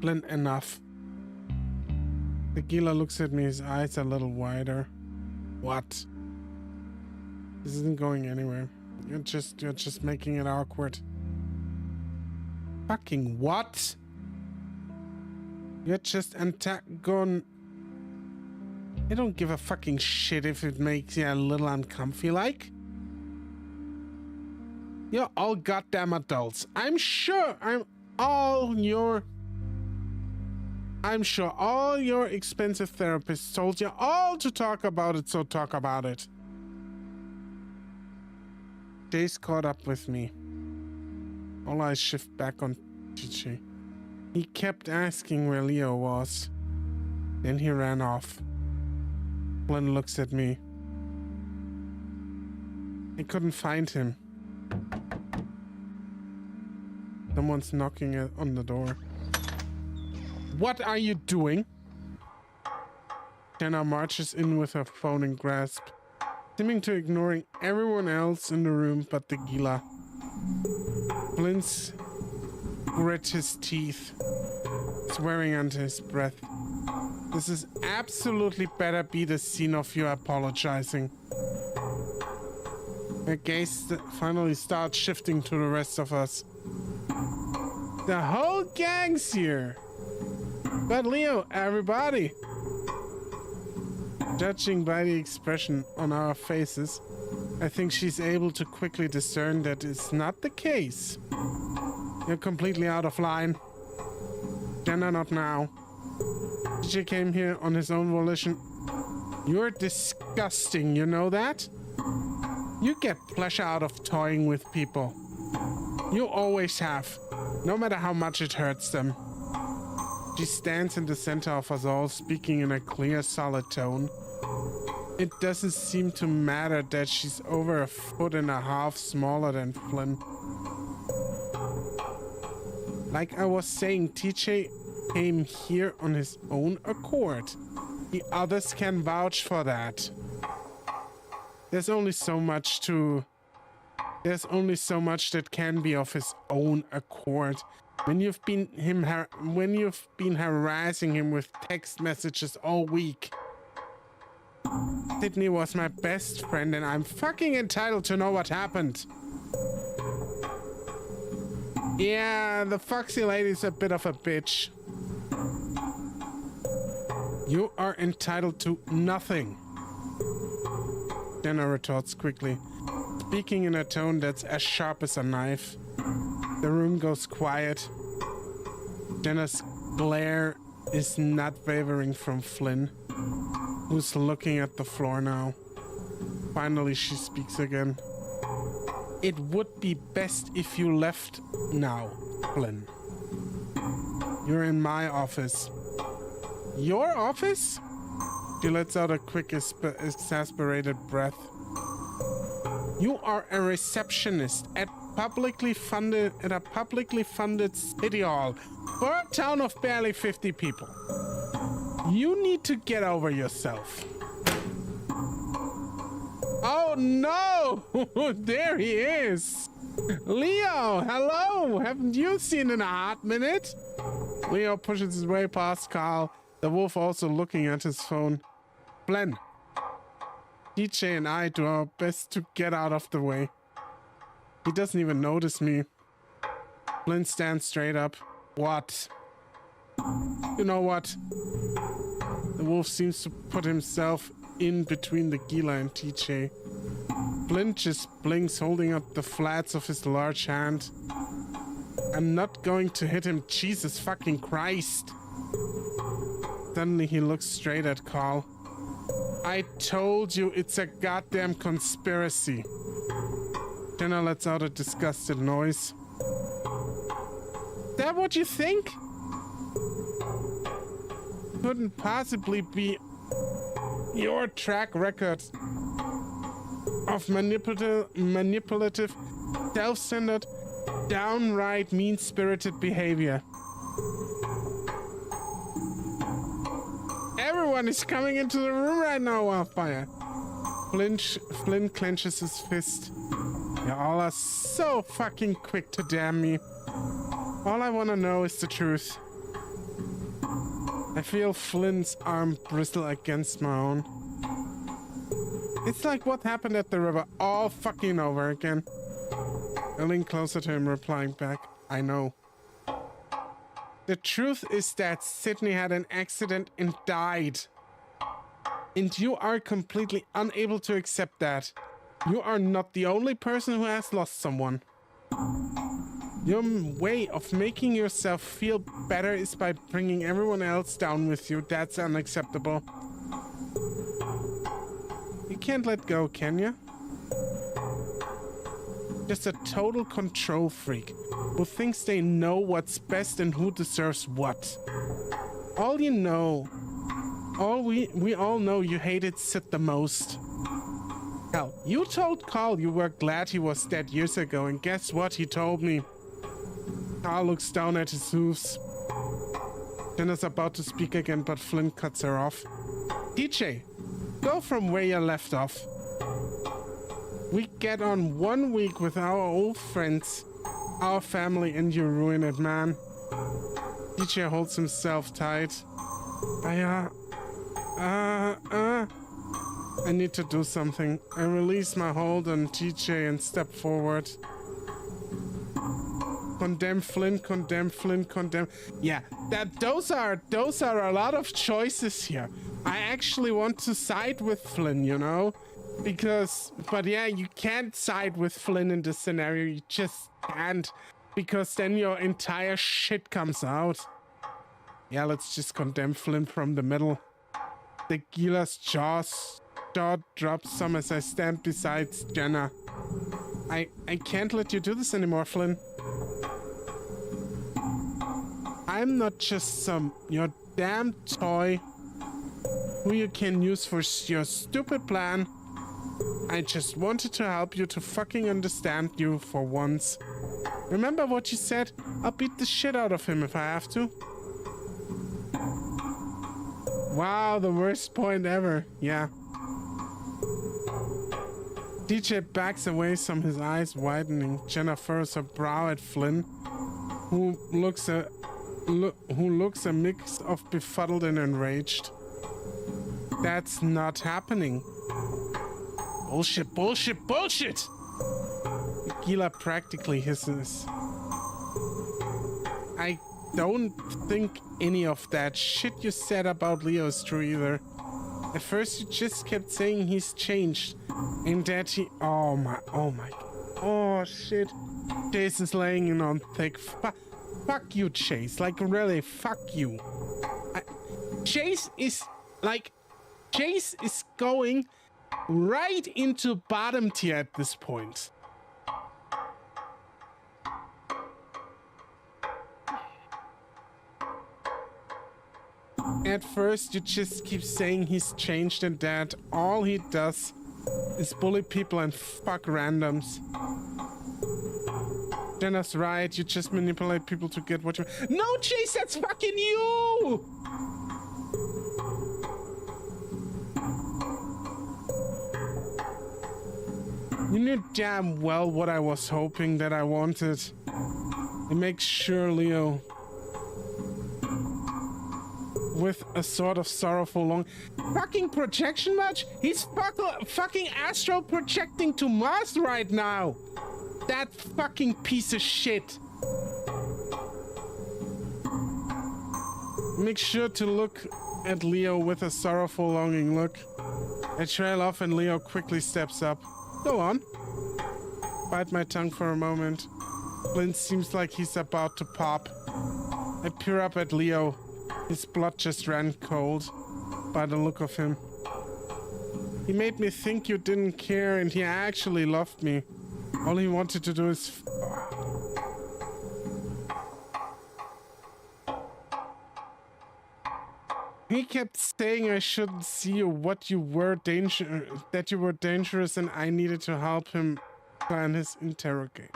Flynn, enough. The Gila looks at me, his eyes a little wider. What? This isn't going anywhere. You're just making it awkward. Fucking what? You're just going. I don't give a fucking shit if it makes you a little uncomfy like. You're all goddamn adults. I'm sure all your expensive therapists told you all to talk about it, so talk about it. Jay's caught up with me. All eyes shift back on TJ. He kept asking where Leo was. Then he ran off. Flynn looks at me. I couldn't find him. Someone's knocking on the door. What are you doing? Jenna marches in with her phone in grasp, seeming to ignoring everyone else in the room but the Gila. Flint's grit his teeth, swearing under his breath. This is absolutely better be the scene of you apologizing. Her gaze finally starts shifting to the rest of us. The whole gang's here. But Leo, everybody. Judging by the expression on our faces, I think she's able to quickly discern that it's not the case. You're completely out of line. Jenna, not now. DJ came here on his own volition. You're disgusting, you know that? You get pleasure out of toying with people. You always have, no matter how much it hurts them. She stands in the center of us all, speaking in a clear, solid tone. It doesn't seem to matter that she's over 1.5 feet smaller than Flynn. Like I was saying, TJ came here on his own accord. The others can vouch for that. There's only so much that can be of his own accord. When you've been harassing him with text messages all week. Sydney was my best friend and I'm fucking entitled to know what happened. Yeah, the foxy lady's a bit of a bitch. You are entitled to nothing. Jenna retorts quickly, speaking in a tone that's as sharp as a knife. The room goes quiet. Jenna's glare is not wavering from Flynn, who's looking at the floor now. Finally, she speaks again. It would be best if you left now, Flynn. You're in my office. Your office? She lets out a quick, exasperated breath. You are a receptionist at a publicly funded city hall for a town of barely 50 people. You need to get over yourself. Oh no! There he is! Leo, hello! Haven't you seen in a hot minute? Leo pushes his way past Carl, the wolf also looking at his phone. Flynn, DJ and I do our best to get out of the way. He doesn't even notice me. Flynn stands straight up. What? You know what? The wolf seems to put himself in between the Gila and TJ. Flynn just blinks, holding up the flats of his large hand. I'm not going to hit him. Jesus fucking Christ. Suddenly he looks straight at Carl. I told you it's a goddamn conspiracy. Jenna lets out a disgusted noise. Is that what you think? Couldn't possibly be your track record of manipulative, self-centered, downright mean-spirited behavior. Everyone is coming into the room right now, Wildfire. Flynn clenches his fist. You all are so fucking quick to damn me. All I want to know is the truth. I feel Flynn's arm bristle against my own. It's like what happened at the river all fucking over again. I lean closer to him, replying back, I know. The truth is that Sydney had an accident and died. And you are completely unable to accept that. You are not the only person who has lost someone. Your way of making yourself feel better is by bringing everyone else down with you. That's unacceptable. You can't let go, can you? Just a total control freak who thinks they know what's best and who deserves what. All you know, we all know you hated Sid the most. Hell, you told Carl you were glad he was dead years ago, and guess what he told me? Carl looks down at his hooves. Jenna's about to speak again, but Flynn cuts her off. DJ, go from where you left off. We get on 1 week with our old friends, our family, and you ruin it, man. DJ holds himself tight. I need to do something. I release my hold on DJ and step forward. Condemn Flynn, condemn Flynn, condemn. Yeah, those are a lot of choices here. I actually want to side with Flynn, you know? But yeah, you can't side with Flynn in this scenario. You just can't, because then your entire shit comes out. Yeah, let's just condemn Flynn from the middle. The Gila's jaw drops some as I stand beside Jenna. I can't let you do this anymore, Flynn. I'm not just your damn toy who you can use for your stupid plan. I just wanted to help you to fucking understand you for once. Remember what you said? I'll beat the shit out of him if I have to. Wow, the worst point ever. Yeah. DJ backs away, some his eyes widening. Jenna furrows her brow at Flynn, who looks a mix of befuddled and enraged. That's not happening. Bullshit, bullshit, bullshit! Gila practically hisses. I don't think any of that shit you said about Leo is true either. At first you just kept saying he's changed. And that he... Oh my... Oh shit. Chase is laying in on thick. Fuck you, Chase. Like, really, fuck you. Chase is going right into bottom tier at this point. At first, you just keep saying he's changed and that all he does is bully people and fuck randoms. Jenna's right, you just manipulate people to get what you... No, Chase, that's fucking you! You knew damn well what I was hoping that I wanted. It makes sure Leo... with a sort of sorrowful long... Fucking projection much? He's fucking astral projecting to Mars right now! That fucking piece of shit! Make sure to look at Leo with a sorrowful longing look. I trail off and Leo quickly steps up. Go on. Bite my tongue for a moment. Flint seems like he's about to pop. I peer up at Leo. His blood just ran cold by the look of him. He made me think you didn't care, and he actually loved me. All he wanted to do is... He kept saying I shouldn't see you, that you were dangerous, and I needed to help him plan his interrogate.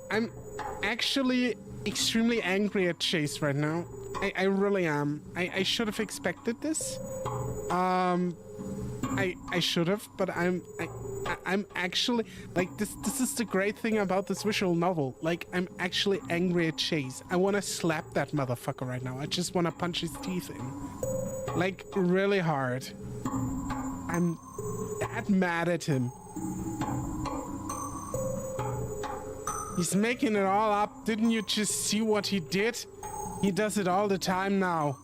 I'm actually extremely angry at Chase right now. I really am. I should have expected this. I should have, but I'm actually like this is the great thing about this visual novel. Like, I'm actually angry at Chase. I want to slap that motherfucker right now. I just want to punch his teeth in. Like, really hard. I'm that mad at him. He's making it all up. Didn't you just see what he did? He does it all the time now.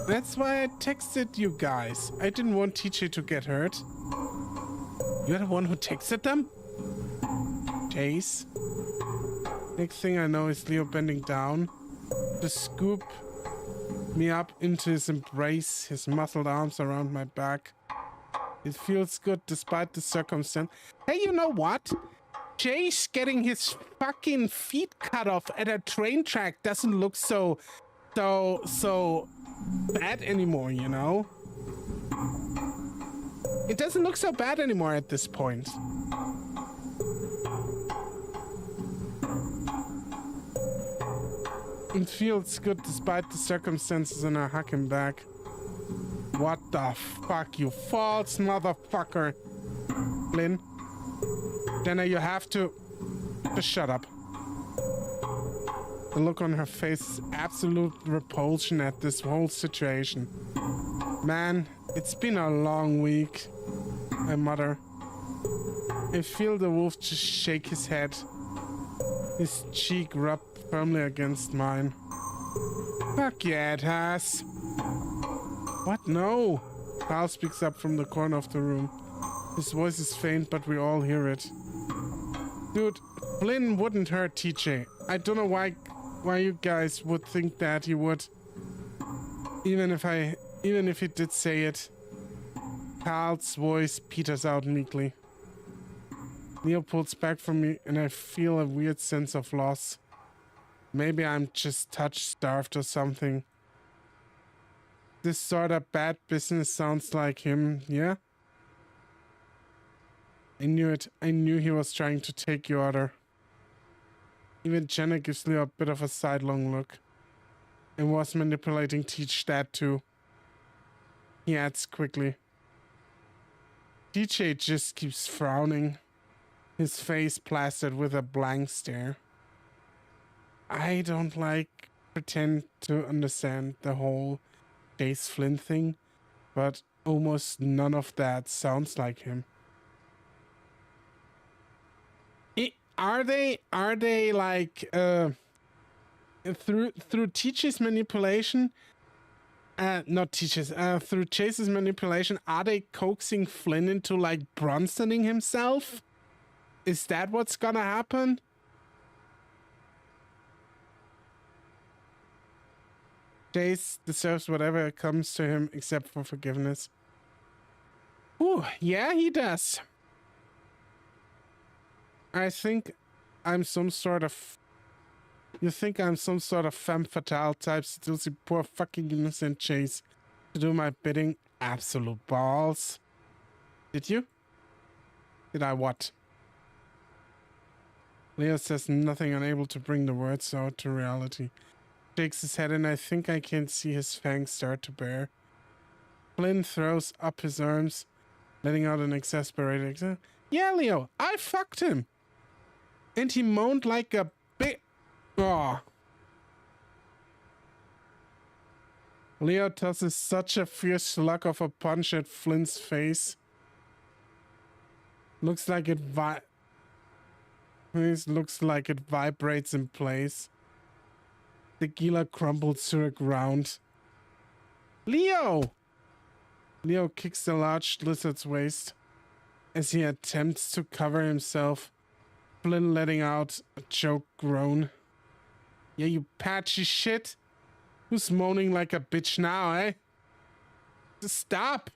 That's why I texted you guys. I didn't want TJ to get hurt. You're the one who texted them? Chase. Next thing I know is Leo bending down to scoop me up into his embrace, his muscled arms around my back. It feels good despite the circumstance. Hey, you know what? Chase getting his fucking feet cut off at a train track doesn't look so bad anymore, you know? It doesn't look so bad anymore at this point. It feels good despite the circumstances, and I hug him back. What the fuck, you false motherfucker. Lynn. Jenna, you have to... Just shut up. The look on her face is absolute repulsion at this whole situation. Man, it's been a long week, I mutter. I feel the wolf just shake his head. His cheek rubbed firmly against mine. Fuck yeah, it has. What? No. Carl speaks up from the corner of the room. His voice is faint, but we all hear it. Dude, Flynn wouldn't hurt TJ. I don't know why you guys would think that he would. Even if he did say it. Carl's voice peters out meekly. Leo pulls back from me, and I feel a weird sense of loss. Maybe I'm just touch-starved or something. This sort of bad business sounds like him, yeah? I knew it. I knew he was trying to take your order. Even Jenna gives Leo a bit of a sidelong look. And was manipulating Teach that too. He adds quickly. TJ just keeps frowning. His face plastered with a blank stare. I don't pretend to understand the whole Chase Flynn thing, but almost none of that sounds like him. Are they like through Teach's manipulation? Not Teach's. Through Chase's manipulation, are they coaxing Flynn into like Bronsoning himself? Is that what's gonna happen? Chase deserves whatever comes to him except for forgiveness. Ooh, yeah, he does. I think I'm some sort of... You think I'm some sort of femme fatale type seducing poor fucking innocent Chase to do my bidding? Absolute balls. Did you? Did I what? Leo says nothing, unable to bring the words out to reality. Shakes his head, and I think I can see his fangs start to bare. Flynn throws up his arms, letting out an exasperated... Yeah, Leo, I fucked him. And he moaned like a bit. Oh. Leo tosses such a fierce slug of a punch at Flint's face. Looks like it vibrates in place. The Gila crumbles to the ground. Leo! Leo kicks the large lizard's waist as he attempts to cover himself, Flynn letting out a choked groan. Yeah, you patchy shit. Who's moaning like a bitch now, eh? Just stop!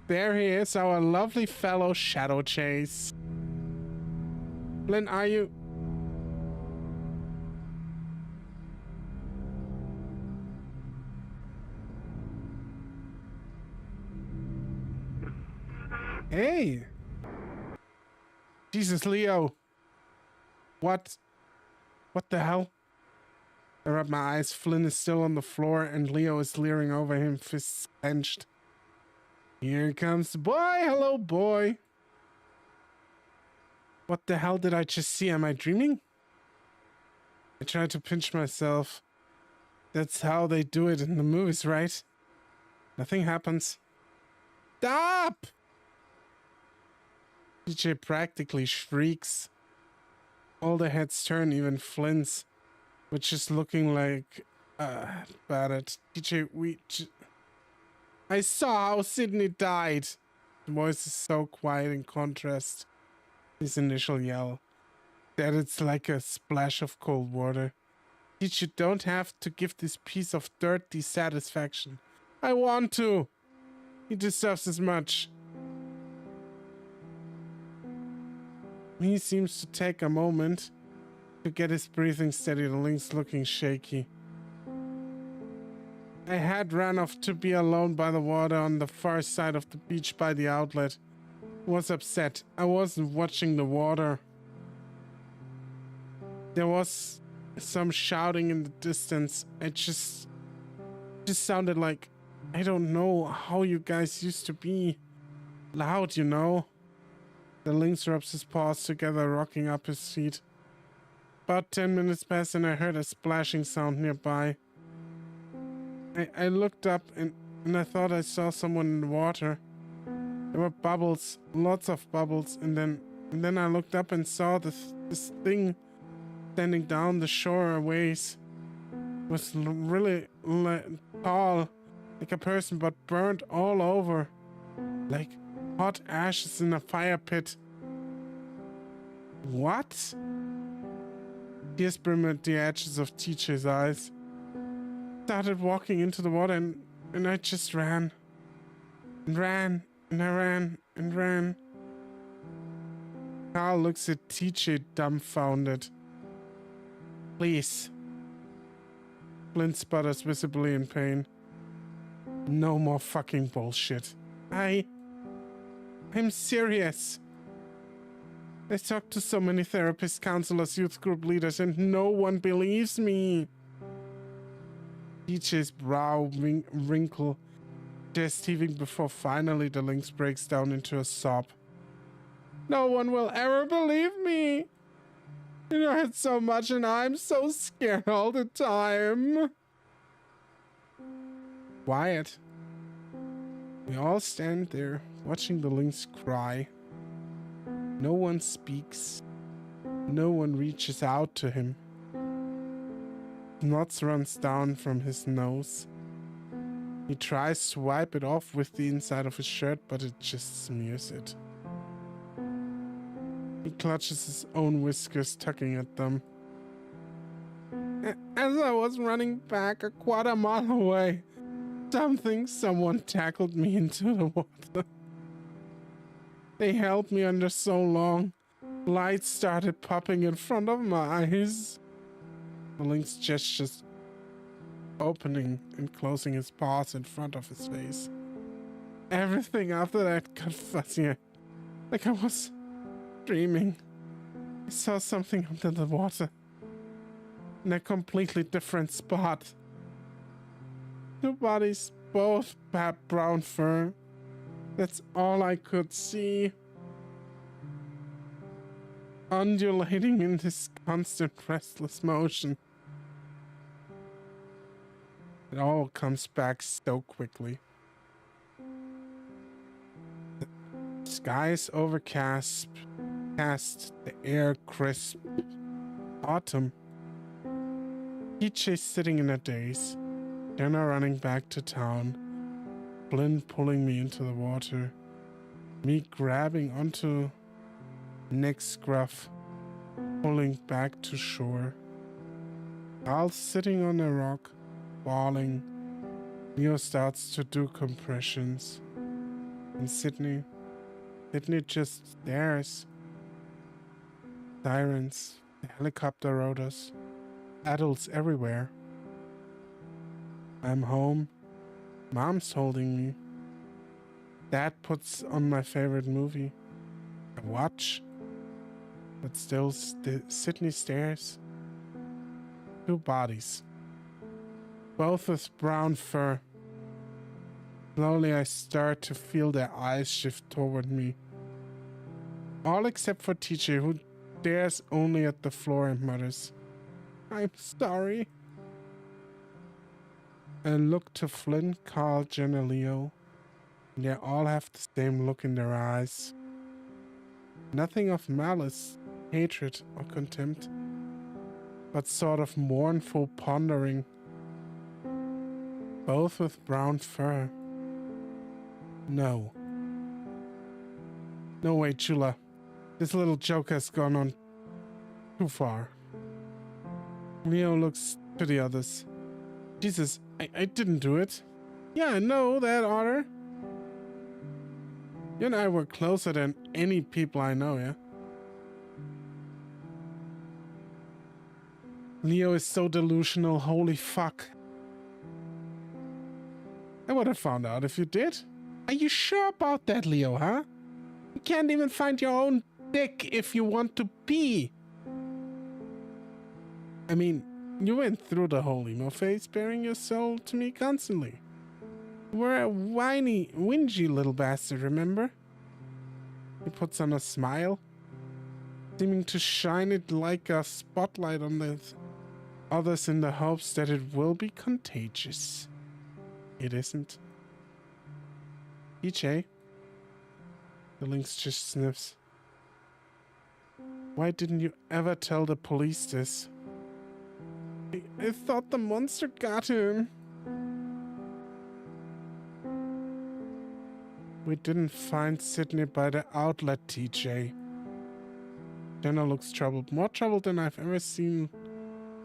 There he is, our lovely fellow Shadow Chase. Flynn, are you... Hey! Jesus, Leo. What the hell? I rub my eyes. Flynn is still on the floor and Leo is leering over him, fists clenched. Here comes the boy. Hello, boy. What the hell did I just see? Am I dreaming? I try to pinch myself. That's how they do it in the movies, right? Nothing happens. Stop! DJ practically shrieks. All the heads turn, even Flynn's, which is looking like bad at DJ. I saw how Sydney died. The voice is so quiet in contrast. His initial yell, that it's like a splash of cold water. You don't have to give this piece of dirt the satisfaction. I want to. He deserves as much. He seems to take a moment to get his breathing steady. The link's looking shaky. I had ran off to be alone by the water on the far side of the beach by the outlet. I was upset. I wasn't watching the water. There was some shouting in the distance. It just sounded like, I don't know how you guys used to be. Loud, you know. The lynx rubs his paws together, rocking up his feet. About 10 minutes passed and I heard a splashing sound nearby. I looked up and I thought I saw someone in the water. There were bubbles, lots of bubbles, and then I looked up and saw this thing standing down the shore a ways. It was really tall, like a person, but burnt all over, like hot ashes in a fire pit. What? Tears brimmed at the edges of TJ's eyes. Started walking into the water and I just ran. And ran. And I ran and ran. Carl looks at TJ dumbfounded. Please. Flint sputters, visibly in pain. No more fucking bullshit. I'm serious. I talked to so many therapists, counselors, youth group leaders, and no one believes me. TJ's brow wrinkle, chest heaving before finally the lynx breaks down into a sob. No one will ever believe me. It hurts so much and I'm so scared all the time. Quiet. We all stand there, watching the lynx cry. No one speaks. No one reaches out to him. Knots runs down from his nose. He tries to wipe it off with the inside of his shirt, but it just smears it. He clutches his own whiskers, tugging at them. As I was running back a quarter mile away, someone tackled me into the water. They held me under so long. Lights started popping in front of my eyes. The lynx gestures, opening and closing his paws in front of his face. Everything after that got fuzzier, like I was dreaming. I saw something under the water, in a completely different spot. Two bodies, both brown fur. That's all I could see. Undulating in this constant restless motion. It all comes back so quickly. The sky is overcast, the air crisp. Autumn. TJ's sitting in a daze. Jenna running back to town. Flynn pulling me into the water. Me grabbing onto Nick's scruff, pulling back to shore. Carl sitting on a rock, bawling. Leo starts to do compressions. And Sydney just stares. Sirens, the helicopter rotors, adults everywhere. I'm home. Mom's holding me. Dad puts on my favorite movie. I watch. But still, Sydney stares. Two bodies. Both with brown fur. Slowly I start to feel their eyes shift toward me. All except for TJ, who stares only at the floor and mutters, "I'm sorry." I look to Flynn, Carl, Jen, and Leo. They all have the same look in their eyes. Nothing of malice, hatred, or contempt, but sort of mournful pondering. Both with brown fur. No. No way, Chula. This little joke has gone on too far. Leo looks to the others. Jesus, I didn't do it. Yeah, I know that, Otter. You and I were closer than any people I know, yeah? Leo is so delusional, holy fuck. I would have found out if you did. Are you sure about that, Leo, huh? You can't even find your own dick if you want to pee. I mean, you went through the whole emo phase, bearing your soul to me constantly. You were a whiny, whingy little bastard, remember? He puts on a smile, seeming to shine it like a spotlight on the others in the hopes that it will be contagious. It isn't. EJ? The lynx just sniffs. Why didn't you ever tell the police this? I thought the monster got him. We didn't find Sydney by the outlet, TJ. Jenna looks troubled. More troubled than I've ever seen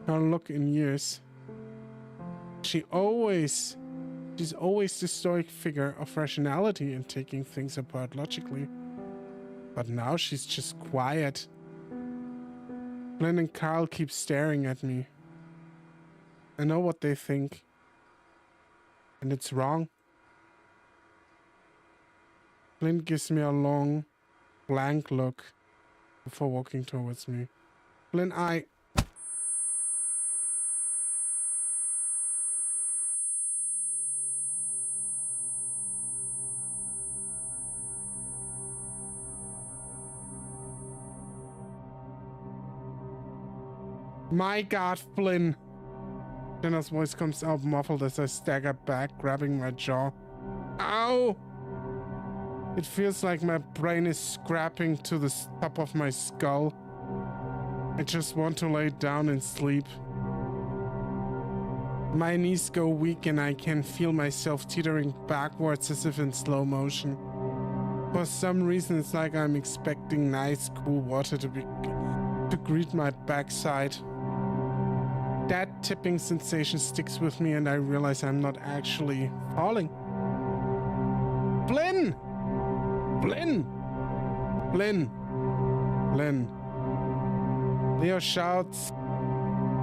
her look in years. She's always the stoic figure of rationality and taking things apart logically. But now she's just quiet. Glenn and Carl keep staring at me. I know what they think. And it's wrong. Clint gives me a long, blank look before walking towards me. Clint, My God, Flynn. Jenna's voice comes out muffled as I stagger back, grabbing my jaw. Ow! It feels like my brain is scrapping to the top of my skull. I just want to lay down and sleep. My knees go weak and I can feel myself teetering backwards as if in slow motion. For some reason, it's like I'm expecting nice, cool water to greet my backside. That tipping sensation sticks with me and I realize I'm not actually falling. Flynn! Flynn! Flynn! Flynn. Leo shouts,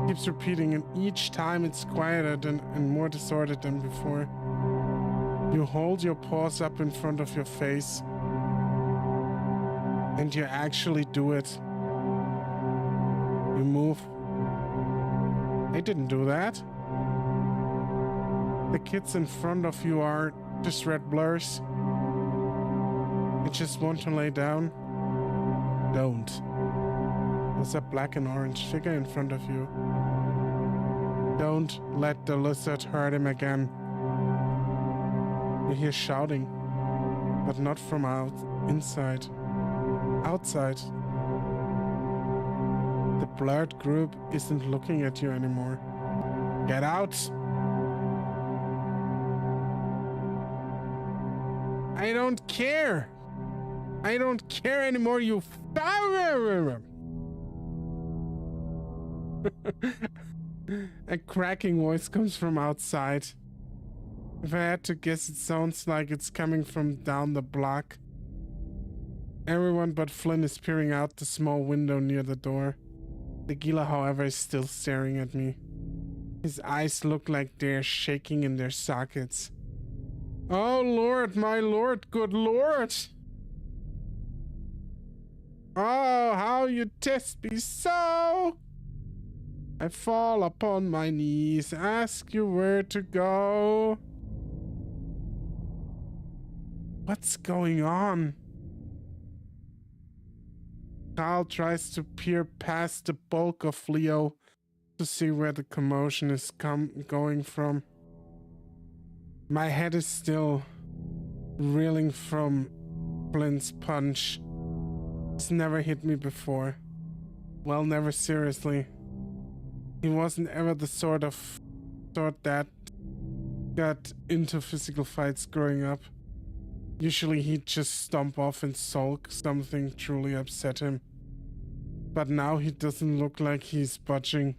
keeps repeating, and each time it's quieter and more disordered than before. You hold your paws up in front of your face. And you actually do it. You move. I didn't do that. The kids in front of you are just red blurs. You just want to lay down? Don't. There's a black and orange figure in front of you. Don't let the lizard hurt him again. You hear shouting, but not from inside. Outside. The blurred group isn't looking at you anymore. Get out! I don't care! I don't care anymore, you A cracking voice comes from outside. If I had to guess, it sounds like it's coming from down the block. Everyone but Flynn is peering out the small window near the door. The Gila, however, is still staring at me. His eyes look like they're shaking in their sockets. Oh Lord, my Lord, good Lord! Oh, how you test me so! I fall upon my knees, ask you where to go. What's going on? Carl tries to peer past the bulk of Leo to see where the commotion is going from. My head is still reeling from Flynn's punch. He's never hit me before. Well, never seriously. He wasn't ever the sort that got into physical fights growing up. Usually he'd just stomp off and sulk something truly upset him. But now he doesn't look like he's budging.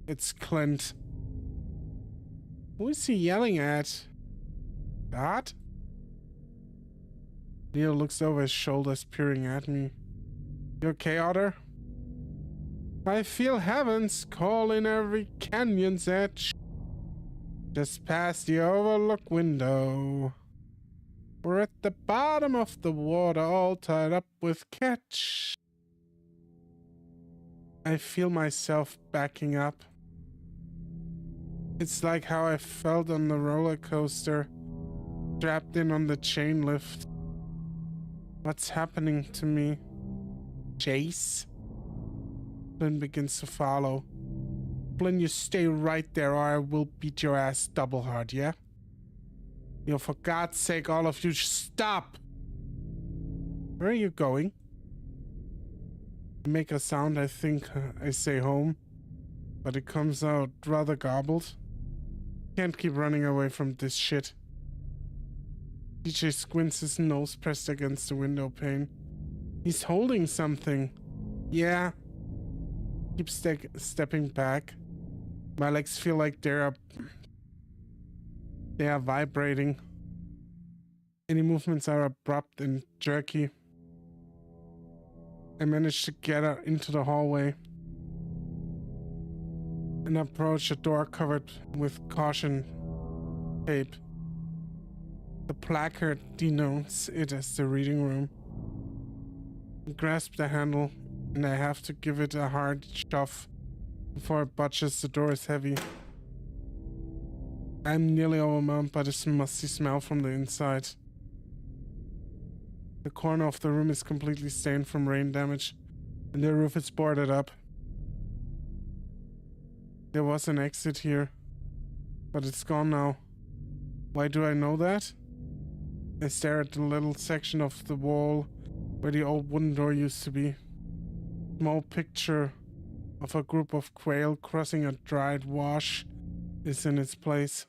It's Clint. Who is he yelling at? God? Leo looks over his shoulders, peering at me. You okay, Otter? I feel heaven's call in every canyon's edge. Just past the overlook window. We're at the bottom of the water, all tied up with catch. I feel myself backing up. It's like how I felt on the roller coaster, strapped in on the chain lift. What's happening to me? Chase? Flynn begins to follow. Flynn, you stay right there or I will beat your ass double hard, yeah? You know, for God's sake, all of you, stop! Where are you going? I make a sound, I think I say home, but it comes out rather garbled. Can't keep running away from this shit. DJ squints, his nose pressed against the window pane. He's holding something. Yeah. Keep stepping back. My legs feel like they are vibrating. Any movements are abrupt and jerky. I manage to get out into the hallway and approach a door covered with caution tape. The placard denotes it as the reading room. I grasp the handle and I have to give it a hard shove before it budges. The door is heavy. I'm nearly overwhelmed by this musty smell from the inside. The corner of the room is completely stained from rain damage, and the roof is boarded up. There was an exit here, but it's gone now. Why do I know that? I stare at the little section of the wall where the old wooden door used to be. Small picture of a group of quail crossing a dried wash is in its place.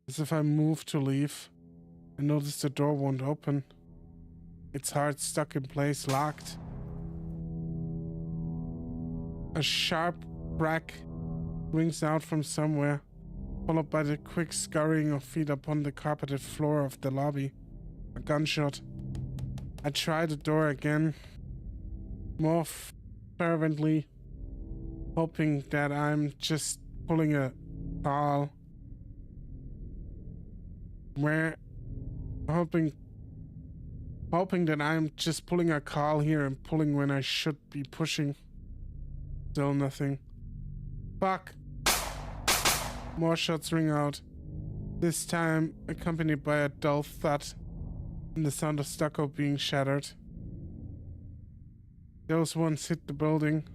As if I move to leave, I notice the door won't open. It's hard, stuck in place, locked. A sharp crack rings out from somewhere, followed by the quick scurrying of feet upon the carpeted floor of the lobby. A gunshot. I try the door again, more fervently, hoping that I'm just pulling a call. Hoping that I'm just pulling a call here and pulling when I should be pushing. Still nothing. Fuck! More shots ring out, this time accompanied by a dull thud and the sound of stucco being shattered. Those ones hit the building.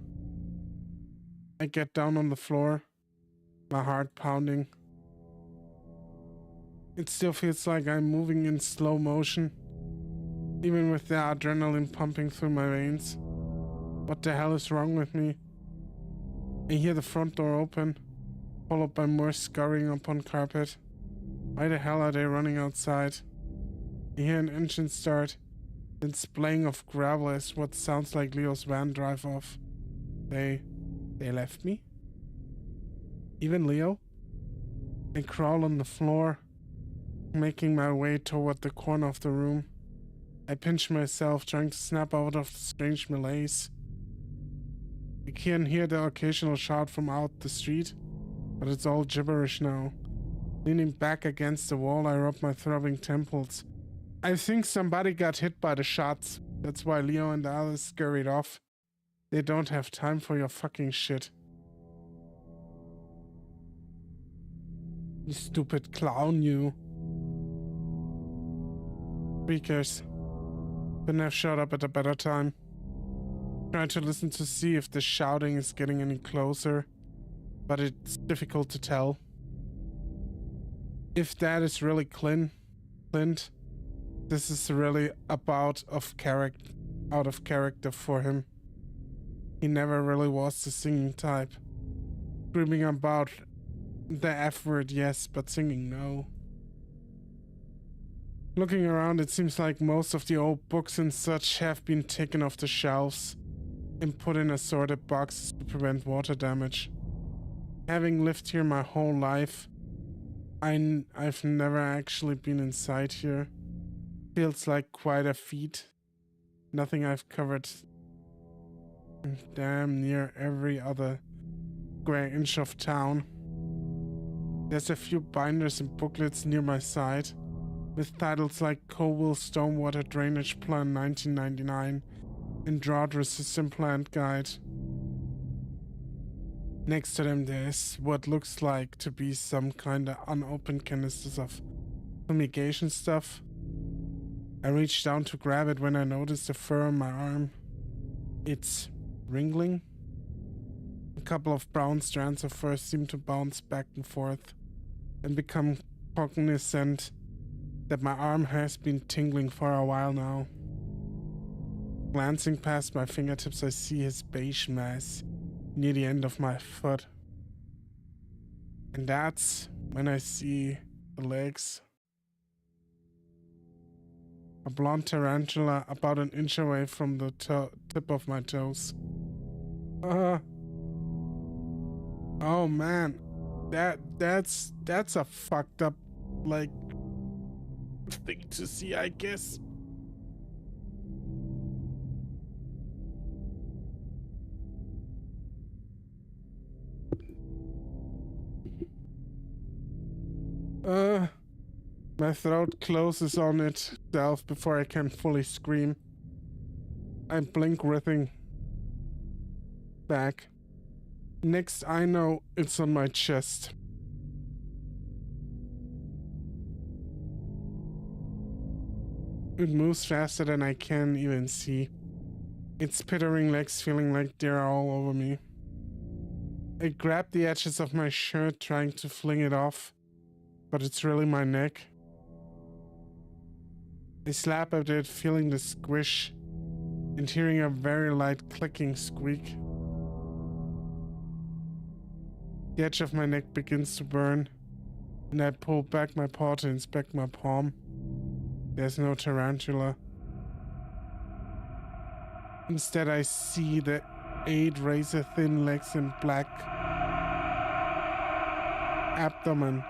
I get down on the floor, My heart pounding. It still feels like I'm moving in slow motion, even with the adrenaline pumping through my veins. What the hell is wrong with me? I hear the front door open, followed by more scurrying upon carpet. Why the hell are they running outside? I hear an engine start, then splaying of gravel as what sounds like Leo's van drive off. They left me? Even Leo? I crawl on the floor, making my way toward the corner of the room. I pinch myself, trying to snap out of the strange malaise. I can hear the occasional shout from out the street, but it's all gibberish now. Leaning back against the wall, I rub my throbbing temples. I think somebody got hit by the shots. That's why Leo and the others scurried off. They don't have time for your fucking shit. You stupid clown, you. Speakers. Couldn't have showed up at a better time. Trying to listen to see if the shouting is getting any closer, but it's difficult to tell. If that is really Clint, this is really out of character for him. He never really was the singing type. Screaming about the F word, yes, but singing, no. Looking around, it seems like most of the old books and such have been taken off the shelves and put in assorted boxes to prevent water damage. Having lived here my whole life, I've never actually been inside here. Feels like quite a feat. Nothing I've covered damn near every other square inch of town. There's a few binders and booklets near my side, with titles like Cowell Stormwater Drainage Plan 1999 and Drought Resistant Plant Guide. Next to them there's what looks like to be some kind of unopened canisters of fumigation stuff. I reach down to grab it when I notice the fur on my arm. It's wriggling. A couple of brown strands of fur seem to bounce back and forth and become cognizant that my arm has been tingling for a while now. Glancing past my fingertips, I see his beige mass near the end of my foot. And that's when I see the legs. A blonde tarantula about an inch away from the tip of my toes. Oh man, that's a fucked up, like, thing to see, I guess. My throat closes on itself before I can fully scream. I blink, writhing back. Next I know, it's on my chest. It moves faster than I can even see. Its pittering legs feeling like they're all over me. I grab the edges of my shirt, trying to fling it off, but it's really my neck. I slap at it, feeling the squish and hearing a very light clicking squeak. The edge of my neck begins to burn, and I pull back my paw to inspect my palm. There's no tarantula. Instead, I see the 8 razor-thin legs and black abdomen.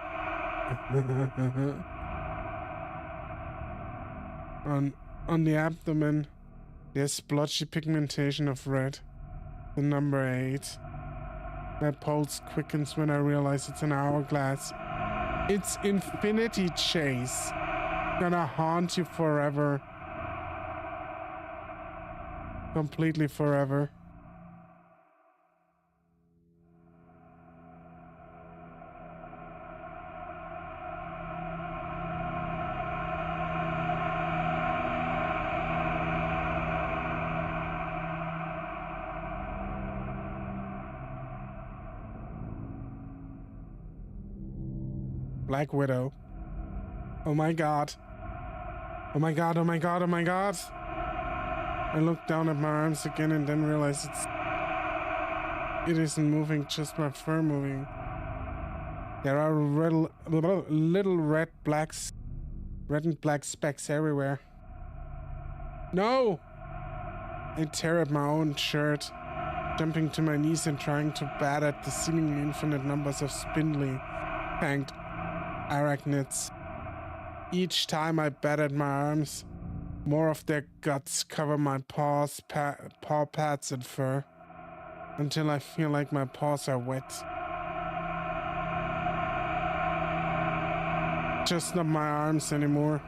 On the abdomen, there's splotchy pigmentation of red. The number 8. My pulse quickens when I realize it's an hourglass. It's Infinity Chase. Gonna haunt you forever. Completely forever. Black Widow. Oh my god. Oh my god, oh my god, oh my god. I look down at my arms again and then realize it isn't moving, just my fur moving. There are little red and black specks everywhere. No! I tear at my own shirt, jumping to my knees and trying to bat at the seemingly infinite numbers of spindly, fanged arachnids. Each time I bat at my arms, more of their guts cover my paws, paw pads and fur, until I feel like my paws are wet. Just not my arms anymore.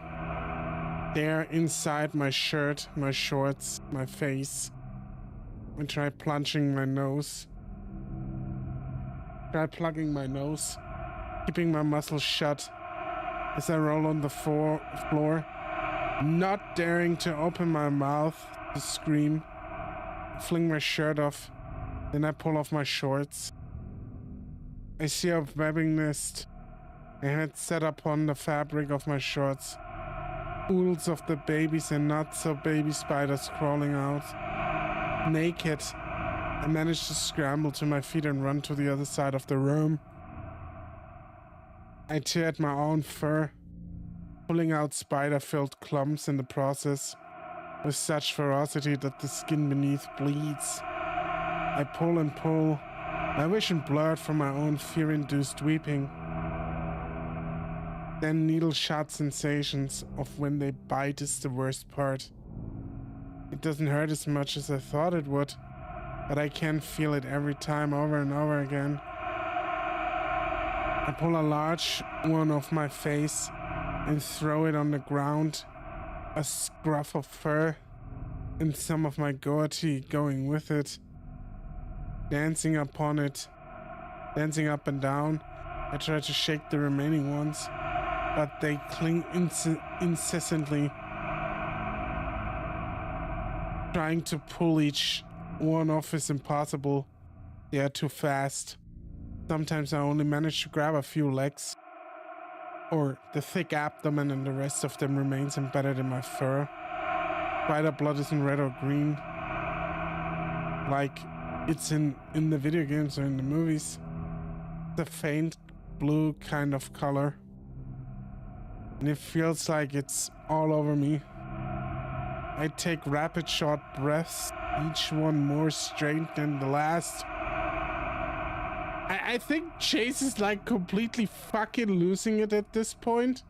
They're inside my shirt, my shorts, my face. I try plugging my nose, keeping my muscles shut as I roll on the floor, not daring to open my mouth to scream. Fling my shirt off, then I pull off my shorts. I see a webbing nest I had set up on the fabric of my shorts. Oodles of the babies and not so baby spiders crawling out. Naked, I managed to scramble to my feet and run to the other side of the room. I tear at my own fur, pulling out spider-filled clumps in the process, with such ferocity that the skin beneath bleeds. I pull and pull, my vision blurred from my own fear-induced weeping. Then needle-shot sensations of when they bite is the worst part. It doesn't hurt as much as I thought it would, but I can feel it every time over and over again. I pull a large one off my face and throw it on the ground, a scruff of fur and some of my goatee going with it. Dancing up and down, I try to shake the remaining ones, but they cling incessantly. Trying to pull each one off is impossible. They are too fast. Sometimes I only manage to grab a few legs, or the thick abdomen, and the rest of them remains embedded in my fur. Spider blood isn't red or green, like it's in the video games or in the movies. It's a faint blue kind of color, and it feels like it's all over me. I take rapid short breaths, each one more straight than the last. I think Chase is like completely fucking losing it at this point.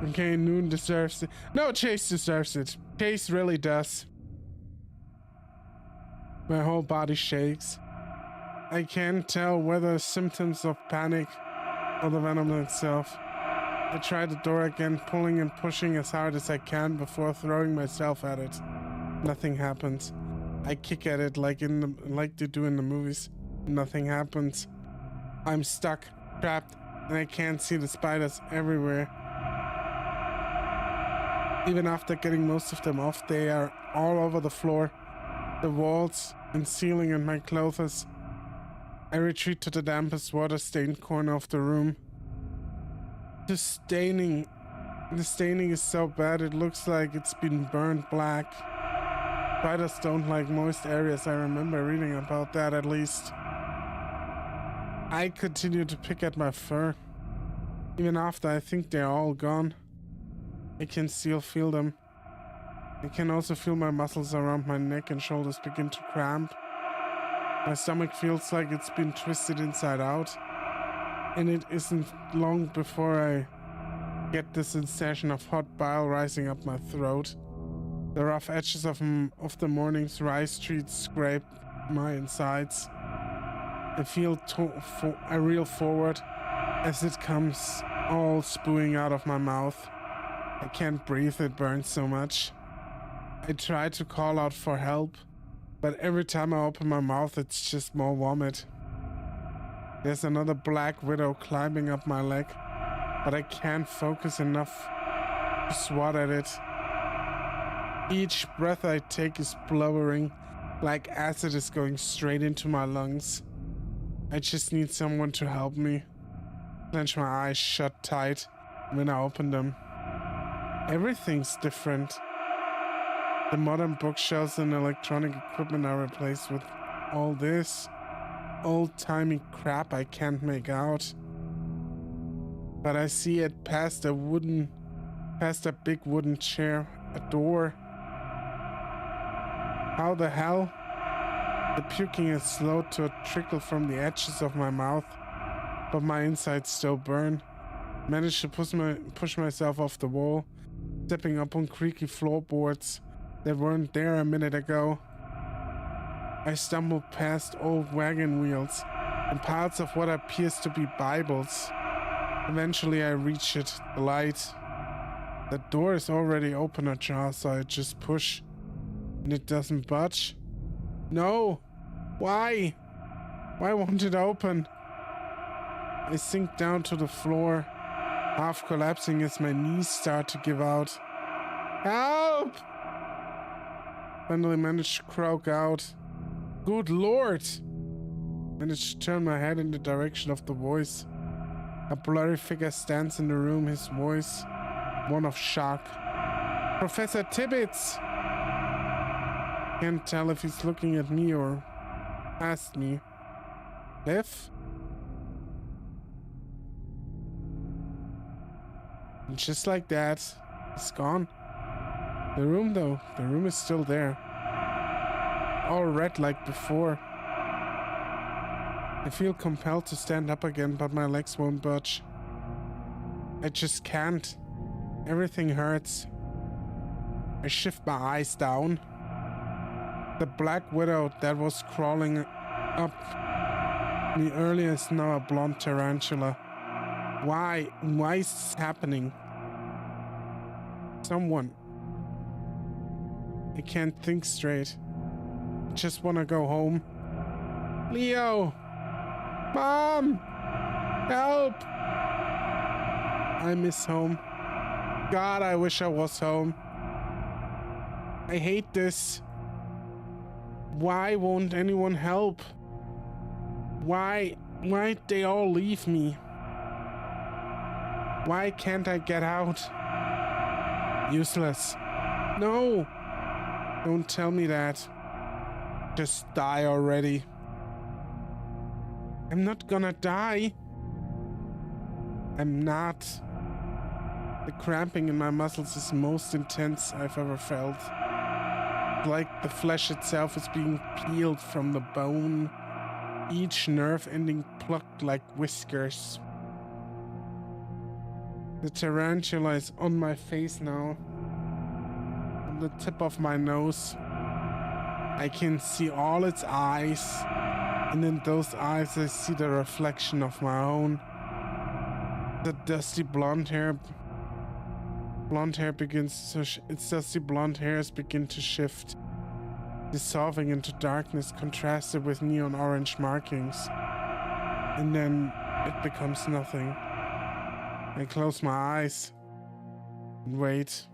Okay, Noon deserves it. No, Chase deserves it. Chase really does. My whole body shakes. I can't tell whether symptoms of panic or the venom itself. I try the door again, pulling and pushing as hard as I can before throwing myself at it. Nothing happens. I kick at it like they do in the movies. Nothing happens. I'm stuck, trapped, and I can't see the spiders everywhere. Even after getting most of them off, they are all over the floor, the walls and ceiling, and my clothes. I retreat to the dampest water-stained corner of the room. The staining is so bad it looks like it's been burned black. Spiders don't like moist areas, I remember reading about that at least. I continue to pick at my fur, even after I think they're all gone. I can still feel them. I can also feel my muscles around my neck and shoulders begin to cramp. My stomach feels like it's been twisted inside out, and it isn't long before I get the sensation of hot bile rising up my throat. The rough edges of the morning's rice treats scrape my insides. I reel forward as it comes all spewing out of my mouth. I can't breathe, it burns so much. I try to call out for help, but every time I open my mouth, it's just more vomit. There's another black widow climbing up my leg, but I can't focus enough to swat at it. Each breath I take is blubbering, like acid is going straight into my lungs. I just need someone to help me. Clench my eyes shut tight when I open them. Everything's different. The modern bookshelves and electronic equipment are replaced with all this old-timey crap I can't make out. But I see it past a big wooden chair, a door. How the hell? The puking has slowed to a trickle from the edges of my mouth, but my insides still burn. Managed to push myself off the wall, stepping up on creaky floorboards that weren't there a minute ago. I stumbled past old wagon wheels and parts of what appears to be Bibles. Eventually I reach it, the light. The door is already open ajar, so I just push, and it doesn't budge. No! Why? Why won't it open? I sink down to the floor, half collapsing as my knees start to give out. Help! Finally managed to croak out. Good Lord! Managed to turn my head in the direction of the voice. A blurry figure stands in the room, his voice one of shock. Professor Tibbets! Can't tell if he's looking at me or past me. Liv? And just like that, it's gone. The room though, the room is still there. All red like before. I feel compelled to stand up again, but my legs won't budge. I just can't. Everything hurts. I shift my eyes down. The black widow that was crawling up me earlier is now a blonde tarantula. Why? Why is this happening? Someone. I can't think straight. I just want to go home. Leo! Mom! Help! I miss home. God, I wish I was home. I hate this. Why won't anyone help? Why'd they all leave me? Why can't I get out? Useless. No! Don't tell me that. Just die already. I'm not gonna die. I'm not. The cramping in my muscles is most intense I've ever felt. Like the flesh itself is being peeled from the bone, each nerve ending plucked like whiskers. The tarantula is on my face now, on the tip of my nose. I can see all its eyes, and in those eyes I see the reflection of my own. The dusty blonde hair begins to its dusty blonde hairs begin to shift, dissolving into darkness contrasted with neon orange markings. And then it becomes nothing. I close my eyes and wait.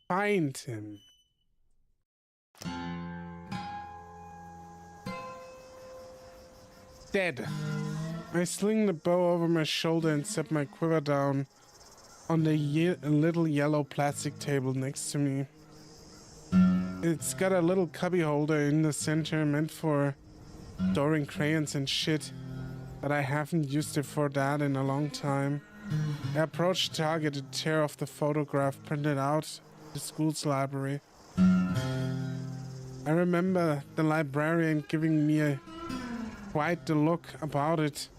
Find him. Dead. I sling the bow over my shoulder and set my quiver down on the little yellow plastic table next to me. It's got a little cubby holder in the center meant for storing crayons and shit, but I haven't used it for that in a long time. I approach the target to tear off the photograph printed out the school's library. I remember the librarian giving me quite the look about it.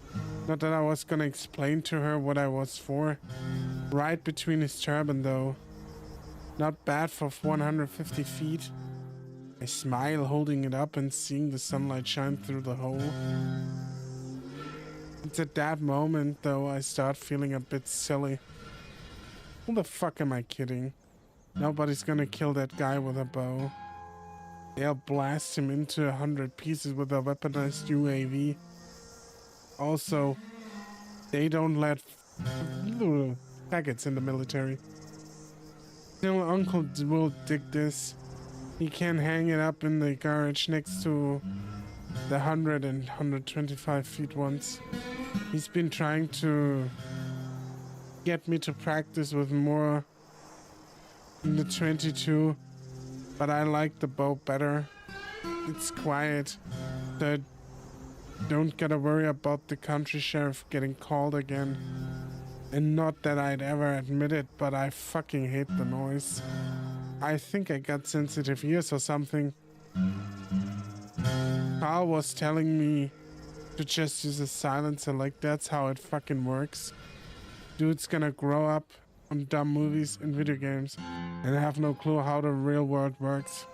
Not that I was gonna explain to her what I was for. Right between his turban though. Not bad for 150 feet. I smile holding it up and seeing the sunlight shine through the hole. It's at that moment though I start feeling a bit silly. Who the fuck am I kidding? Nobody's gonna kill that guy with a bow. They'll blast him into 100 pieces with a weaponized UAV. Also, they don't let faggots in the military. Still, Uncle will dig this. He can hang it up in the garage next to the 100 and 125 feet ones. He's been trying to get me to practice with more in the 22, but I like the bow better. It's quiet, so I don't gotta worry about the country sheriff getting called again. And not that I'd ever admit it, but I fucking hate the noise. I think I got sensitive ears or something. Carl was telling me to just use a silencer, like that's how it fucking works. Dude's gonna grow up on dumb movies and video games and have no clue how the real world works.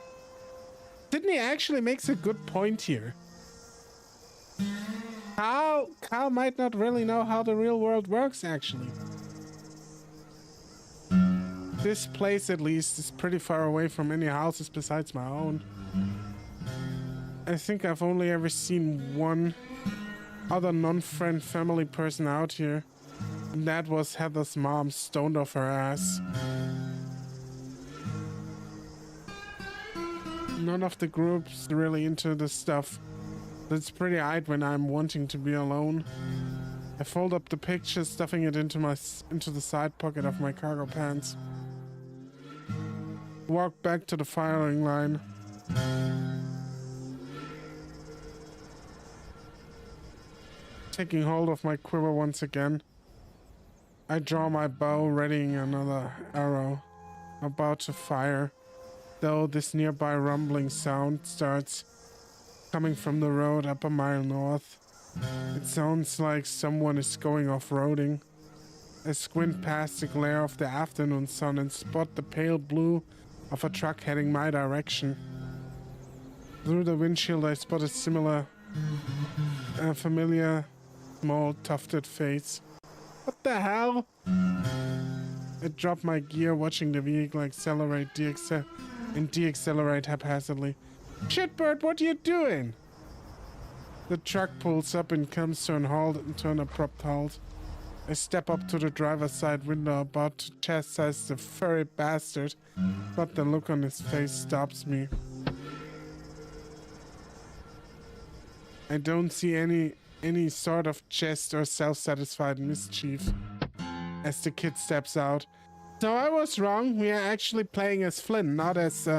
Sydney actually makes a good point here. Carl might not really know how the real world works, actually. This place, at least, is pretty far away from any houses besides my own. I think I've only ever seen one other non-friend family person out here, and that was Heather's mom, stoned off her ass. None of the groups really into this stuff. It's pretty odd when I'm wanting to be alone. I fold up the picture, stuffing it into the side pocket of my cargo pants. Walk back to the firing line. Taking hold of my quiver once again. I draw my bow, readying another arrow. About to fire, though this nearby rumbling sound starts coming from the road up a mile north. It sounds like someone is going off-roading. I squint past the glare of the afternoon sun and spot the pale blue of a truck heading my direction. Through the windshield I spot a familiar, small, tufted face. What the hell? I drop my gear, watching the vehicle accelerate, deaccelerate haphazardly. Shitbird, what are you doing? The truck pulls up and comes to an abrupt halt. I step up to the driver's side window, about to chastise the furry bastard, but the look on his face stops me. I don't see any sort of jest or self-satisfied mischief as the kid steps out. So I was wrong. We are actually playing as Flynn, not as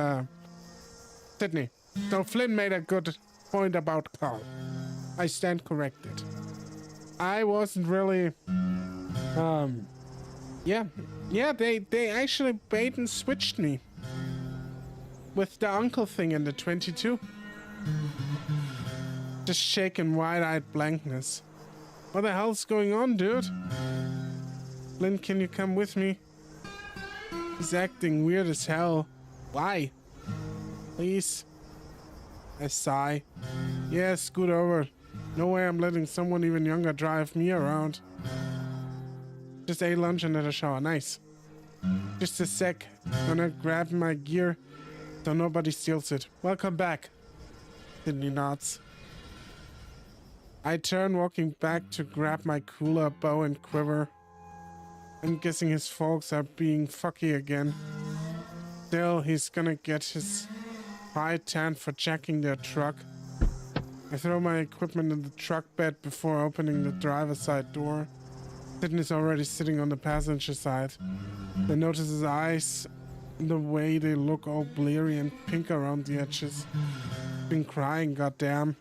Sydney. So Flynn made a good point about Carl. I stand corrected. I wasn't really yeah, they actually bait and switched me with the uncle thing in the 22. Just shaking wide-eyed blankness. What the hell's going on, dude? Flynn, can you come with me? He's acting weird as hell. Why? Please? I sigh. Yeah, scoot over. No way I'm letting someone even younger drive me around. Just ate lunch and had a shower. Nice. Just a sec. Gonna grab my gear so nobody steals it. Welcome back. Sydney nods. I turn, walking back to grab my cooler, bow, and quiver. I'm guessing his folks are being fucky again. Still, he's gonna get his high tan for jacking their truck. I throw my equipment in the truck bed before opening the driver's side door. Sydney's already sitting on the passenger side. I notice his eyes and the way they look all bleary and pink around the edges. Been crying, goddamn.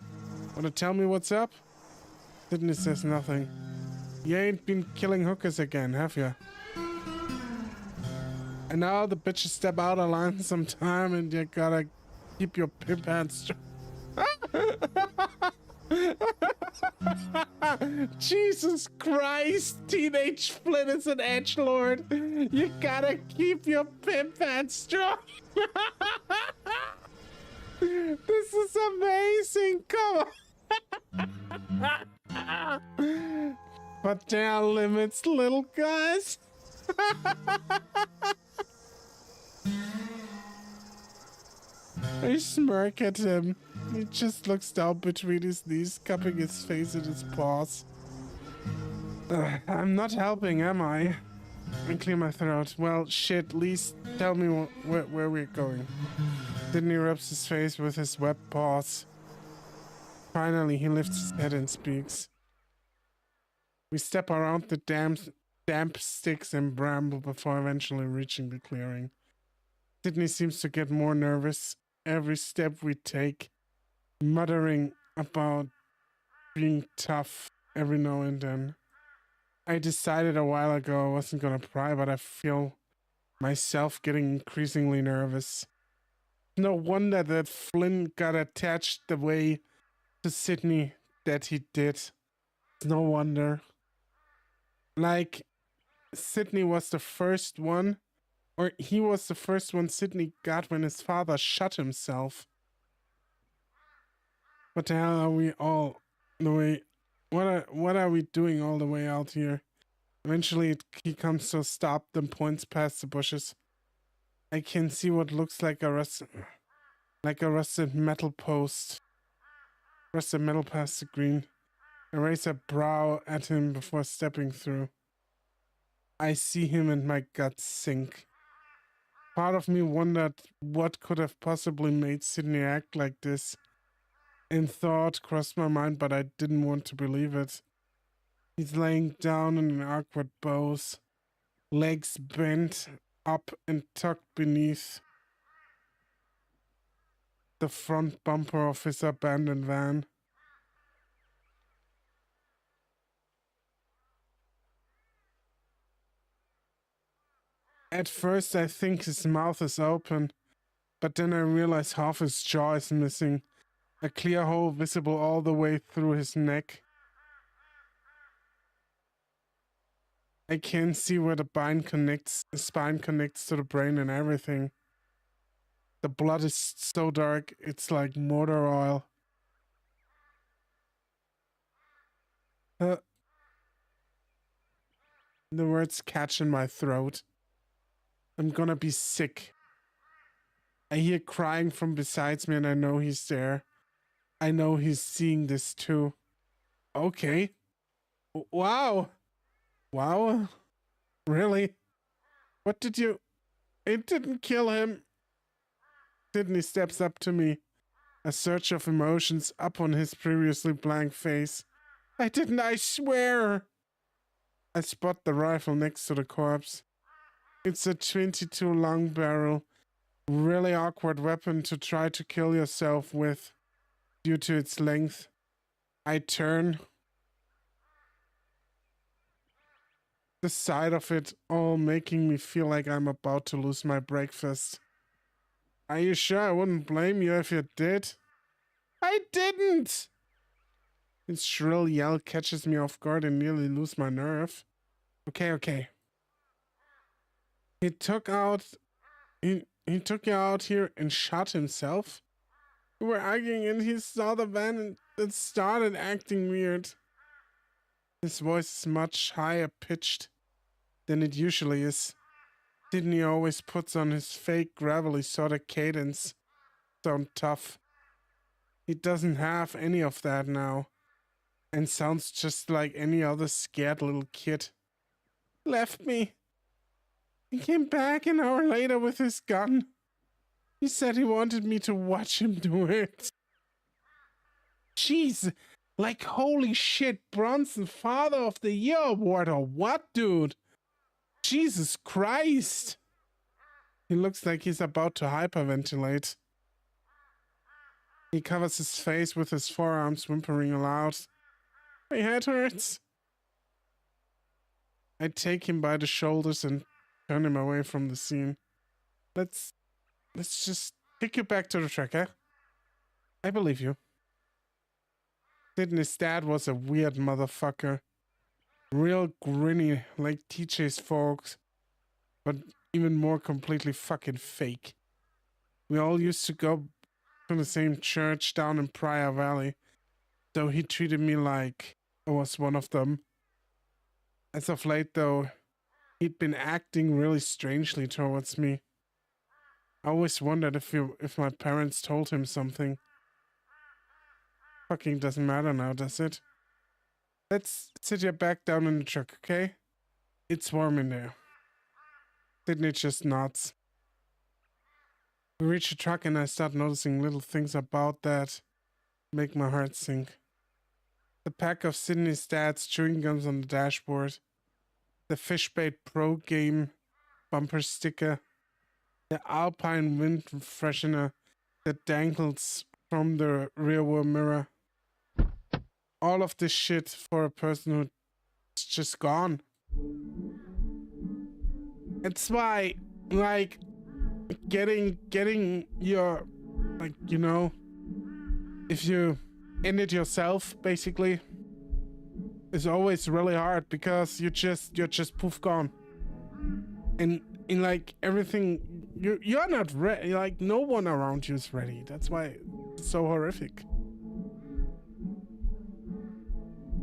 Wanna tell me what's up? Sydney says nothing. You ain't been killing hookers again, have ya? And now the bitches step out of line sometime and you gotta keep your pimp hands straight. Jesus Christ, teenage Flynn is an edgelord. You gotta keep your pimp hands strong. This is amazing. Come on. But there are limits, little guys. I smirk at him. He just looks down between his knees, cupping his face in his paws. I'm not helping, am I? I clear my throat. Well, shit, at least tell me where we're going. Sydney rubs his face with his webbed paws. Finally, he lifts his head and speaks. We step around the damp sticks and bramble before eventually reaching the clearing. Sydney seems to get more nervous every step we take, muttering about being tough every now and then. I decided a while ago I wasn't gonna pry, but I feel myself getting increasingly nervous. No wonder that Flynn got attached the way to Sydney that he did. No wonder. Like, Sydney was the first one, or he was the first one Sydney got when his father shot himself. What the hell are we all the way? What are we doing all the way out here? Eventually he comes to a stop, then points past the bushes. I can see what looks like a rusted metal post. Rusted metal past the green. I raise a brow at him before stepping through. I see him and my guts sink. Part of me wondered what could have possibly made Sydney act like this. And thought crossed my mind, but I didn't want to believe it. He's laying down in an awkward pose, legs bent up and tucked beneath the front bumper of his abandoned van. At first I think his mouth is open, but then I realize half his jaw is missing, a clear hole visible all the way through his neck. I can see where the spine connects to the brain and everything. The blood is so dark, it's like motor oil. The words catch in my throat. I'm gonna be sick. I hear crying from beside me and I know he's there. I know he's seeing this too. Okay. Wow. Wow. Really? What did you... It didn't kill him. Sydney steps up to me, a surge of emotions up on his previously blank face. I didn't, I swear. I spot the rifle next to the corpse. It's a 22 long barrel, really awkward weapon to try to kill yourself with due to its length. I turn. The sight of it all making me feel like I'm about to lose my breakfast. Are you sure I wouldn't blame you if you did? I didn't! His shrill yell catches me off guard and nearly lose my nerve. Okay. He took you out here and shot himself? We were arguing and he saw the van and started acting weird. His voice is much higher pitched than it usually is. Sydney always puts on his fake gravelly sort of cadence. Sound tough. He doesn't have any of that now. And sounds just like any other scared little kid. Left me. He came back an hour later with his gun. He said he wanted me to watch him do it. Jeez, like holy shit, Bronson Father of the Year award or what, dude? Jesus Christ. He looks like he's about to hyperventilate. He covers his face with his forearms, whimpering aloud. My head hurts. I take him by the shoulders and turn him away from the scene. Let's just take you back to the truck, eh? I believe you. Sydney's dad was a weird motherfucker. Real grinny, like TJ's folks, but even more completely fucking fake. We all used to go to the same church down in Prior Valley, so he treated me like I was one of them. As of late, though, he'd been acting really strangely towards me. I always wondered if my parents told him something. Fucking doesn't matter now, does it? Let's sit your back down in the truck, okay? It's warm in there. Sydney just nods. We reach the truck and I start noticing little things about that make my heart sink. The pack of Sydney's dad's chewing gums on the dashboard. The Fishbait Pro Game bumper sticker. The Alpine wind freshener that dangles from the rear wheel mirror. All of this shit for a person who's just gone. It's why, like, getting your, like, you know, if you end it yourself, basically, is always really hard because you're just poof gone. And in like everything, you're not ready. Like no one around you is ready. That's why it's so horrific.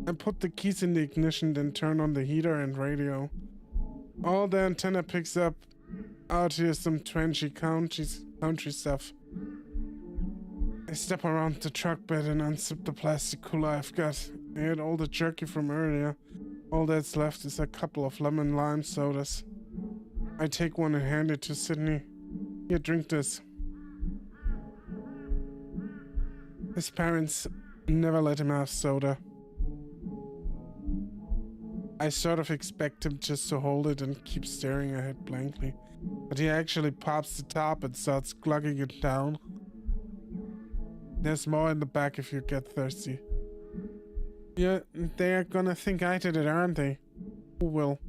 I put the keys in the ignition, then turn on the heater and radio. All the antenna picks up. Out here some twangly country stuff. I step around the truck bed and unzip the plastic cooler I've got. I had all the jerky from earlier. All that's left is a couple of lemon lime sodas. I take one and hand it to Sydney. Here, drink this. His parents never let him have soda. I sort of expect him just to hold it and keep staring ahead blankly. But he actually pops the top and starts glugging it down. There's more in the back if you get thirsty. Yeah, they're gonna think I did it, aren't they? Who will?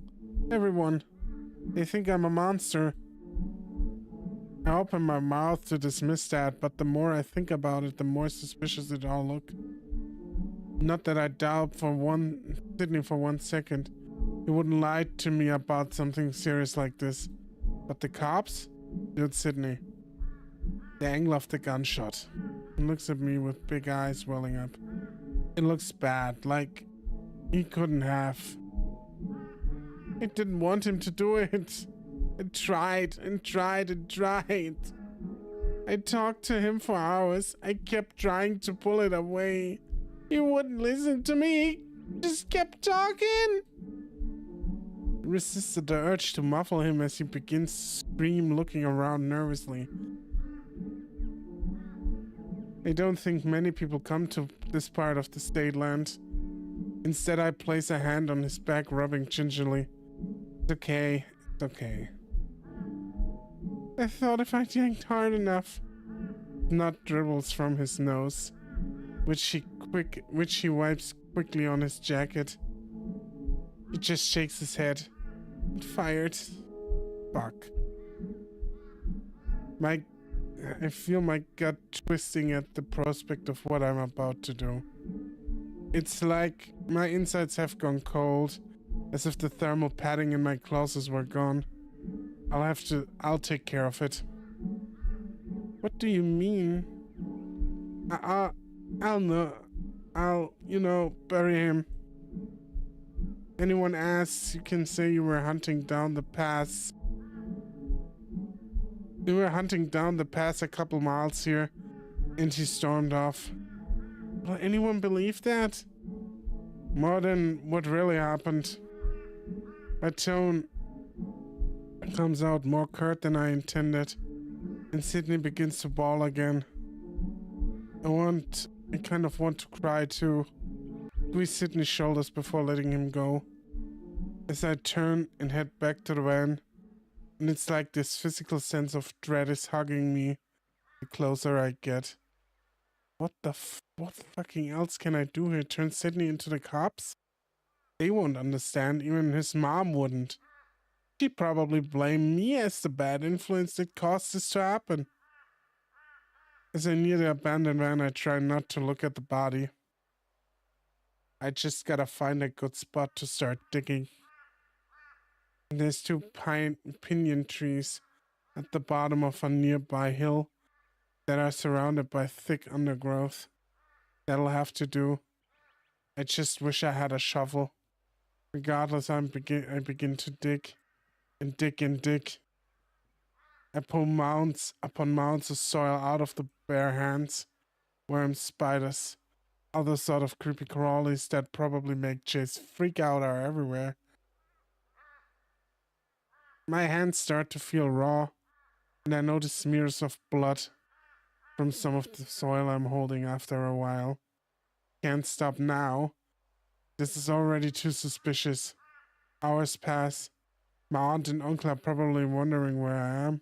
Everyone. They think I'm a monster. I open my mouth to dismiss that, but the more I think about it, the more suspicious it all look. Not that I doubt Sydney for 1 second. He wouldn't lie to me about something serious like this. But the cops? Dude, Sydney. The angle of the gunshot. He looks at me with big eyes welling up. It looks bad, like he couldn't have. I didn't want him to do it. I tried and tried and tried. I talked to him for hours. I kept trying to pull it away. He wouldn't listen to me. He just kept talking. I resisted the urge to muffle him as he begins to scream, looking around nervously. I don't think many people come to this part of the state land. Instead, I place a hand on his back, rubbing gingerly. It's okay. It's okay. I thought if I yanked hard enough. Snot dribbles from his nose, which he wipes quickly on his jacket. He just shakes his head. It fired. Fuck. I feel my gut twisting at the prospect of what I'm about to do. It's like my insides have gone cold, as if the thermal padding in my clothes were gone. I'll take care of it. What do you mean? I'll, bury him. Anyone asks, you can say you were hunting down the pass. We were hunting down the pass a couple miles here, and he stormed off. Will anyone believe that? More than what really happened. My tone comes out more curt than I intended, and Sydney begins to bawl again. I kind of want to cry too. Squeeze Sydney's shoulders before letting him go. As I turn and head back to the van, and it's like this physical sense of dread is hugging me the closer I get. What fucking else can I do here? Turn Sydney into the cops? They won't understand, even his mom wouldn't. She'd probably blame me as the bad influence that caused this to happen. As I near the abandoned van, I try not to look at the body. I just gotta find a good spot to start digging. There's two pinyon trees at the bottom of a nearby hill that are surrounded by thick undergrowth. That'll have to do. I just wish I had a shovel. Regardless, I begin to dig and dig and dig. I pull mounds upon mounds of soil out of the bare hands. Worms, spiders, other sort of creepy crawlies that probably make Chase freak out are everywhere. My hands start to feel raw, and I notice smears of blood from some of the soil I'm holding after a while. Can't stop now. This is already too suspicious. Hours pass. My aunt and uncle are probably wondering where I am.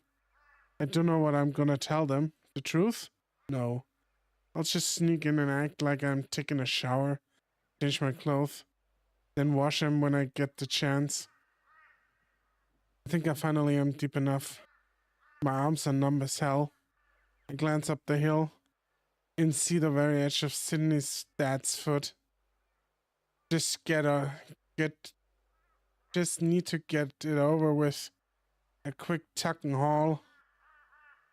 I don't know what I'm gonna tell them. The truth? No. I'll just sneak in and act like I'm taking a shower, change my clothes, then wash them when I get the chance. I think I finally am deep enough. My arms are numb as hell. I glance up the hill and see the very edge of Sydney's dad's foot. Just just need to get it over with. A quick tuck and haul,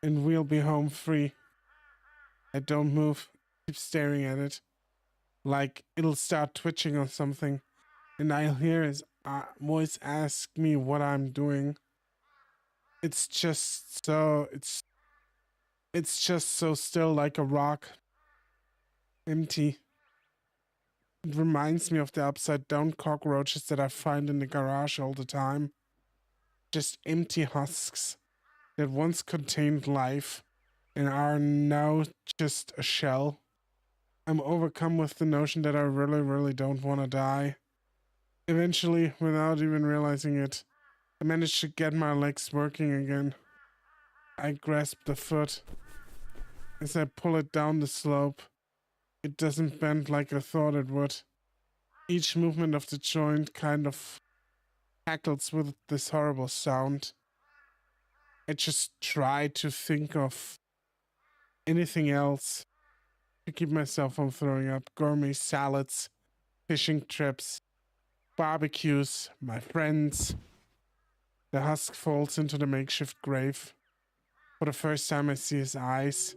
and we'll be home free. I don't move, keep staring at it, like it'll start twitching or something, and I'll hear his voice ask me what I'm doing. It's just so still, like a rock. Empty. It reminds me of the upside down cockroaches that I find in the garage all the time. Just empty husks that once contained life and are now just a shell. I'm overcome with the notion that I really, really don't want to die. Eventually, without even realizing it, I manage to get my legs working again. I grasp the foot. As I pull it down the slope, it doesn't bend like I thought it would. Each movement of the joint kind of cackles with this horrible sound. I just try to think of anything else to keep myself from throwing up. Gourmet salads, fishing trips, barbecues, my friends. The husk falls into the makeshift grave. For the first time I see his eyes.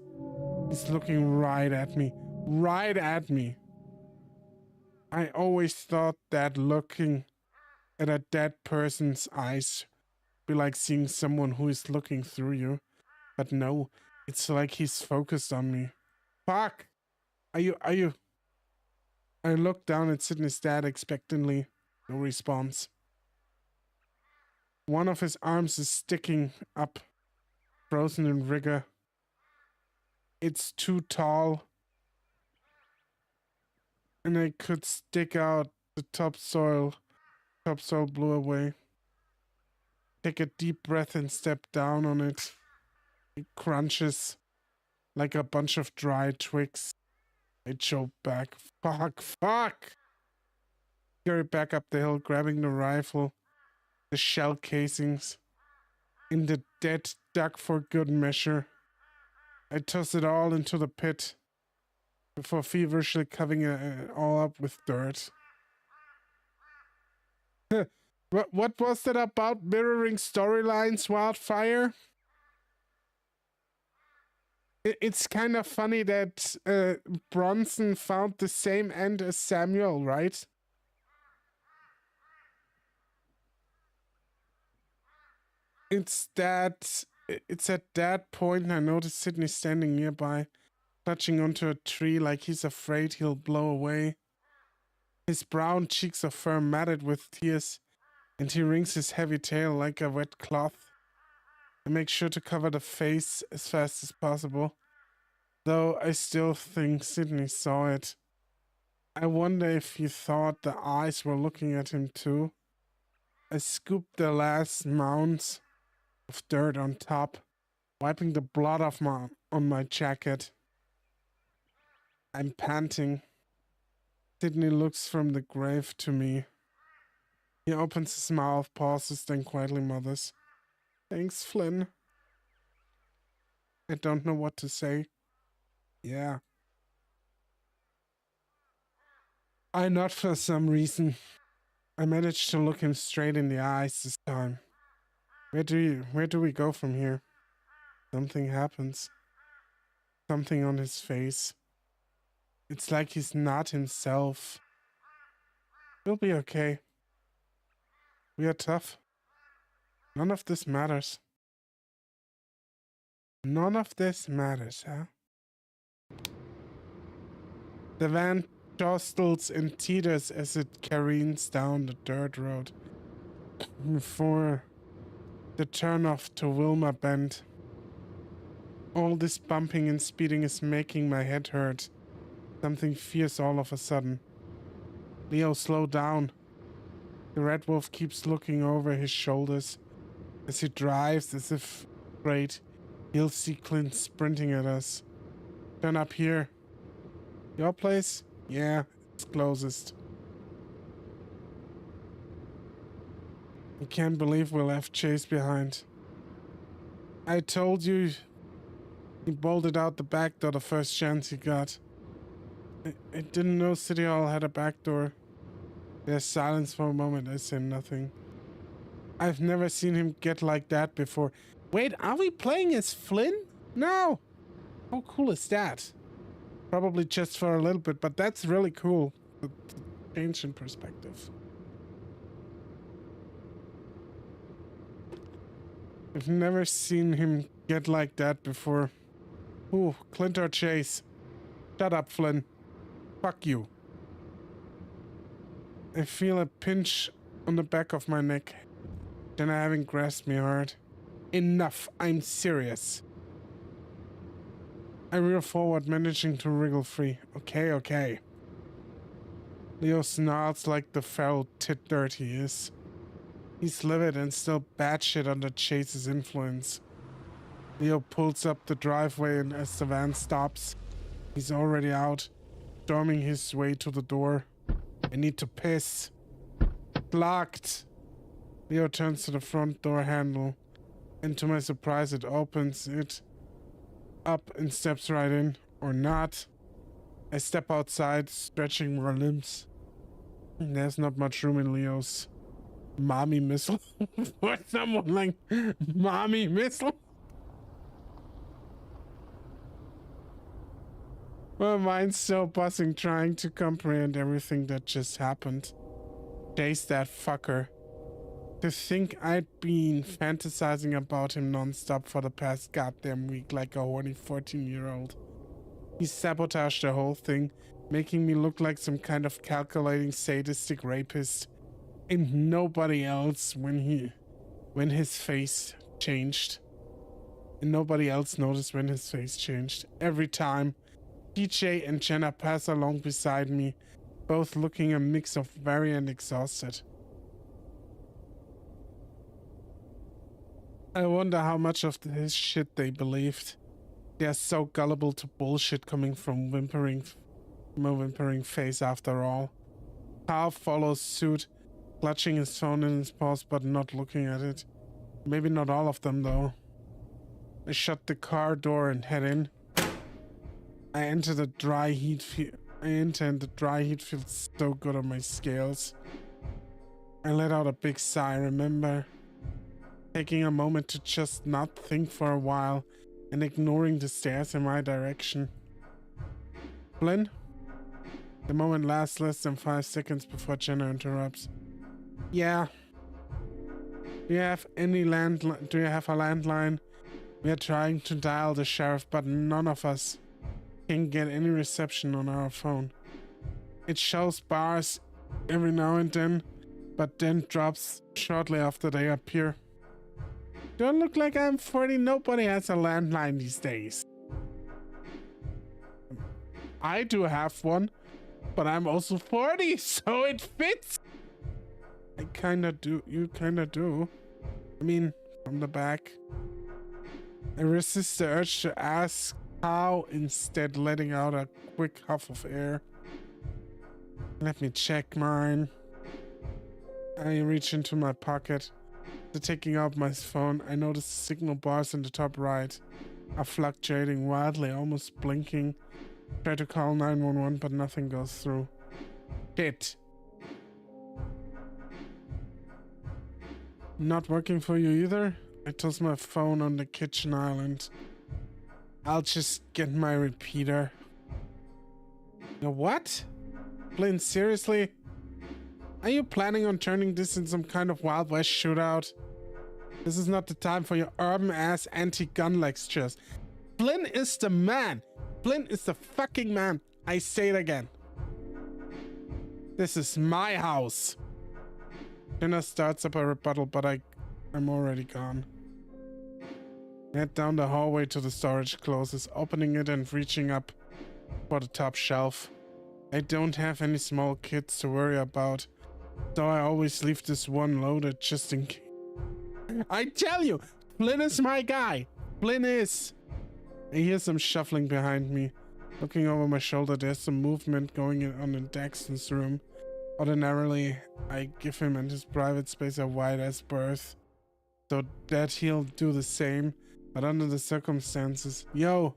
He's looking right at me. Right at me. I always thought that looking at a dead person's eyes be like seeing someone who is looking through you. But no, it's like he's focused on me. Fuck! Are you... I look down at Sydney's dad expectantly. No response. One of his arms is sticking up, frozen in rigor. It's too tall, and I could stick out the topsoil. Topsoil blew away. Take a deep breath and step down on it. It crunches like a bunch of dry twigs. I choke back. Fuck! Scurry back up the hill, grabbing the rifle, the shell casings, in the dead duck for good measure. I toss it all into the pit before feverishly covering it all up with dirt. What was that about mirroring storylines, Wildfire? It's kind of funny that Bronson found the same end as Samuel, right? It's at that point I noticed Sydney standing nearby, clutching onto a tree like he's afraid he'll blow away. His brown cheeks are fur matted with tears, and he wrings his heavy tail like a wet cloth. I make sure to cover the face as fast as possible, though I still think Sydney saw it. I wonder if he thought the eyes were looking at him too. I scooped the last mounds of dirt on top, wiping the blood off on my jacket. I'm panting. Sydney looks from the grave to me. He opens his mouth, pauses, then quietly mutters, "Thanks, Flynn." I don't know what to say. Yeah. I nod for some reason. I managed to look him straight in the eyes this time. Where do we go from here? Something happens. Something on his face. It's like he's not himself. We'll be okay. We are tough. None of this matters. None of this matters, huh? The van jostles and teeters as it careens down the dirt road before the turnoff to Wilma Bend. All this bumping and speeding is making my head hurt. Something fierce all of a sudden. Leo, slow down. The Red Wolf keeps looking over his shoulders as he drives as if afraid he'll see Clint sprinting at us. Turn up here. Your place? Yeah, it's closest. I can't believe we left Chase behind. I told you he bolted out the back door the first chance he got. I didn't know City Hall had a back door. There's silence for a moment. I say nothing. I've never seen him get like that before. Wait, are we playing as Flynn? No! How cool is that? Probably just for a little bit, but that's really cool. The change in perspective. I've never seen him get like that before. Ooh, Clint or Chase. Shut up, Flynn. Fuck you. I feel a pinch on the back of my neck. Then I haven't grasped me hard. Enough, I'm serious. I reel forward, managing to wriggle free. Okay. Leo snarls like the feral tit dirt he is. He's livid and still batshit under Chase's influence. Leo pulls up the driveway, and as the van stops, he's already out, storming his way to the door. I need to piss. Locked. Leo turns to the front door handle, and to my surprise it opens it up and steps right in. Or not. I step outside, stretching my limbs. There's not much room in Leo's mommy missile. For someone like mommy missile? My mind's still buzzing, trying to comprehend everything that just happened. Chase that fucker. To think I'd been fantasizing about him non-stop for the past goddamn week like a horny 14-year-old. He sabotaged the whole thing, making me look like some kind of calculating sadistic rapist. And nobody else when his face changed. And nobody else noticed when his face changed. Every time TJ and Jenna pass along beside me, both looking a mix of weary and exhausted. I wonder how much of this shit they believed. They are so gullible to bullshit coming from a whimpering face after all. Carl follows suit, clutching his phone in his paws but not looking at it. Maybe not all of them though. I shut the car door and head in. I enter the dry heat and the dry heat feels so good on my scales. I let out a big sigh, remember? Taking a moment to just not think for a while and ignoring the stares in my direction. Flynn? The moment lasts less than 5 seconds before Jenna interrupts. Yeah. Do you have a landline? We are trying to dial the sheriff, but none of us can get any reception on our phone. It shows bars every now and then, but then drops shortly after they appear. Don't look like I'm 40. Nobody has a landline these days. I do have one, but I'm also 40, so it fits. I kinda do. You kinda do. I mean, from the back. I resist the urge to ask how, instead letting out a quick huff of air. Let me check mine. I reach into my pocket. After taking out my phone, I notice the signal bars in the top right are fluctuating wildly, almost blinking. Try to call 911, but nothing goes through. Shit. Not working for you either? I toss my phone on the kitchen island. I'll just get my repeater. What? Flynn, seriously? Are you planning on turning this into some kind of Wild West shootout? This is not the time for your urban-ass anti-gun lectures. Flynn is the man. Flynn is the fucking man. I say it again. This is my house. Jenna starts up a rebuttal, but I'm already gone. Head down the hallway to the storage closets, opening it and reaching up for the top shelf. I don't have any small kids to worry about, so I always leave this one loaded just in case. I tell you, Flynn is my guy. Flynn is. I hear some shuffling behind me. Looking over my shoulder, there's some movement going on in Daxton's room. Ordinarily, I give him and his private space a wide-ass berth, so that he'll do the same, but under the circumstances... Yo!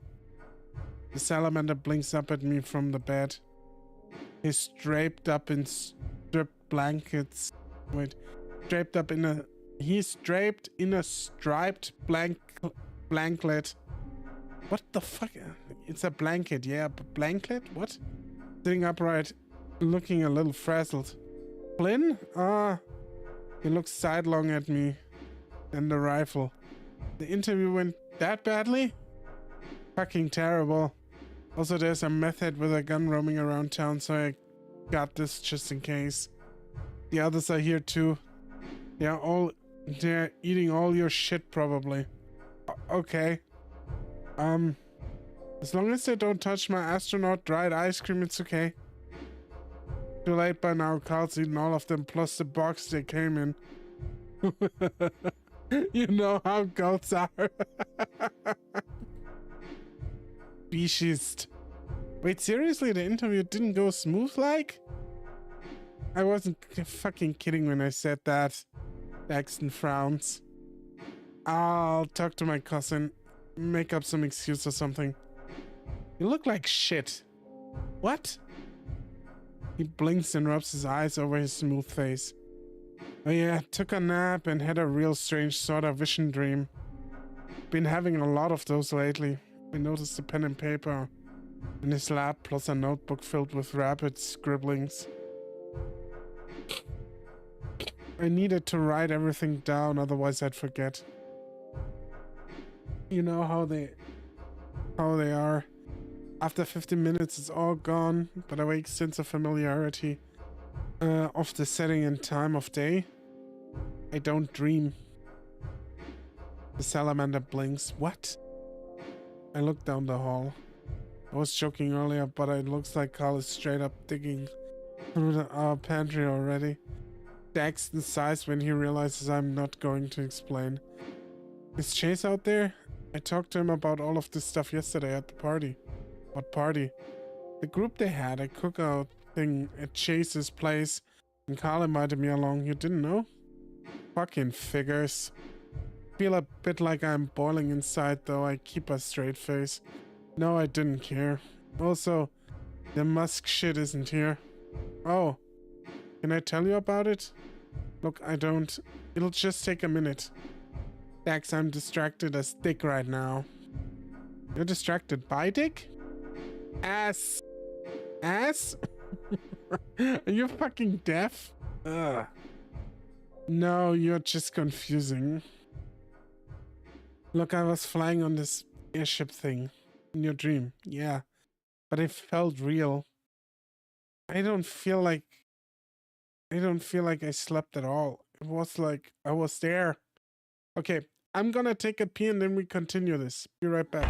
The salamander blinks up at me from the bed. He's draped up in stripped blankets. Wait, draped up in a... He's draped in a striped blanket. What the fuck? It's a blanket, yeah, but blanket? What? Sitting upright, looking a little frazzled. Flynn? He looks sidelong at me and the rifle. The interview went that badly? Fucking terrible. Also, there's a meth head with a gun roaming around town, so I got this just in case. The others are here too. They're eating all your shit probably. Okay. As long as they don't touch my astronaut dried ice cream, it's okay. Too late by now. Carl's eaten all of them, plus the box they came in. You know how goats are. Speciesist. Wait, seriously? The interview didn't go smooth like? I wasn't fucking kidding when I said that. Daxton frowns. I'll talk to my cousin. Make up some excuse or something. You look like shit. What? He blinks and rubs his eyes over his smooth face. Oh yeah, took a nap and had a real strange sort of vision dream. Been having a lot of those lately. I noticed a pen and paper in his lap, plus a notebook filled with rapid scribblings. I needed to write everything down, otherwise I'd forget. You know how they are. After 15 minutes, it's all gone, but a vague sense of familiarity of the setting and time of day. I don't dream. The salamander blinks. What? I look down the hall. I was joking earlier, but it looks like Carl is straight up digging through our pantry already. Daxton sighs when he realizes I'm not going to explain. Is Chase out there? I talked to him about all of this stuff yesterday at the party. What party? The group they had, a cookout thing at Chase's place, and Carl invited me along. You didn't know? Fucking figures. Feel a bit like I'm boiling inside, though I keep a straight face. No, I didn't care. Also, the Musk shit isn't here. Oh, can I tell you about it? Look, I don't. It'll just take a minute. Dax, I'm distracted as dick right now. You're distracted by dick? Ass. Ass? Are you fucking deaf? Ugh. No, you're just confusing. Look, I was flying on this airship thing. In your dream. Yeah. But it felt real. I don't feel like I slept at all. It was like I was there. Okay, I'm gonna take a pee and then we continue this. Be right back.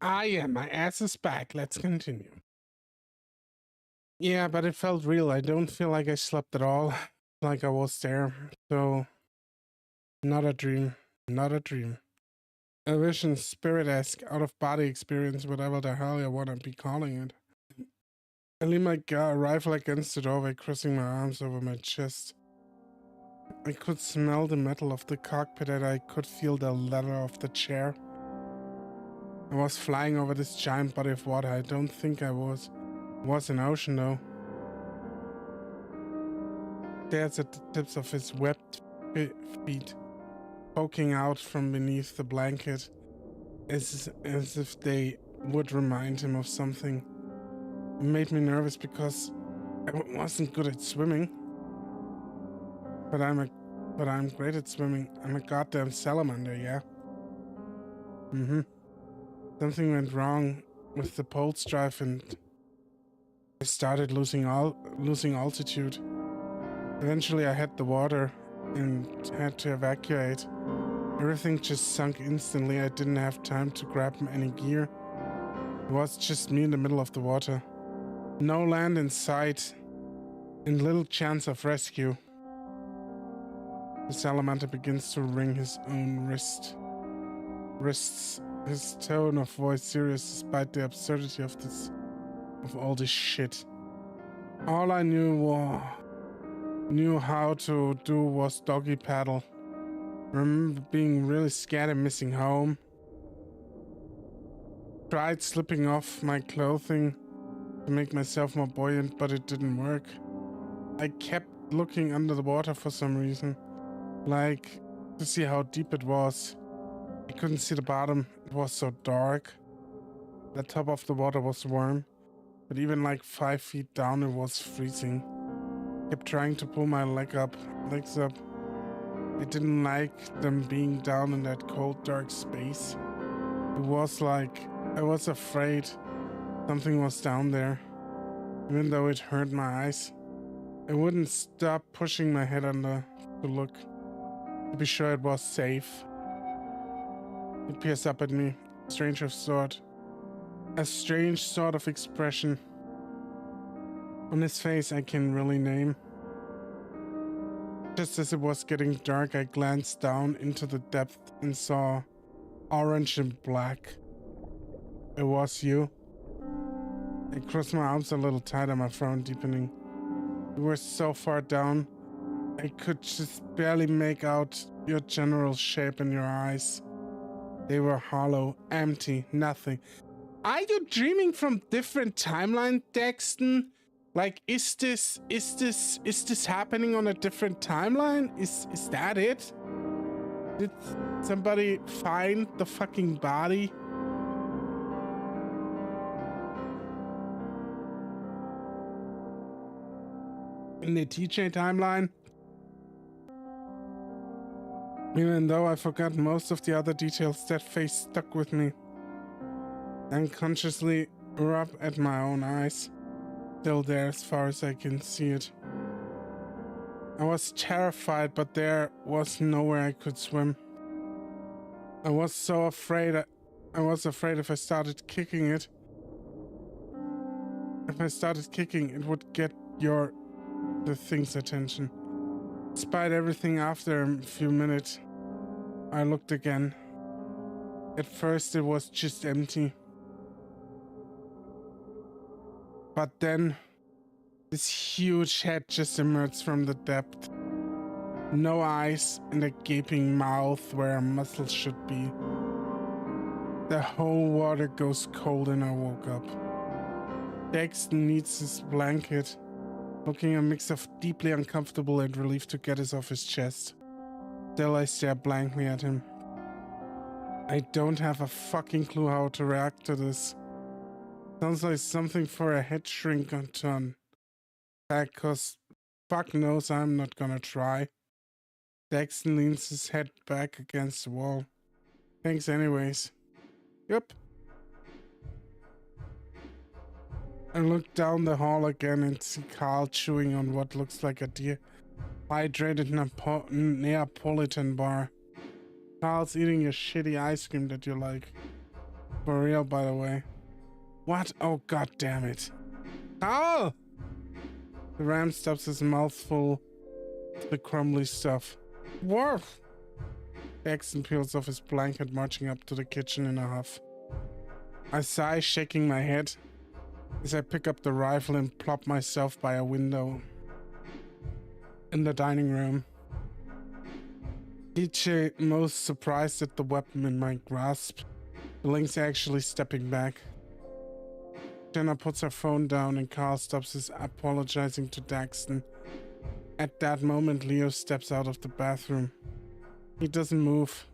Ah, yeah, my ass is back. Let's continue. Yeah, but it felt real. I don't feel like I slept at all. Like I was there. So, not a dream. Not a dream. A vision, spirit-esque, out-of-body experience, whatever the hell you want to be calling it. I lean my rifle against the doorway, crossing my arms over my chest. I could smell the metal of the cockpit and I could feel the leather of the chair. I was flying over this giant body of water. I don't think I was. It was an ocean though. Stares at the tips of his webbed feet, poking out from beneath the blanket, as if they would remind him of something. It made me nervous because I wasn't good at swimming. But I'm great at swimming. I'm a goddamn salamander, yeah. Something went wrong with the pulse drive and I started losing altitude. Eventually I hit the water and had to evacuate. Everything just sunk instantly. I didn't have time to grab any gear. It was just me in the middle of the water. No land in sight and little chance of rescue. The salamander begins to wring his own wrists. His tone of voice serious despite the absurdity of all this shit. All I knew how to do was doggy paddle. Remember being really scared and missing home. Tried slipping off my clothing to make myself more buoyant, but it didn't work. I kept looking under the water for some reason, like to see how deep it was. I couldn't see the bottom. It was so dark. The top of the water was warm, but even like 5 feet down it was freezing. I kept trying to pull my legs up. I didn't like them being down in that cold, dark space. It was like I was afraid something was down there, even though it hurt my eyes. I wouldn't stop pushing my head under to look, to be sure it was safe. He peers up at me, a strange sort of expression on his face I can really name. Just as it was getting dark, I glanced down into the depth and saw orange and black. It was you. I crossed my arms a little tighter, my frown deepening. You were so far down, I could just barely make out your general shape in your eyes. They were hollow, empty, nothing. Are you dreaming from different timeline, Dexton? Like, is this happening on a different timeline? Is that it? Did somebody find the fucking body? In the TJ timeline? Even though I forgot most of the other details, that face stuck with me. I unconsciously rub at my own eyes. Still there as far as I can see it. I was terrified, but there was nowhere I could swim. I was so afraid. I was afraid if I started kicking it. If I started kicking, it would get the thing's attention. Despite everything, after a few minutes, I looked again. At first, it was just empty. But then, this huge head just emerged from the depth. No eyes and a gaping mouth where a muzzle should be. The whole water goes cold and I woke up. Dexton needs his blanket, looking a mix of deeply uncomfortable and relief to get it off his chest. Still, I stare blankly at him. I don't have a fucking clue how to react to this. Sounds like something for a head shrink to unpack, cause fuck knows I'm not gonna try. Dexton leans his head back against the wall. Thanks anyways. Yup. I look down the hall again and see Carl chewing on what looks like a dehydrated Neapolitan bar. Carl's eating your shitty ice cream that you like. For real, by the way. What? Oh, god damn it. Oh! The ram stuffs his mouth full of the crumbly stuff. Worf! Jackson peels off his blanket, marching up to the kitchen in a huff. I sigh, shaking my head, as I pick up the rifle and plop myself by a window in the dining room. DJ most surprised at the weapon in my grasp. The Link's actually stepping back. Jenna puts her phone down and Carl stops his apologizing to Daxton. At that moment, Leo steps out of the bathroom. He doesn't move.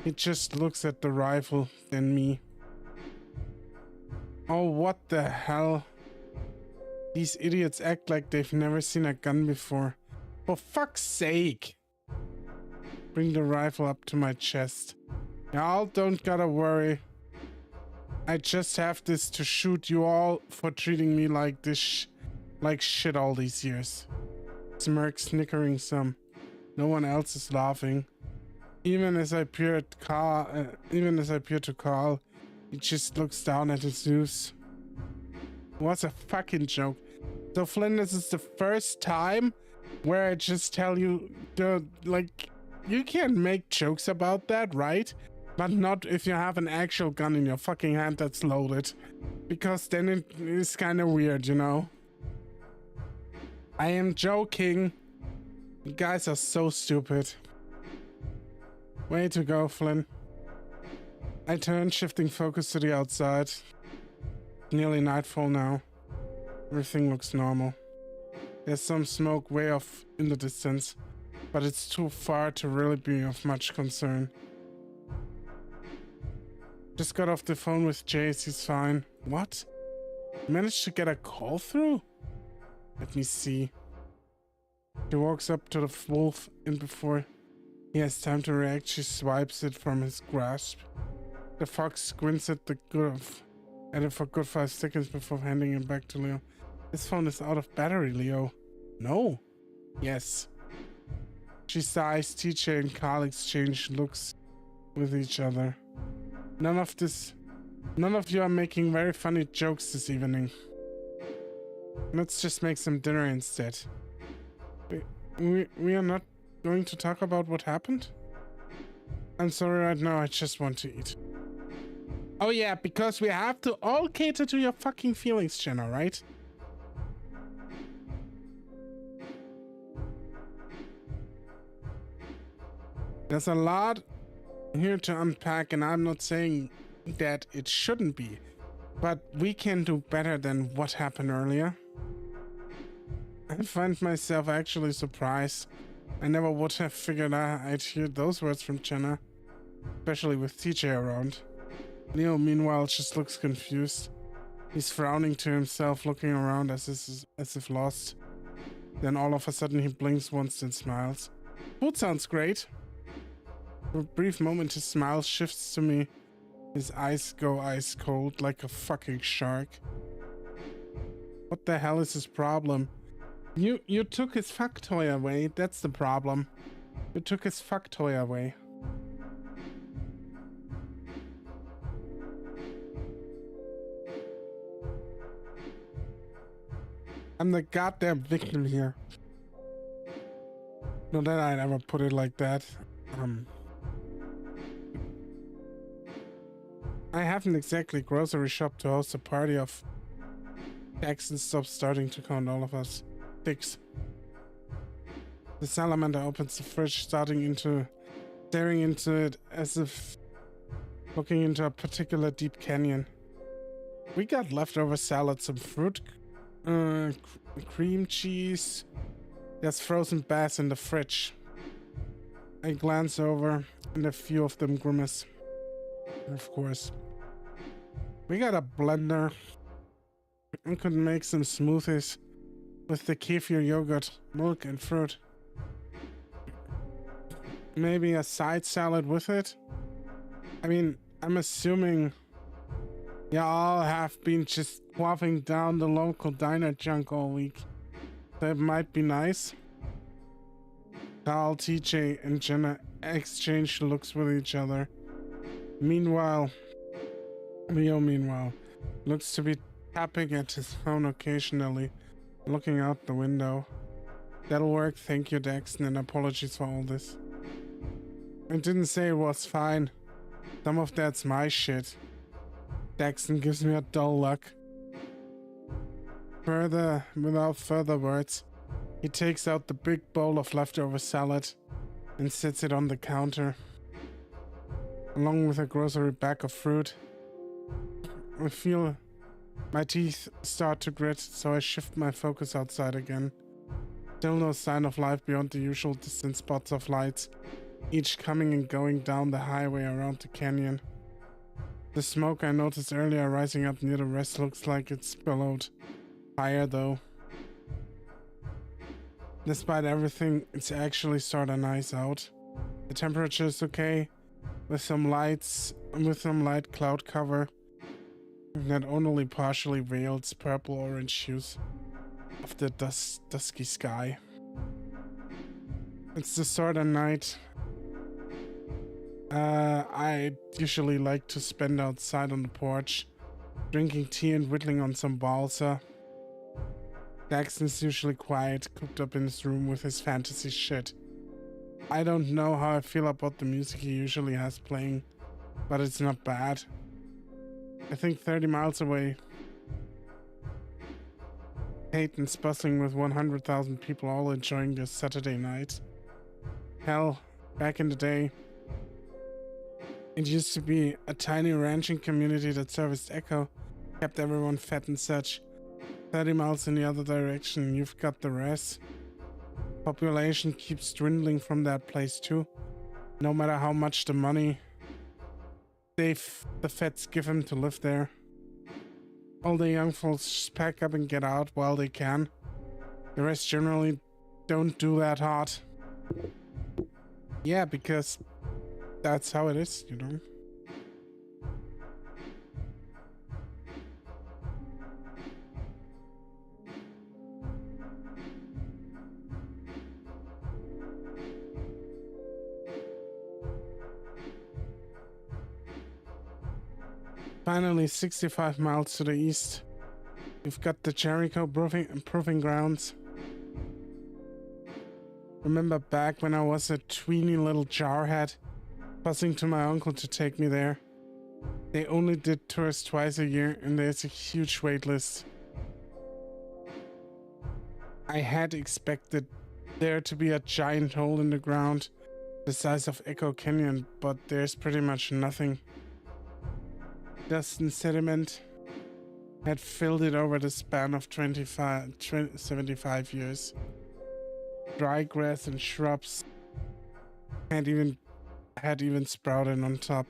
He just looks at the rifle, then me. Oh, what the hell? These idiots act like they've never seen a gun before. For fuck's sake! Bring the rifle up to my chest. Y'all don't gotta worry. I just have this to shoot you all for treating me like this like shit all these years. Smirk, snickering some. No one else is laughing. Even as I peer to Carl, he just looks down at his noose. What's a fucking joke? So Flynn, this is the first time where I just tell you, like, you can make jokes about that, right? But not if you have an actual gun in your fucking hand that's loaded. Because then it is kind of weird, you know? I am joking. You guys are so stupid. Way to go, Flynn. I turn, shifting focus to the outside. Nearly nightfall now. Everything looks normal. There's some smoke way off in the distance, but it's too far to really be of much concern. Just got off the phone with Jace, he's fine. What? Managed to get a call through? Let me see. He walks up to the wolf, and before he has time to react, she swipes it from his grasp. The fox squints at it for a good 5 seconds before handing it back to Leo. This phone is out of battery, Leo. No. Yes. She sighs. TJ and Carl exchange looks with each other. None of you are making very funny jokes this evening. Let's just make some dinner instead. We are not going to talk about what happened? I'm sorry right now, I just want to eat. Oh yeah, because we have to all cater to your fucking feelings, Jenna, right? There's a lot here to unpack, and I'm not saying that it shouldn't be, but we can do better than what happened earlier. I find myself actually surprised. I never would have figured I'd hear those words from Jenna, especially with TJ around. Leo, meanwhile, just looks confused. He's frowning to himself, looking around as if lost. Then all of a sudden he blinks once and smiles. Food sounds great. For a brief moment his smile shifts to me. His eyes go ice cold like a fucking shark. What the hell is his problem? You took his fuck toy away, that's the problem. You took his fuck toy away. I'm the goddamn victim here. Not that I'd ever put it like that. I haven't exactly grocery shopped to host a party of Jackson stops starting to count all of us. 6. The salamander opens the fridge, staring into it as if looking into a particular deep canyon. We got leftover salad, some fruit, cream cheese. There's frozen bass in the fridge. I glance over and a few of them grimace. Of course. We got a blender. We could make some smoothies with the kefir yogurt, milk and fruit. Maybe a side salad with it? I mean, I'm assuming y'all have been just quaffing down the local diner junk all week. That might be nice. Carl, TJ, and Jenna exchange looks with each other. Meanwhile, Leo, meanwhile, looks to be tapping at his phone occasionally, looking out the window. That'll work, thank you, Daxton, and apologies for all this. I didn't say it was fine. Some of that's my shit. Daxton gives me a dull look. Without further words, he takes out the big bowl of leftover salad and sets it on the counter, along with a grocery bag of fruit. I feel my teeth start to grit, so I shift my focus outside again. Still no sign of life beyond the usual distant spots of lights, each coming and going down the highway around the canyon. The smoke I noticed earlier rising up near the rest looks like it's billowed higher though. Despite everything, it's actually sorta nice out. The temperature is okay, with some light cloud cover that only partially veils purple-orange hues of the dusky sky. It's the sort of night I usually like to spend outside on the porch, drinking tea and whittling on some balsa. Daxton's usually quiet, cooped up in his room with his fantasy shit. I don't know how I feel about the music he usually has playing, but it's not bad. I think 30 miles away, Peyton's bustling with 100,000 people all enjoying their Saturday night. Hell, back in the day, it used to be a tiny ranching community that serviced Echo, kept everyone fed and such. 30 miles in the other direction, you've got the rest. Population keeps dwindling from that place too, no matter how much the money the feds give him to live there. All the young folks just pack up and get out while they can. The rest generally don't do that hard. Yeah, because that's how it is, you know. Finally, 65 miles to the east, we've got the Jericho Proving Grounds. Remember back when I was a tweeny little jarhead, buzzing to my uncle to take me there. They only did tours twice a year and there's a huge wait list. I had expected there to be a giant hole in the ground, the size of Echo Canyon, but there's pretty much nothing. Dust and sediment had filled it over the span of 75 years. Dry grass and shrubs had even sprouted on top.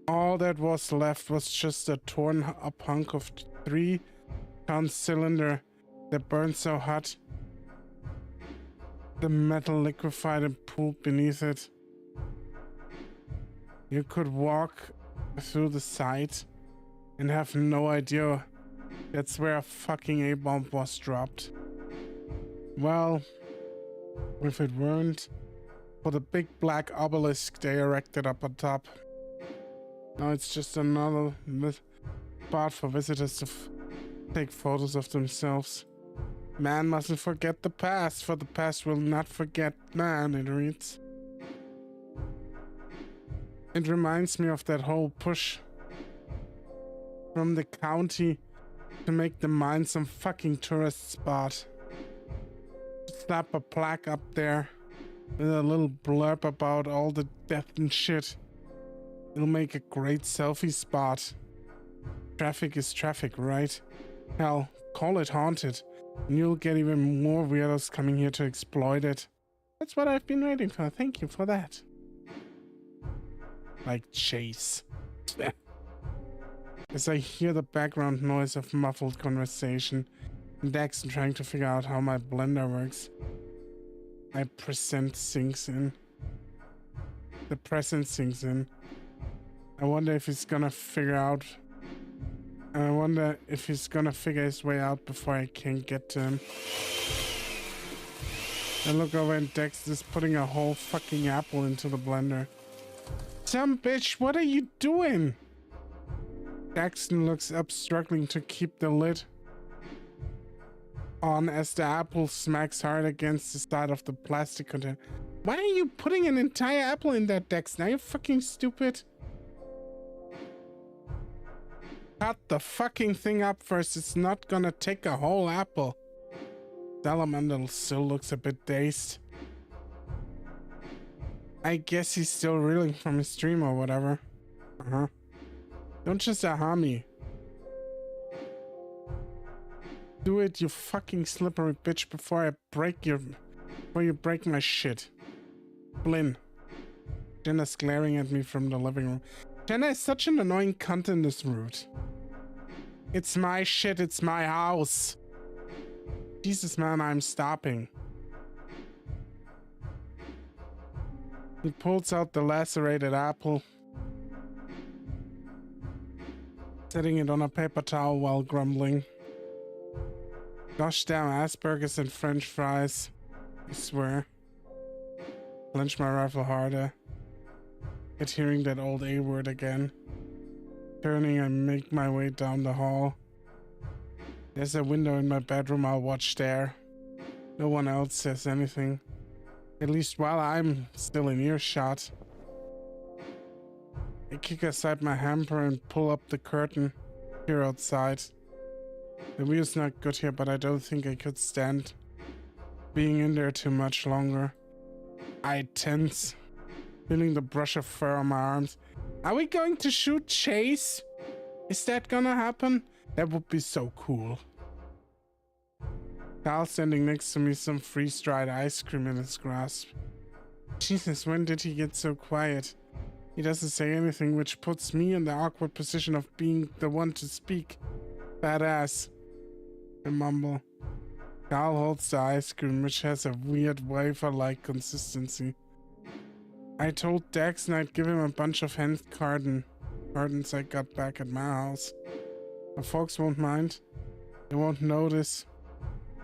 All that was left was just a torn up hunk of 3-ton cylinder that burned so hot the metal liquefied and pooled beneath it. You could walk through the site and have no idea that's where a fucking A-bomb was dropped. Well, if it weren't for the big black obelisk they erected up on top. Now it's just another spot for visitors to take photos of themselves. Man mustn't forget the past, for the past will not forget man, it reads. It reminds me of that whole push from the county to make the mine some fucking tourist spot. Slap a plaque up there with a little blurb about all the death and shit. It'll make a great selfie spot. Traffic is traffic, right? Hell, call it haunted, and you'll get even more weirdos coming here to exploit it. That's what I've been waiting for. Thank you for that. Like Chase. As I hear the background noise of muffled conversation and Daxton trying to figure out how my blender works, my present sinks in. The present sinks in. I wonder if he's gonna figure his way out before I can get to him. I look over and Daxton's putting a whole fucking apple into the blender. Some bitch, what are you doing? Jackson looks up, struggling to keep the lid on as the apple smacks hard against the side of the plastic container. Why are you putting an entire apple in that, Jackson? Are you fucking stupid? Cut the fucking thing up first. It's not gonna take a whole apple. Salamander still looks a bit dazed. I guess he's still reeling from his dream or whatever. Don't just aha me. Do it, you fucking slippery bitch, before you break my shit. Flynn. Jenna's glaring at me from the living room. Jenna is such an annoying cunt in this route. It's my shit, it's my house. Jesus, man, I'm stopping. He pulls out the lacerated apple, setting it on a paper towel while grumbling. Gosh damn Asperger's and French fries. I swear. Clench my rifle harder. At hearing that old A word again. Turning, I make my way down the hall. There's a window in my bedroom. I'll watch there. No one else says anything. At least while I'm still in earshot. I kick aside my hamper and pull up the curtain here outside. The view's not good here, but I don't think I could stand being in there too much longer. I tense, feeling the brush of fur on my arms. Are we going to shoot Chase? Is that gonna happen? That would be so cool. Carl standing next to me, some freeze-dried ice cream in his grasp. Jesus, when did he get so quiet? He doesn't say anything, which puts me in the awkward position of being the one to speak. Badass. I mumble. Carl holds the ice cream, which has a weird wafer-like consistency. I told Daxon I'd give him a bunch of hand cartons I got back at my house. The folks won't mind. They won't notice.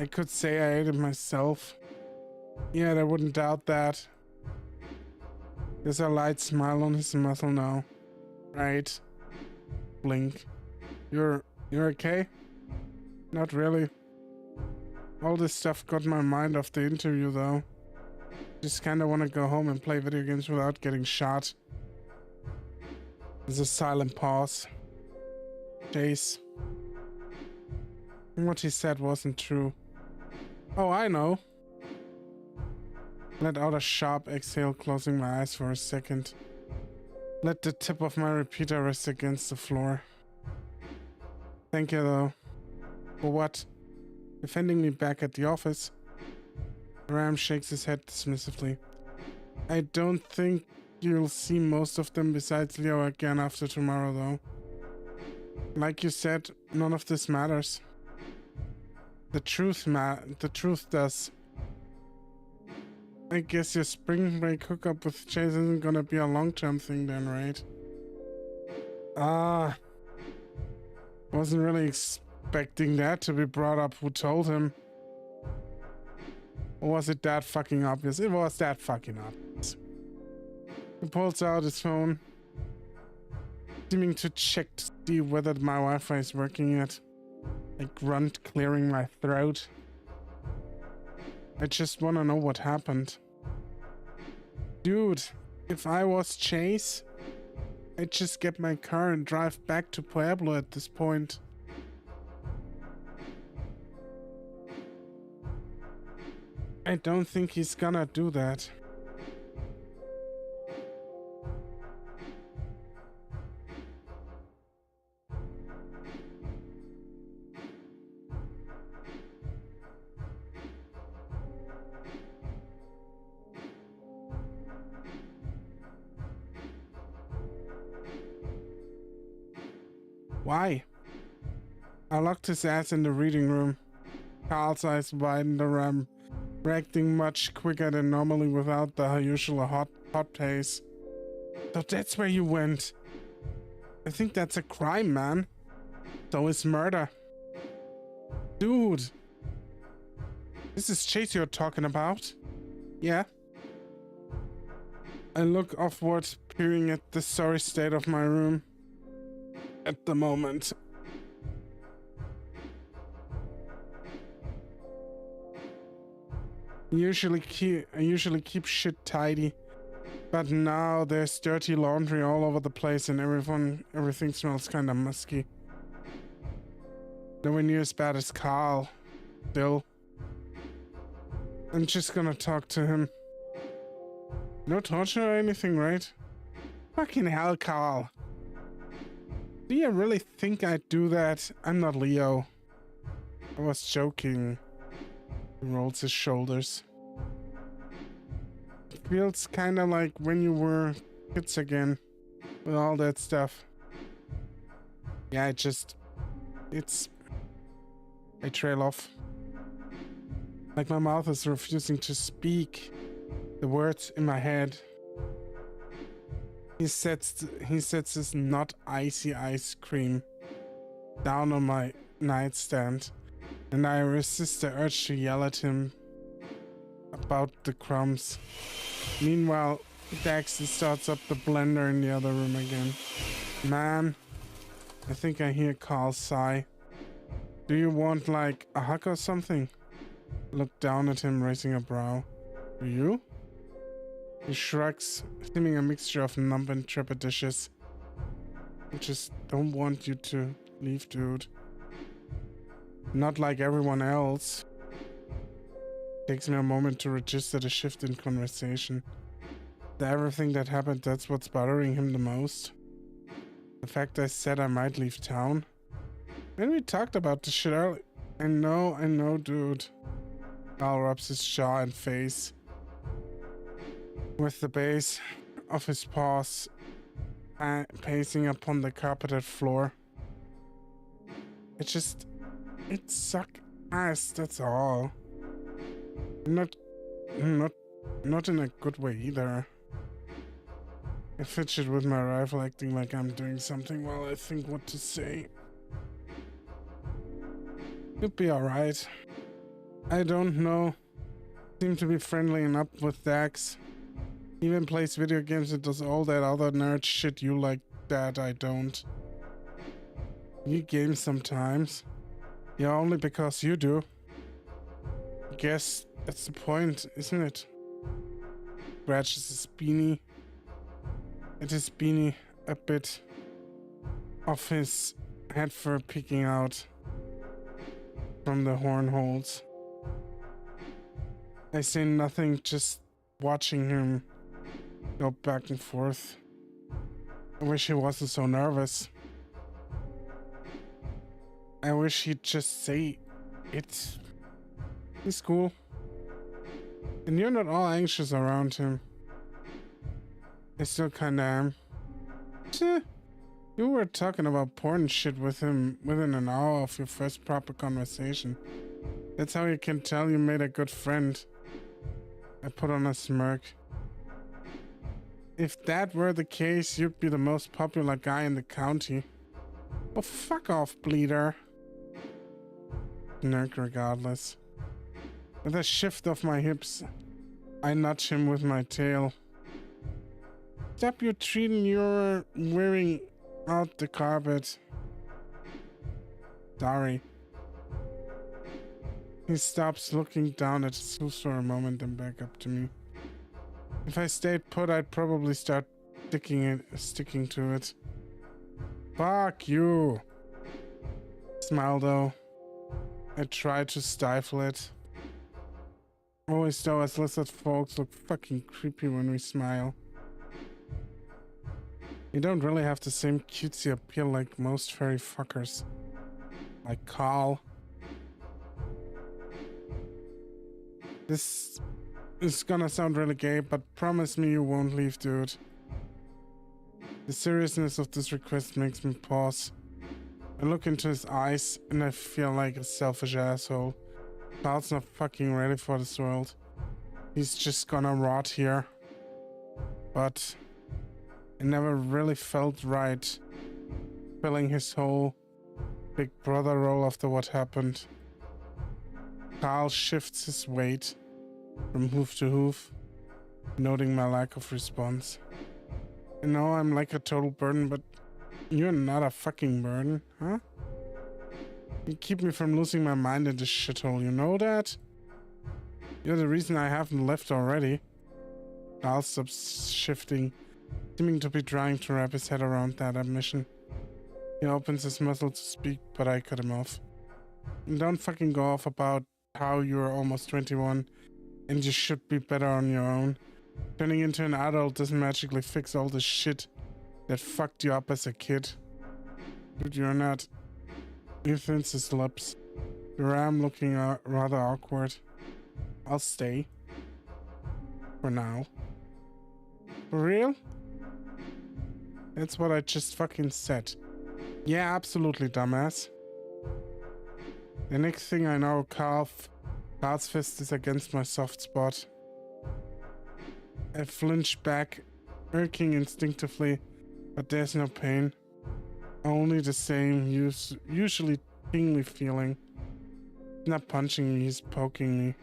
I could say I ate it myself. Yeah, they wouldn't doubt that. There's a light smile on his muzzle now. Right. Blink. You're okay? Not really. All this stuff got my mind off the interview though. Just kinda wanna go home and play video games without getting shot. There's a silent pause. Chase. What he said wasn't true. Oh, I know. Let out a sharp exhale, closing my eyes for a second. Let the tip of my repeater rest against the floor. Thank you though. For what? Defending me back at the office? Ram shakes his head dismissively. I don't think you'll see most of them besides Leo again after tomorrow though. Like you said, none of this matters. The truth does. I guess your spring break hookup with Chase isn't gonna be a long-term thing then, right? Wasn't really expecting that to be brought up. Who told him? Or was it that fucking obvious? It was that fucking obvious. He pulls out his phone, seeming to check to see whether my Wi-Fi is working yet. I grunt, clearing my throat. I just want to know what happened. Dude, if I was Chase, I'd just get my car and drive back to Pueblo at this point. I don't think he's gonna do that. Why? I locked his ass in the reading room. Carl's eyes widened around, reacting much quicker than normally without the usual hot pace. So that's where you went. I think that's a crime, man. So is murder. Dude. This is Chase you're talking about? Yeah. I look offward, peering at the sorry state of my room. at the moment. I usually keep shit tidy, but now there's dirty laundry all over the place and everything smells kind of musky. Nowhere near as bad as Carl, still. I'm just gonna talk to him. No torture or anything, right? Fucking hell, Carl. Do you really think I'd do that? I'm not Leo. I was joking. He rolls his shoulders. It feels kinda like when you were kids again. With all that stuff. Yeah, I trail off. Like my mouth is refusing to speak the words in my head. He sets his not icy ice cream down on my nightstand, and I resist the urge to yell at him about the crumbs. Meanwhile, Daxton starts up the blender in the other room again. Man, I think I hear Carl sigh. Do you want like a hug or something? Look down at him, raising a brow. Do you? He shrugs, seeming a mixture of numb and trepidatious. I just don't want you to leave, dude. Not like everyone else. Takes me a moment to register the shift in conversation. Everything that happened, that's what's bothering him the most. The fact I said I might leave town. And we talked about this shit earlier. I know, dude. Al rubs his jaw and face with the base of his paws pacing upon the carpeted floor. It suck ass, that's all. Not in a good way either. I fidget with my rifle, acting like I'm doing something while I think what to say. You'll be alright. I don't know. Seem to be friendly and up with Dax. Even plays video games and does all that other nerd shit you like that I don't. You game sometimes. Yeah, only because you do. Guess that's the point, isn't it? Scratches his beanie. It is beanie a bit of his head fur peeking out from the horn holes. I say nothing, just watching him go back and forth. I wish he wasn't so nervous. I wish he'd just say it. He's cool. And you're not all anxious around him. I still kinda am. Tch, you were talking about porn shit with him within an hour of your first proper conversation. That's how you can tell you made a good friend. I put on a smirk. If that were the case, you'd be the most popular guy in the county. Oh, fuck off, bleeder. Nerk regardless. With a shift of my hips, I nudge him with my tail. Stop your treating you're wearing out the carpet. Sorry. He stops, looking down at his shoes for a moment, then back up to me. If I stayed put, I'd probably start sticking to it. Fuck you. Smile though. I try to stifle it. Always though, as lizard folks look fucking creepy when we smile. You don't really have the same cutesy appeal like most furry fuckers. Like Carl. This is gonna sound really gay, but promise me you won't leave, dude. The seriousness of this request makes me pause. I look into his eyes and I feel like a selfish asshole. Carl's not fucking ready for this world. He's just gonna rot here. But it never really felt right filling his whole big brother role after what happened. Carl shifts his weight from hoof to hoof, noting my lack of response. I know I'm like a total burden, but You're not a fucking burden, huh? You keep me from losing my mind in this shithole, you know that? You're the reason I haven't left already. Carl stops shifting, seeming to be trying to wrap his head around that admission. He opens his muzzle to speak, but I cut him off. And don't fucking go off about how you're almost 21 and you should be better on your own. Turning into an adult doesn't magically fix all the shit that fucked you up as a kid. Dude, you're not. He thins his lips. The ram looking rather awkward. I'll stay. For now. For real? That's what I just fucking said. Yeah, absolutely, dumbass. The next thing I know, Carl's fist is against my soft spot. I flinch back, irking instinctively, but there's no pain. Only the same, usually tingly feeling. He's not punching me, he's poking me.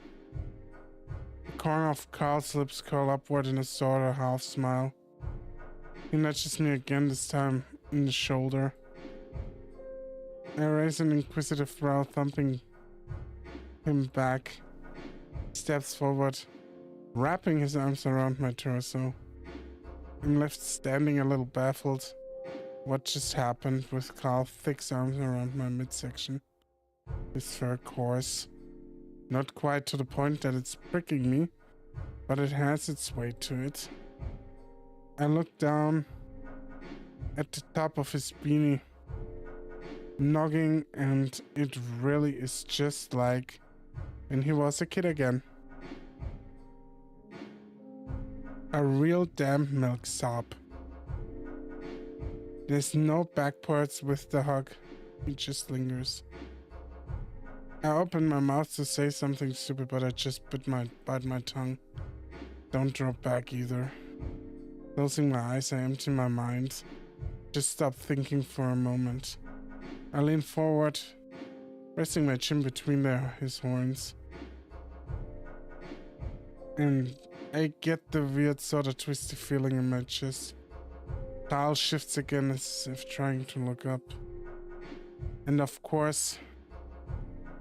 The corner of Carl's lips curl upward in a sort of half smile. He nudges me again, this time in the shoulder. I raise an inquisitive brow, thumping him back. He steps forward, wrapping his arms around my torso. I'm left standing a little baffled. What just happened with Carl's thick arms around my midsection? His fur coarse. Not quite to the point that it's pricking me, but it has its weight to it. I look down at the top of his beanie, nogging, and it really is just like when he was a kid again. A real damn milksop. There's no back parts with the hug. He just lingers. I open my mouth to say something stupid, but I just bite my tongue. Don't draw back either. Closing my eyes, I empty my mind. Just stop thinking for a moment. I lean forward, resting my chin between his horns. And I get the weird sort of twisty feeling in my chest. Carl shifts again as if trying to look up. And of course,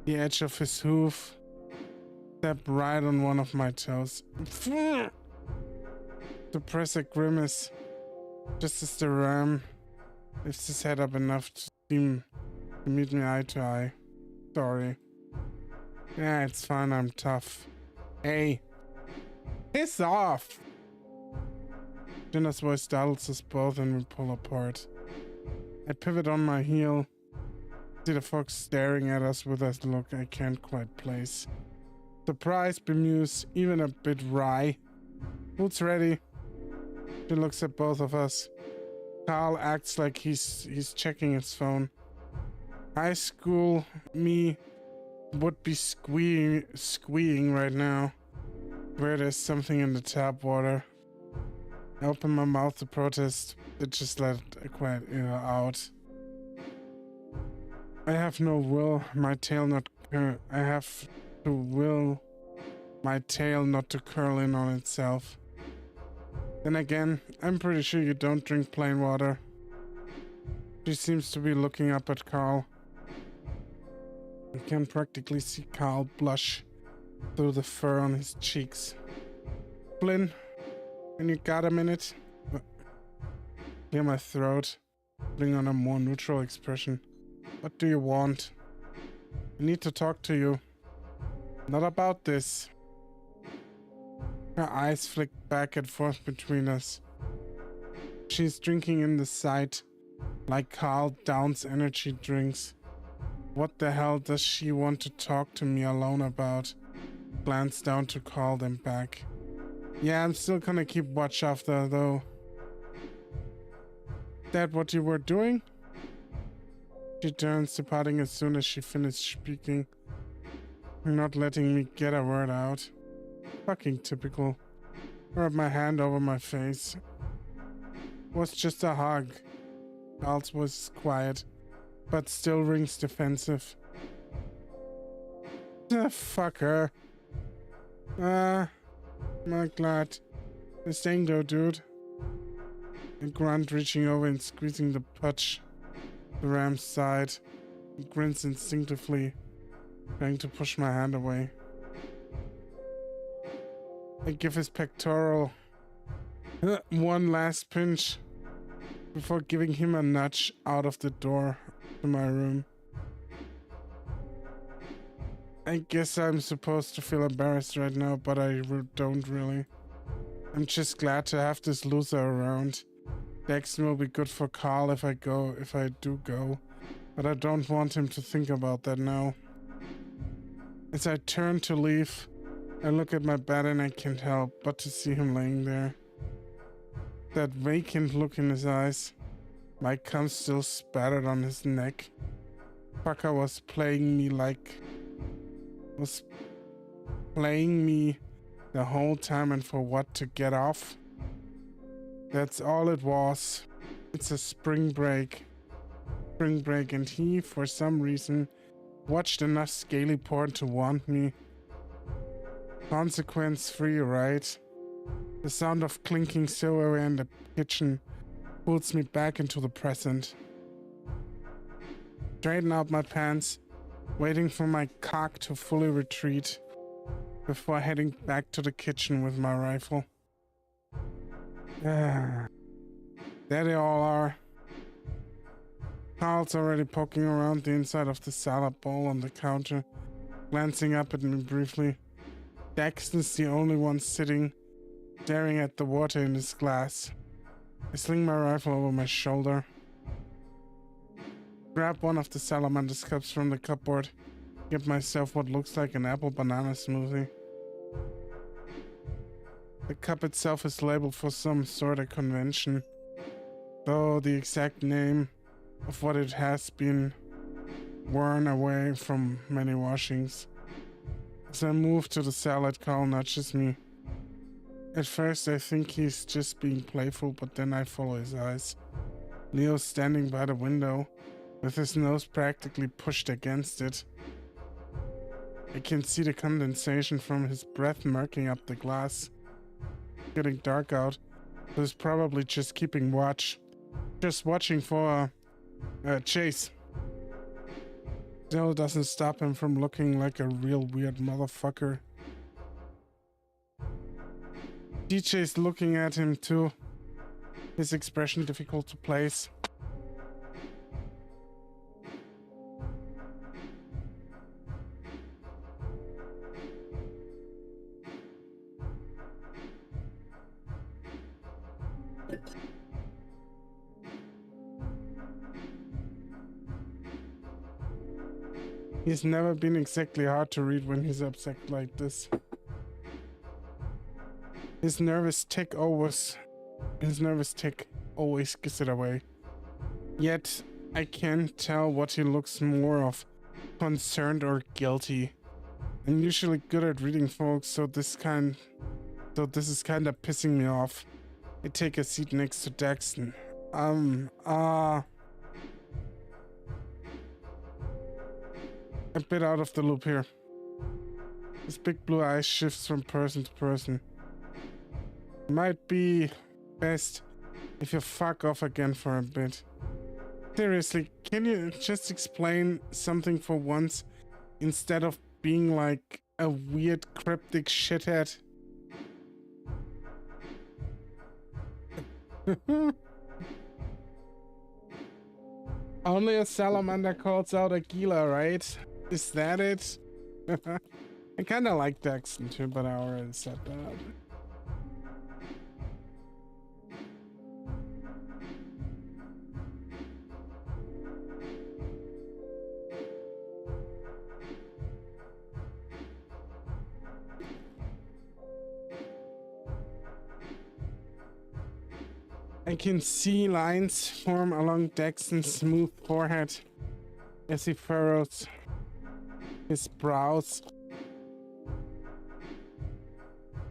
the edge of his hoof stepped right on one of my toes. Suppress a grimace, just as the ram lifts his head up enough to seem to meet me eye to eye. Sorry. Yeah, it's fine, I'm tough. Hey, piss off! Jenna's voice startles us both and we pull apart. I pivot on my heel, see the fox staring at us with a look I can't quite place. Surprised, bemused, even a bit wry. Food's ready. She looks at both of us. Carl acts like he's checking his phone. High school me would be squeeing right now. Where there's something in the tap water. I open my mouth to protest, but just let it quiet out. I have no will, my tail not. I have to will my tail not to curl in on itself. Then again, I'm pretty sure you don't drink plain water. She seems to be looking up at Carl. I can practically see Carl blush through the fur on his cheeks. Flynn, when you got a minute? Clear my throat, putting on a more neutral expression. What do you want? I need to talk to you. Not about this. Her eyes flick back and forth between us. She's drinking in the sight, like Carl downs energy drinks. What the hell does she want to talk to me alone about? Glance down to call them back. Yeah, I'm still gonna keep watch after though. That what you were doing? She turns, departing as soon as she finished speaking. Not letting me get a word out. Fucking typical. Rub my hand over my face. Was just a hug. Carl's voice is quiet, but still rings defensive. Fuck her. I'm not glad. This thing though, dude. A grunt reaching over and squeezing the pudge. The ram's side. He grins instinctively, trying to push my hand away. I give his pectoral one last pinch before giving him a nudge out of the door to my room. I guess I'm supposed to feel embarrassed right now, but I don't really. I'm just glad to have this loser around. Dexter will be good for Carl if I do go, but I don't want him to think about that now. As I turn to leave, I look at my bed and I can't help but to see him laying there. That vacant look in his eyes, my cum still spattered on his neck. Fucker was playing me the whole time, and for what, to get off? That's all it was. It's a spring break. And he, for some reason, watched enough scaly porn to want me. Consequence free, right? The sound of clinking silverware in the kitchen pulls me back into the present. Straighten out my pants, waiting for my cock to fully retreat before heading back to the kitchen with my rifle. There they all are. Carl's already poking around the inside of the salad bowl on the counter, glancing up at me briefly. Daxton's the only one sitting, staring at the water in his glass. I sling my rifle over my shoulder. Grab one of the salamander's cups from the cupboard. Get myself what looks like an apple banana smoothie. The cup itself is labeled for some sort of convention, though the exact name of what it has been worn away from many washings. As I move to the salad, Carl nudges me. At first I think he's just being playful, but then I follow his eyes. Leo's standing by the window, with his nose practically pushed against it. I can see the condensation from his breath murking up the glass. It's getting dark out, so he's probably just keeping watch. Just watching for a chase. Still doesn't stop him from looking like a real weird motherfucker. DJ's looking at him too, his expression difficult to place. He's never been exactly hard to read when he's upset like this. His nervous tick always gives it away. Yet I can't tell what he looks more of, concerned or guilty. I'm usually good at reading folks, so this is kind of pissing me off. I take a seat next to Daxton. A bit out of the loop here. His big blue eyes shifts from person to person. Might be best if you fuck off again for a bit. Seriously, can you just explain something for once instead of being like a weird cryptic shithead? Only a salamander calls out a Gila, right? Is that it? I kinda like Daxton too, but I already said that. I can see lines form along Daxton's smooth forehead as he furrows his brows.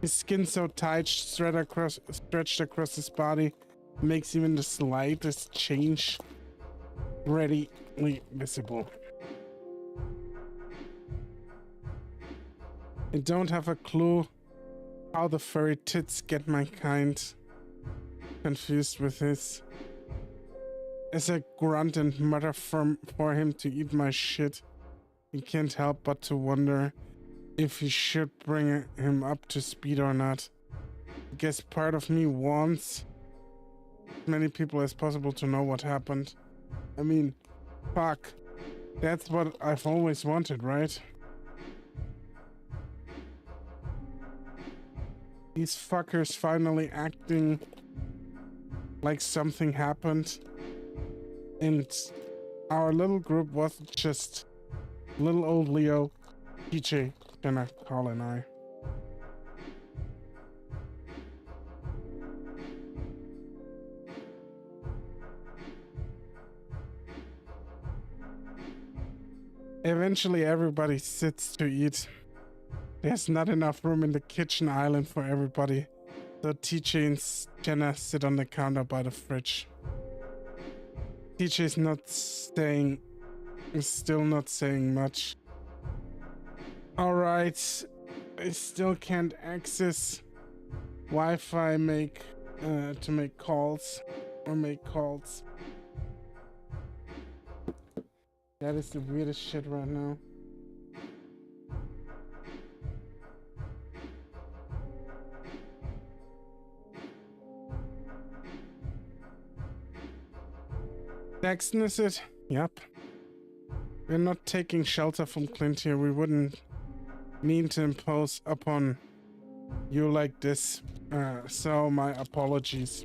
His skin so tight, stretched across his body, makes even the slightest change readily visible. I don't have a clue how the furry tits get my kind. confused with his. As I grunt and mutter for him to eat my shit, he can't help but to wonder if he should bring him up to speed or not. I guess part of me wants as many people as possible to know what happened. I mean, fuck. That's what I've always wanted, right? These fuckers finally acting like something happened. And our little group wasn't just little old Leo, TJ, Jenna, Carl, and I. Eventually everybody sits to eat. There's not enough room in the kitchen island for everybody, so TJ and Jenna sit on the counter by the fridge. TJ's still not saying much. Alright, I still can't access Wi-Fi to make calls. That is the weirdest shit right now. Daxton, is it? Yep. We're not taking shelter from Clint here. We wouldn't mean to impose upon you like this. So my apologies.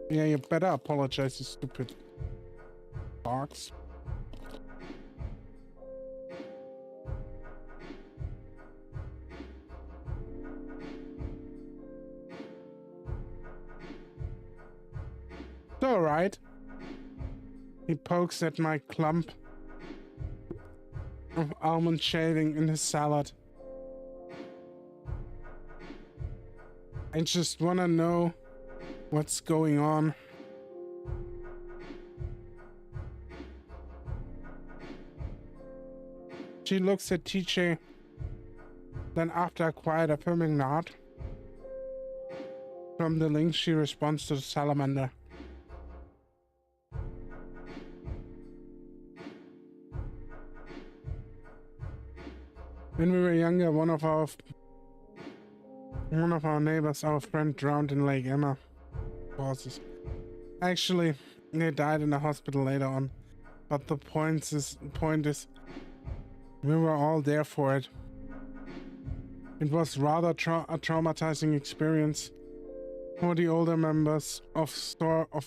Yeah, you better apologize, you stupid box. It's alright. He pokes at my clump of almond shaving in his salad. I just wanna know what's going on. She looks at TJ, then after a quiet affirming nod from the link, she responds to the salamander. When we were younger, one of our neighbors, our friend, drowned in Lake Emma. Pauses. Actually, they died in a hospital later on. But the point is, we were all there for it. It was rather a traumatizing experience for the older members of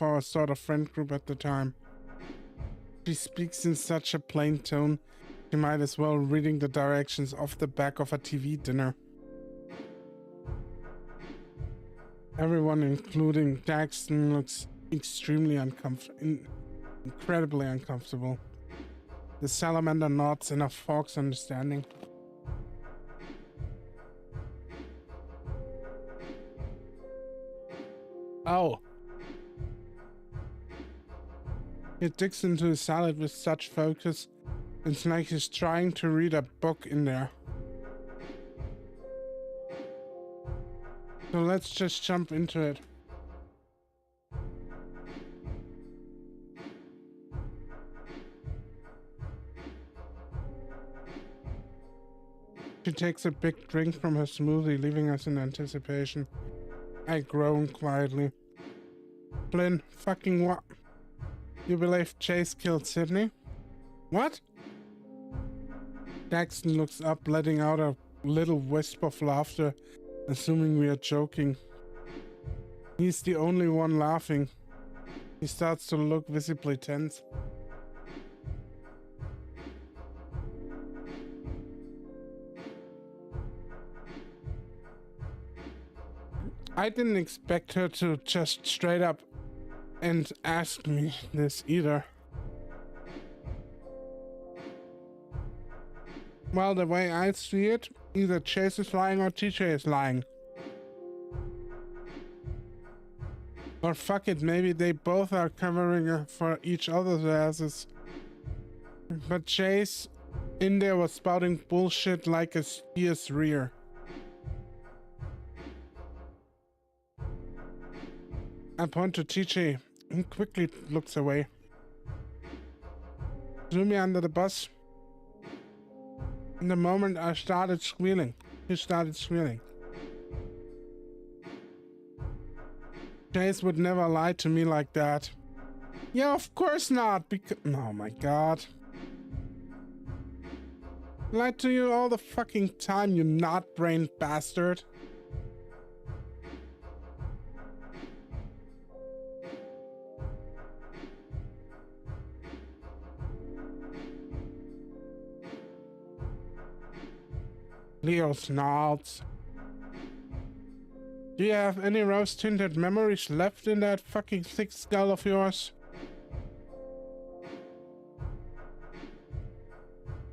our sort of friend group at the time. She speaks in such a plain tone, you might as well reading the directions off the back of a TV dinner. Everyone, including Daxton, looks extremely incredibly uncomfortable. The salamander nods in a fox understanding. Oh. He digs into his salad with such focus. It's like he's trying to read a book in there. So let's just jump into it. She takes a big drink from her smoothie, leaving us in anticipation. I groan quietly. Flynn, fucking what? You believe Chase killed Sydney? What? Daxton looks up, letting out a little wisp of laughter, assuming we are joking. He's the only one laughing. He starts to look visibly tense. I didn't expect her to just straight up and ask me this either. Well, the way I see it, either Chase is lying or TJ is lying. Or fuck it, maybe they both are covering for each other's asses. But Chase in there was spouting bullshit like a steer's rear. I point to TJ and quickly looks away. Threw me under the bus. In the moment I started squealing, he started squealing. Chase would never lie to me like that. Yeah, of course not, because... Oh my god. Lied to you all the fucking time, you not-brained bastard. Leo snarls. Do you have any rose-tinted memories left in that fucking thick skull of yours?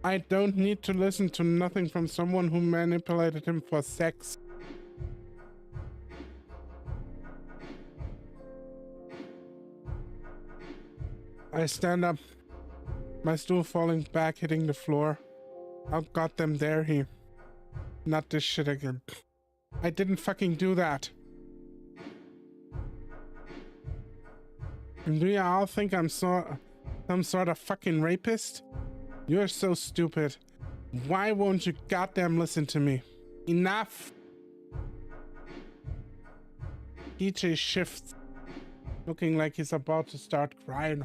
I don't need to listen to nothing from someone who manipulated him for sex. I stand up, my stool falling back, hitting the floor. How goddamn dare he? Not this shit again. I didn't fucking do that. And do you all think I'm some sort of fucking rapist? You're so stupid. Why won't you goddamn listen to me? Enough! DJ shifts, looking like he's about to start crying.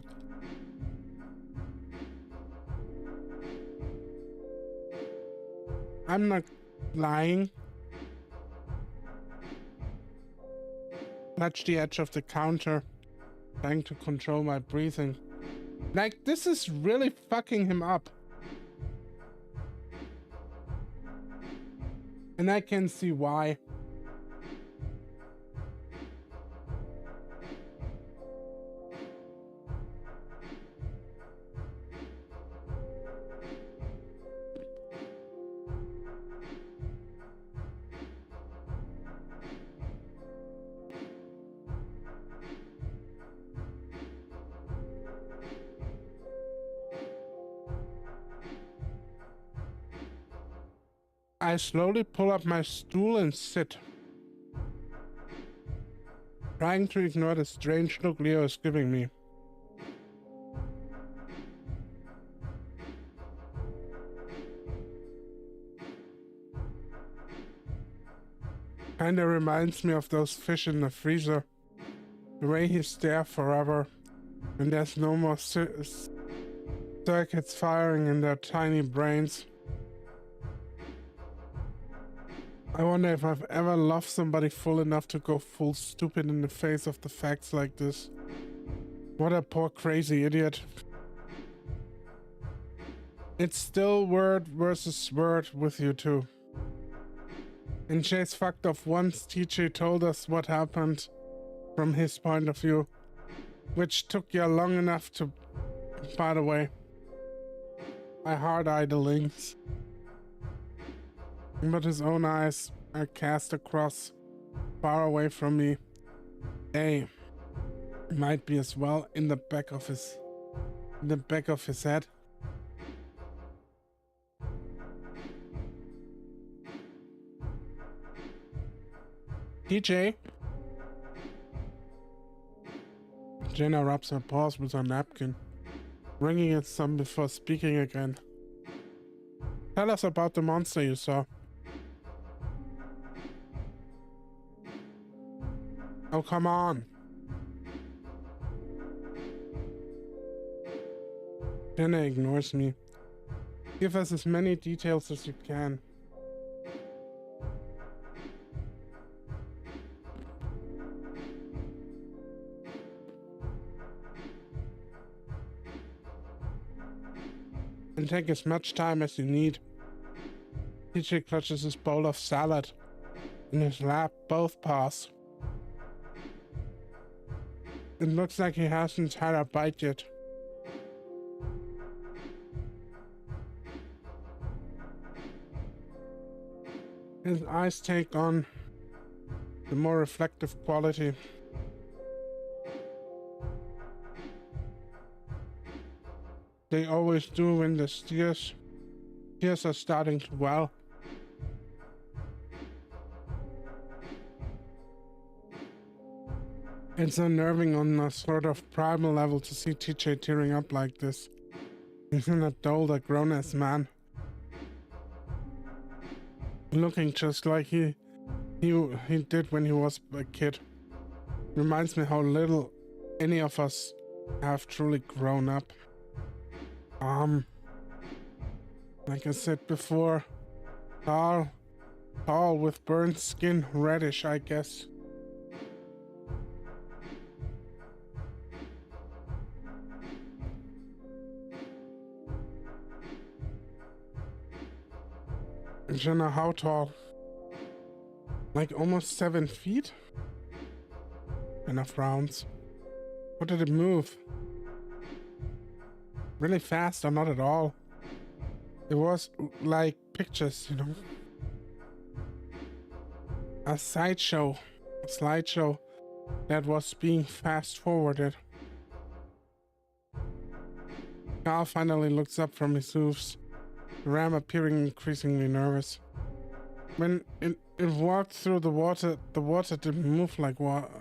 I'm not lying. Touch the edge of the counter, trying to control my breathing. Like, this is really fucking him up. And I can see why. I slowly pull up my stool and sit, trying to ignore the strange look Leo is giving me. Kinda reminds me of those fish in the freezer. The way he's there forever, and there's no more circuits firing in their tiny brains. I wonder if I've ever loved somebody full enough to go full stupid in the face of the facts like this. What a poor crazy idiot. It's still word versus word with you two. And Chase fucked off once TJ told us what happened from his point of view, which took you long enough to... By the way, I hard-eyed the links. But his own eyes are cast across, far away from me. They might be as well in the back of his head. TJ. Jenna rubs her paws with her napkin, wringing it some before speaking again. Tell us about the monster you saw. Oh, come on. Jenna ignores me. Give us as many details as you can. And take as much time as you need. TJ clutches his bowl of salad in his lap, both paws. It looks like he hasn't had a bite yet. His eyes take on the more reflective quality. They always do when the tears are starting to well. It's unnerving on a sort of primal level to see TJ tearing up like this. He's an adult, a grown-ass man. Looking just like he did when he was a kid. Reminds me how little any of us have truly grown up. Like I said before, tall with burnt skin, reddish, I guess. I don't know how tall. Like almost 7 feet? Enough rounds. How did it move? Really fast or not at all? It was like pictures, you know? A slideshow that was being fast forwarded. Carl finally looks up from his hooves, the ram appearing increasingly nervous. When it walked through the water didn't move like what?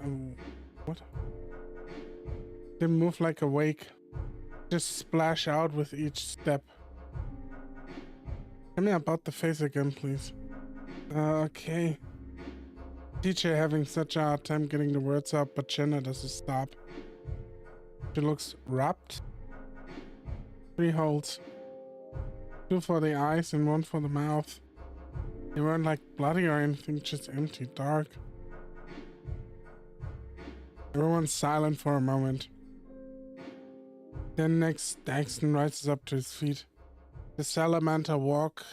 Didn't move like a wake. Just splash out with each step. Tell me about the face again, please. Okay. DJ having such a hard time getting the words out, but Jenna doesn't stop. She looks wrapped. 3 holes. 2 for the eyes and 1 for the mouth. They weren't like bloody or anything, just empty, dark. Everyone's silent for a moment. Then next, Daxton rises up to his feet. The salamander walk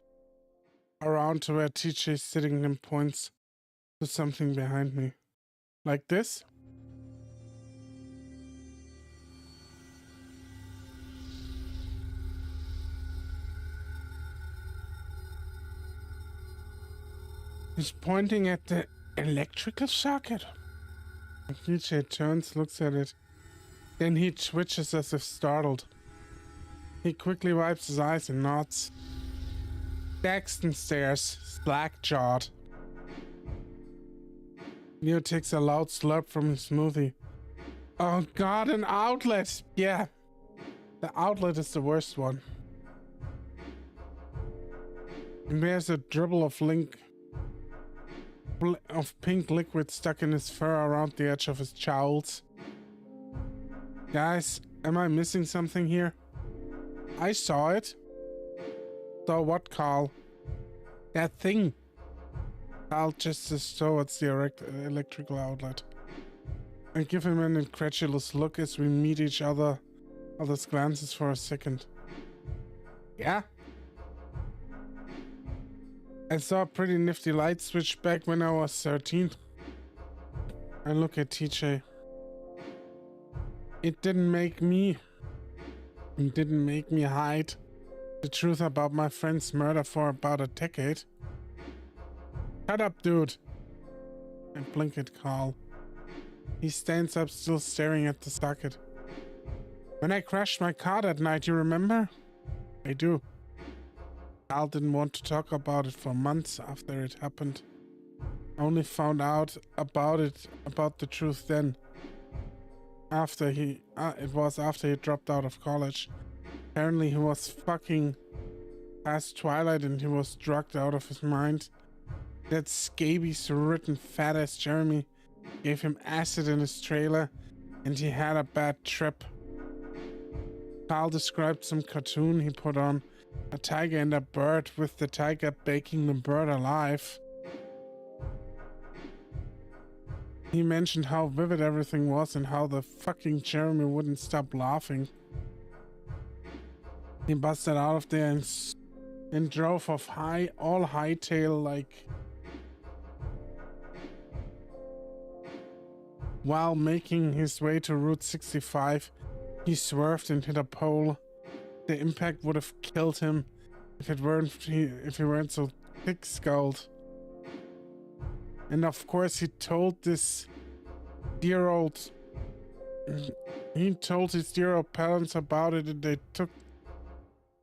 around to where TJ is sitting and points to something behind me. Like this? He's pointing at the electrical socket. TJ turns, looks at it. Then he twitches as if startled. He quickly wipes his eyes and nods. Daxton stares, slack-jawed. Leo takes a loud slurp from his smoothie. Oh god, an outlet! Yeah, the outlet is the worst one. And there's a dribble of pink liquid stuck in his fur around the edge of his jowls. Guys, am I missing something here? I saw it. Saw what, Carl? That thing. Carl gestures towards the electrical outlet. I give him an incredulous look as we meet each other's glances for a second. Yeah? I saw a pretty nifty light switch back when I was 13. I look at TJ. It didn't make me hide the truth about my friend's murder for about a decade. Shut up, dude. I blink at Carl. He stands up, still staring at the socket. When I crashed my car that night, you remember? I do. Carl didn't want to talk about it for months after it happened. I only found out about the truth then. It was after he dropped out of college. Apparently he was fucking past Twilight and he was drugged out of his mind. That scabies written fat ass Jeremy gave him acid in his trailer and he had a bad trip. Carl described some cartoon he put on, a tiger and a bird, with the tiger baking the bird alive. He mentioned how vivid everything was and how the fucking Jeremy wouldn't stop laughing. He busted out of there and drove off all hightail like. While making his way to Route 65, he swerved and hit a pole. The impact would have killed him if he weren't so thick-skulled. And of course he told his dear old parents about it, and they took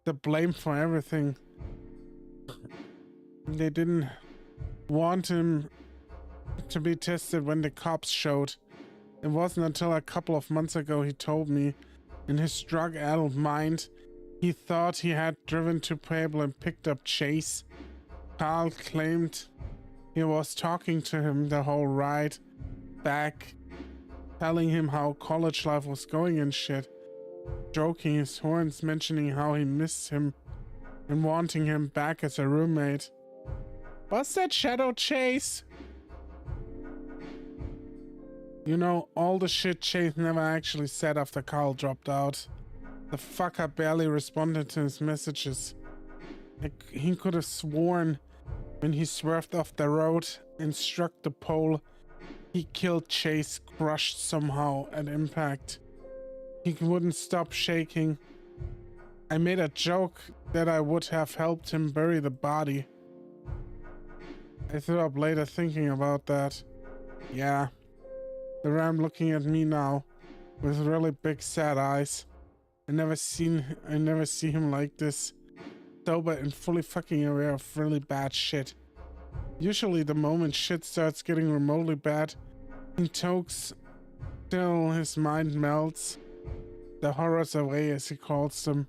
the blame for everything. They didn't want him to be tested when the cops showed. It wasn't until a couple of months ago he told me, in his drug-addled mind, he thought he had driven to Pueblo and picked up Chase. Carl claimed he was talking to him the whole ride back, telling him how college life was going and shit, stroking his horns, mentioning how he missed him and wanting him back as a roommate. Was that Shadow Chase? You know, all the shit Chase never actually said after Carl dropped out. The fucker barely responded to his messages. Like, he could have sworn when he swerved off the road and struck the pole, he killed Chase, crushed somehow at impact. He wouldn't stop shaking. I made a joke that I would have helped him bury the body. I threw up later thinking about that. Yeah. The ram looking at me now with really big sad eyes. I never see him like this. Sober and fully fucking aware of really bad shit. Usually the moment shit starts getting remotely bad, he tokes till his mind melts. The horrors away, as he calls them.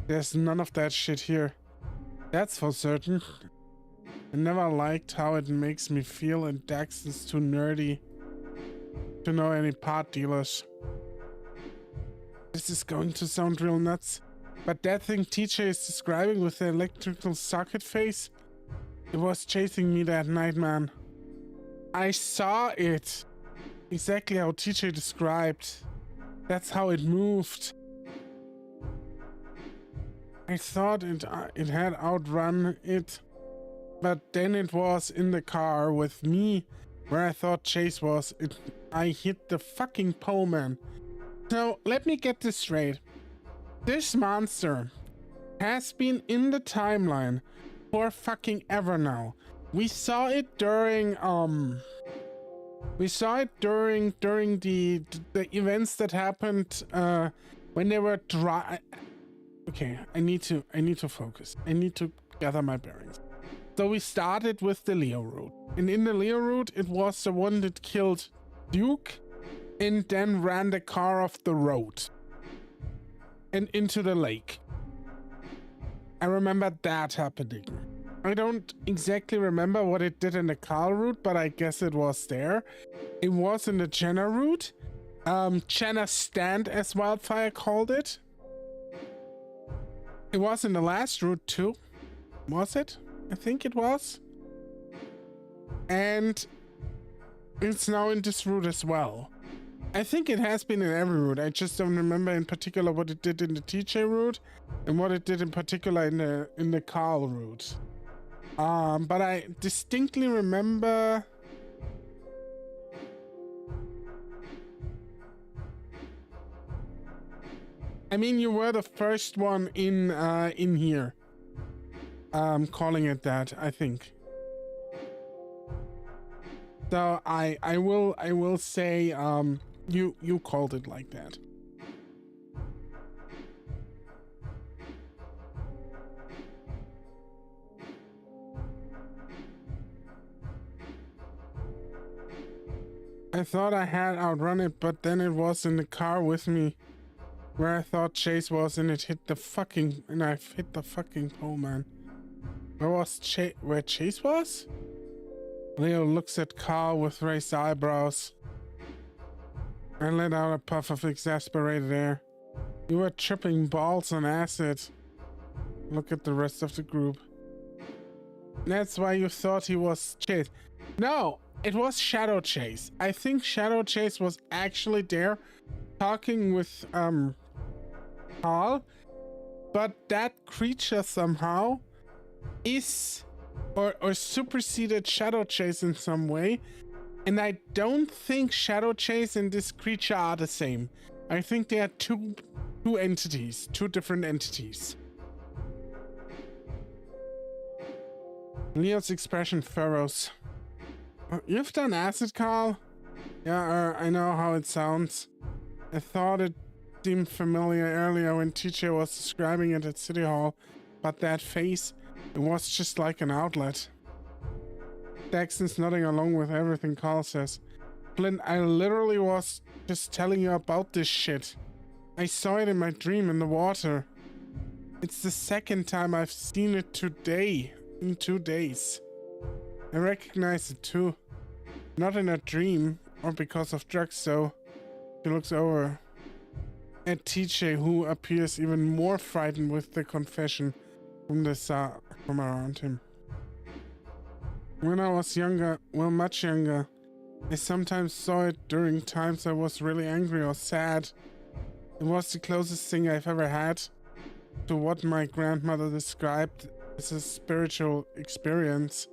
There's none of that shit here. That's for certain. I never liked how it makes me feel, and Daxton's too nerdy to know any part dealers. This is going to sound real nuts, but that thing TJ is describing with the electrical socket face, it was chasing me that night, man. I saw it. Exactly how TJ described. That's how it moved. I thought it had outrun it, but then it was in the car with me where I thought Chase was. I hit the fucking pole, man. So let me get this straight. This monster has been in the timeline for fucking ever now. We saw it during the events that happened when they were dry. Okay, I need to focus. I need to gather my bearings. So we started with the Leo route, and in the Leo route it was the one that killed Duke and then ran the car off the road and into the lake. I remember that happening. I don't exactly remember what it did in the Carl route, but I guess it was there. It was in the Jenna route. Jenna stand, as Wildfire called it. It was in the last route too. Was it? I think it was. And it's now in this route as well. I think it has been in every route. I just don't remember in particular what it did in the TJ route and what it did in particular in the Carl route. But I distinctly remember I mean, you were the first one in here. Calling it that, I think. So I will say you called it like that. I thought I had outrun it, but then it was in the car with me where I thought Chase was, and it hit the fucking, and I hit the fucking pole, man. Where was Chase? Where Chase was? Leo looks at Carl with raised eyebrows. I let out a puff of exasperated air. You were tripping balls on acid. Look at the rest of the group. That's why you thought he was Chase. No, it was Shadow Chase. I think Shadow Chase was actually there talking with Carl, but that creature somehow is or superseded Shadow Chase in some way, and I don't think Shadow Chase and this creature are the same. I think they are two entities, two different entities. Leo's expression furrows. You've done acid, Carl? Yeah, I know how it sounds. I thought it seemed familiar earlier when TJ was describing it at City Hall, but that face, it was just like an outlet. Daxton's nodding along with everything Carl says. Flynn, I literally was just telling you about this shit. I saw it in my dream in the water. It's the second time I've seen it today, in 2 days. I recognize it too. Not in a dream, or because of drugs though. He looks over at TJ, who appears even more frightened with the confession from around him. When I was younger, well, much younger, I sometimes saw it during times I was really angry or sad. It was the closest thing I've ever had to what my grandmother described as a spiritual experience.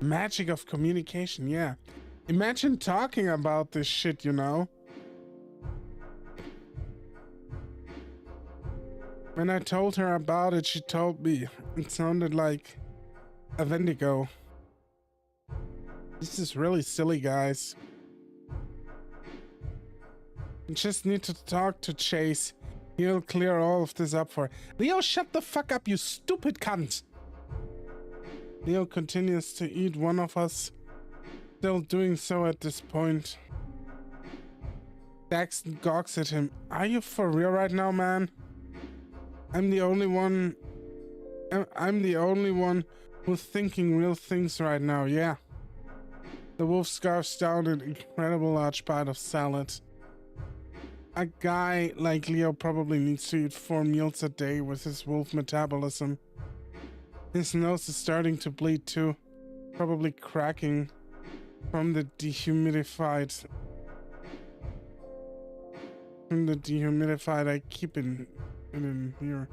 Magic of communication, yeah. Imagine talking about this shit, you know? When I told her about it, she told me it sounded like a Wendigo. This is really silly, guys. You just need to talk to Chase. He'll clear all of this up for Leo, shut the fuck up, you stupid cunt! Leo continues to eat, one of us still doing so at this point. Daxton gawks at him. Are you for real right now, man? I'm the only one who's thinking real things right now, yeah. The wolf scarfs down an incredible large bite of salad. A guy like Leo probably needs to eat 4 meals a day with his wolf metabolism. His nose is starting to bleed too, probably cracking from the dehumidified I keep in here.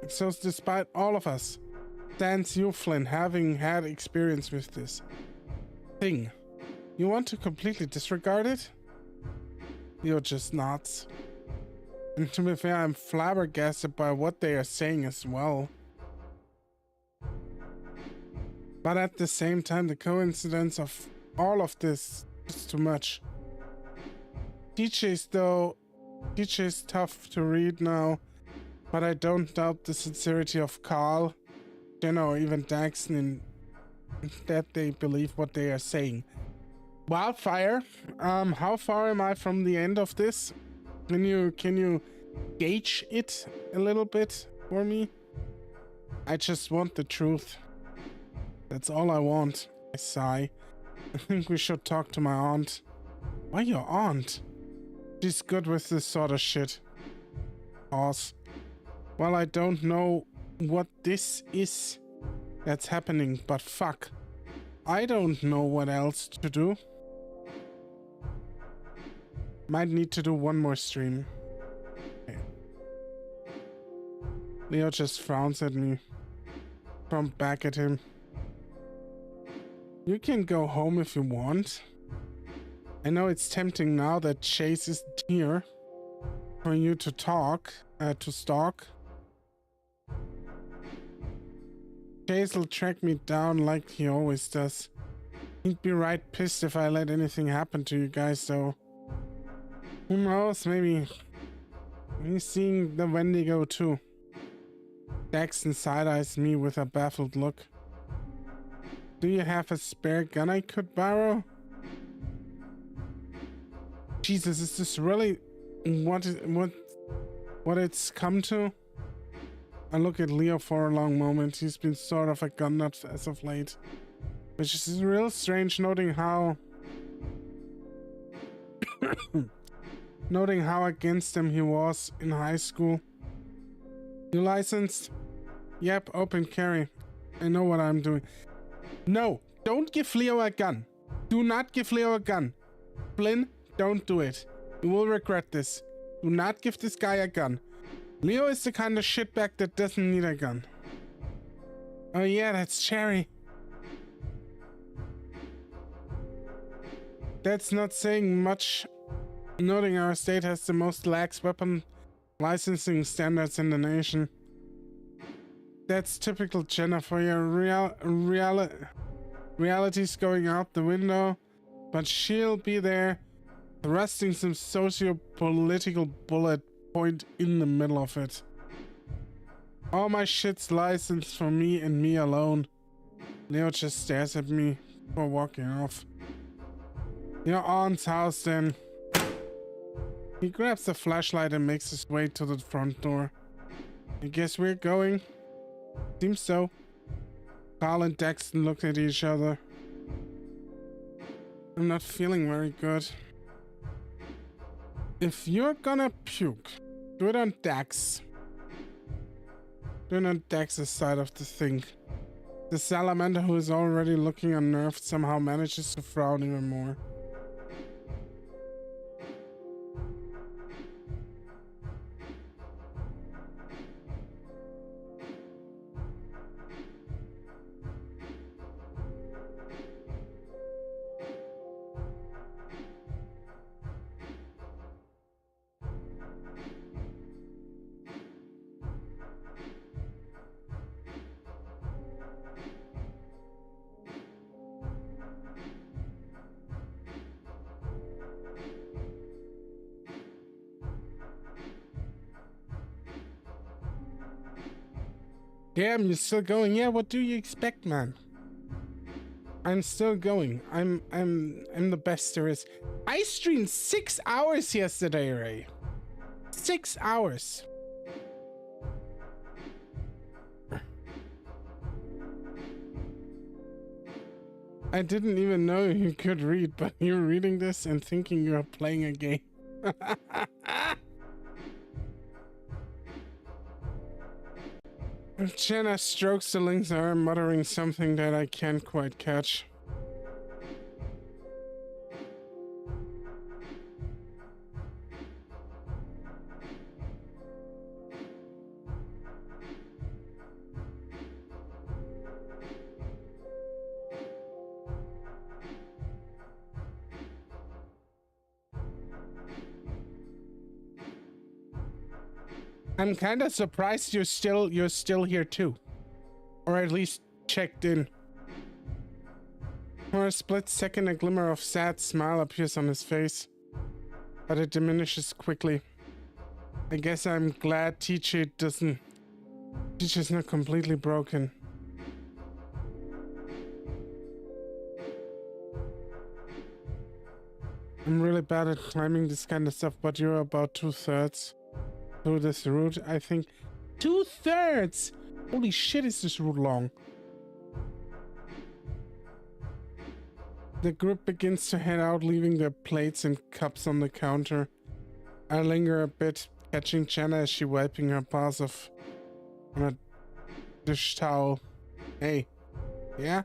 So despite all of us, stands you, Flynn, having had experience with this thing. You want to completely disregard it? Leo just nods. And to be fair, I'm flabbergasted by what they are saying as well. But at the same time, the coincidence of all of this is too much. TJ's tough to read now, but I don't doubt the sincerity of Carl, Jenna, or even Daxton in that they believe what they are saying. Wildfire, how far am I from the end of this? Can you gauge it a little bit for me? I just want the truth. That's all I want. I sigh. I think we should talk to my aunt. Why your aunt? She's good with this sort of shit. Pause. Well, I don't know what this is that's happening, but fuck. I don't know what else to do. Might need to do one more stream. Okay. Leo just frowns at me. From back at him. You can go home if you want. I know it's tempting now that Chase is here for you to stalk. Chase will track me down like he always does. He'd be right pissed if I let anything happen to you guys, though. Who knows, maybe he's seeing the Wendigo too. Daxton side-eyes me with a baffled look. Do you have a spare gun I could borrow? Jesus, is this really what it's come to? I look at Leo for a long moment. He's been sort of a gun nut as of late. Which is real strange, noting how against him he was in high school. You licensed? Yep, open carry. I know what I'm doing. No, don't give Leo a gun. Do not give Leo a gun. Flynn, don't do it. You will regret this. Do not give this guy a gun. Leo is the kind of shitbag that doesn't need a gun. Oh yeah, that's Cherry. That's not saying much, noting our state has the most lax weapon licensing standards in the nation. That's typical Jenna for your reality's going out the window, but she'll be there thrusting some socio-political bullet point in the middle of it. All my shit's licensed for me and me alone. Leo just stares at me for walking off. Your aunt's house then. He grabs the flashlight and makes his way to the front door. I guess we're going. Seems so. Carl and Daxton look at each other. I'm not feeling very good. If you're gonna puke, do it on Dax. Do it on Dax's side of the thing. The salamander, who is already looking unnerved, somehow manages to frown even more. Damn, you're still going? Yeah, what do you expect, man? I'm still going. I'm the best there is. I streamed 6 hours yesterday, Ray. 6 hours. I didn't even know you could read, but you're reading this and thinking you're playing a game. Jenna strokes the link's arm, muttering something that I can't quite catch. I'm kind of surprised you're still here too, or at least checked in. For a split second, a glimmer of sad smile appears on his face, but it diminishes quickly. I guess I'm glad Teacher's not completely broken. I'm really bad at climbing this kind of stuff, but you're about 2/3 through this route, I think. 2/3! Holy shit, is this route long. The group begins to head out, leaving their plates and cups on the counter. I linger a bit, catching Jenna as she wiping her paws off on a dish towel. Hey, yeah?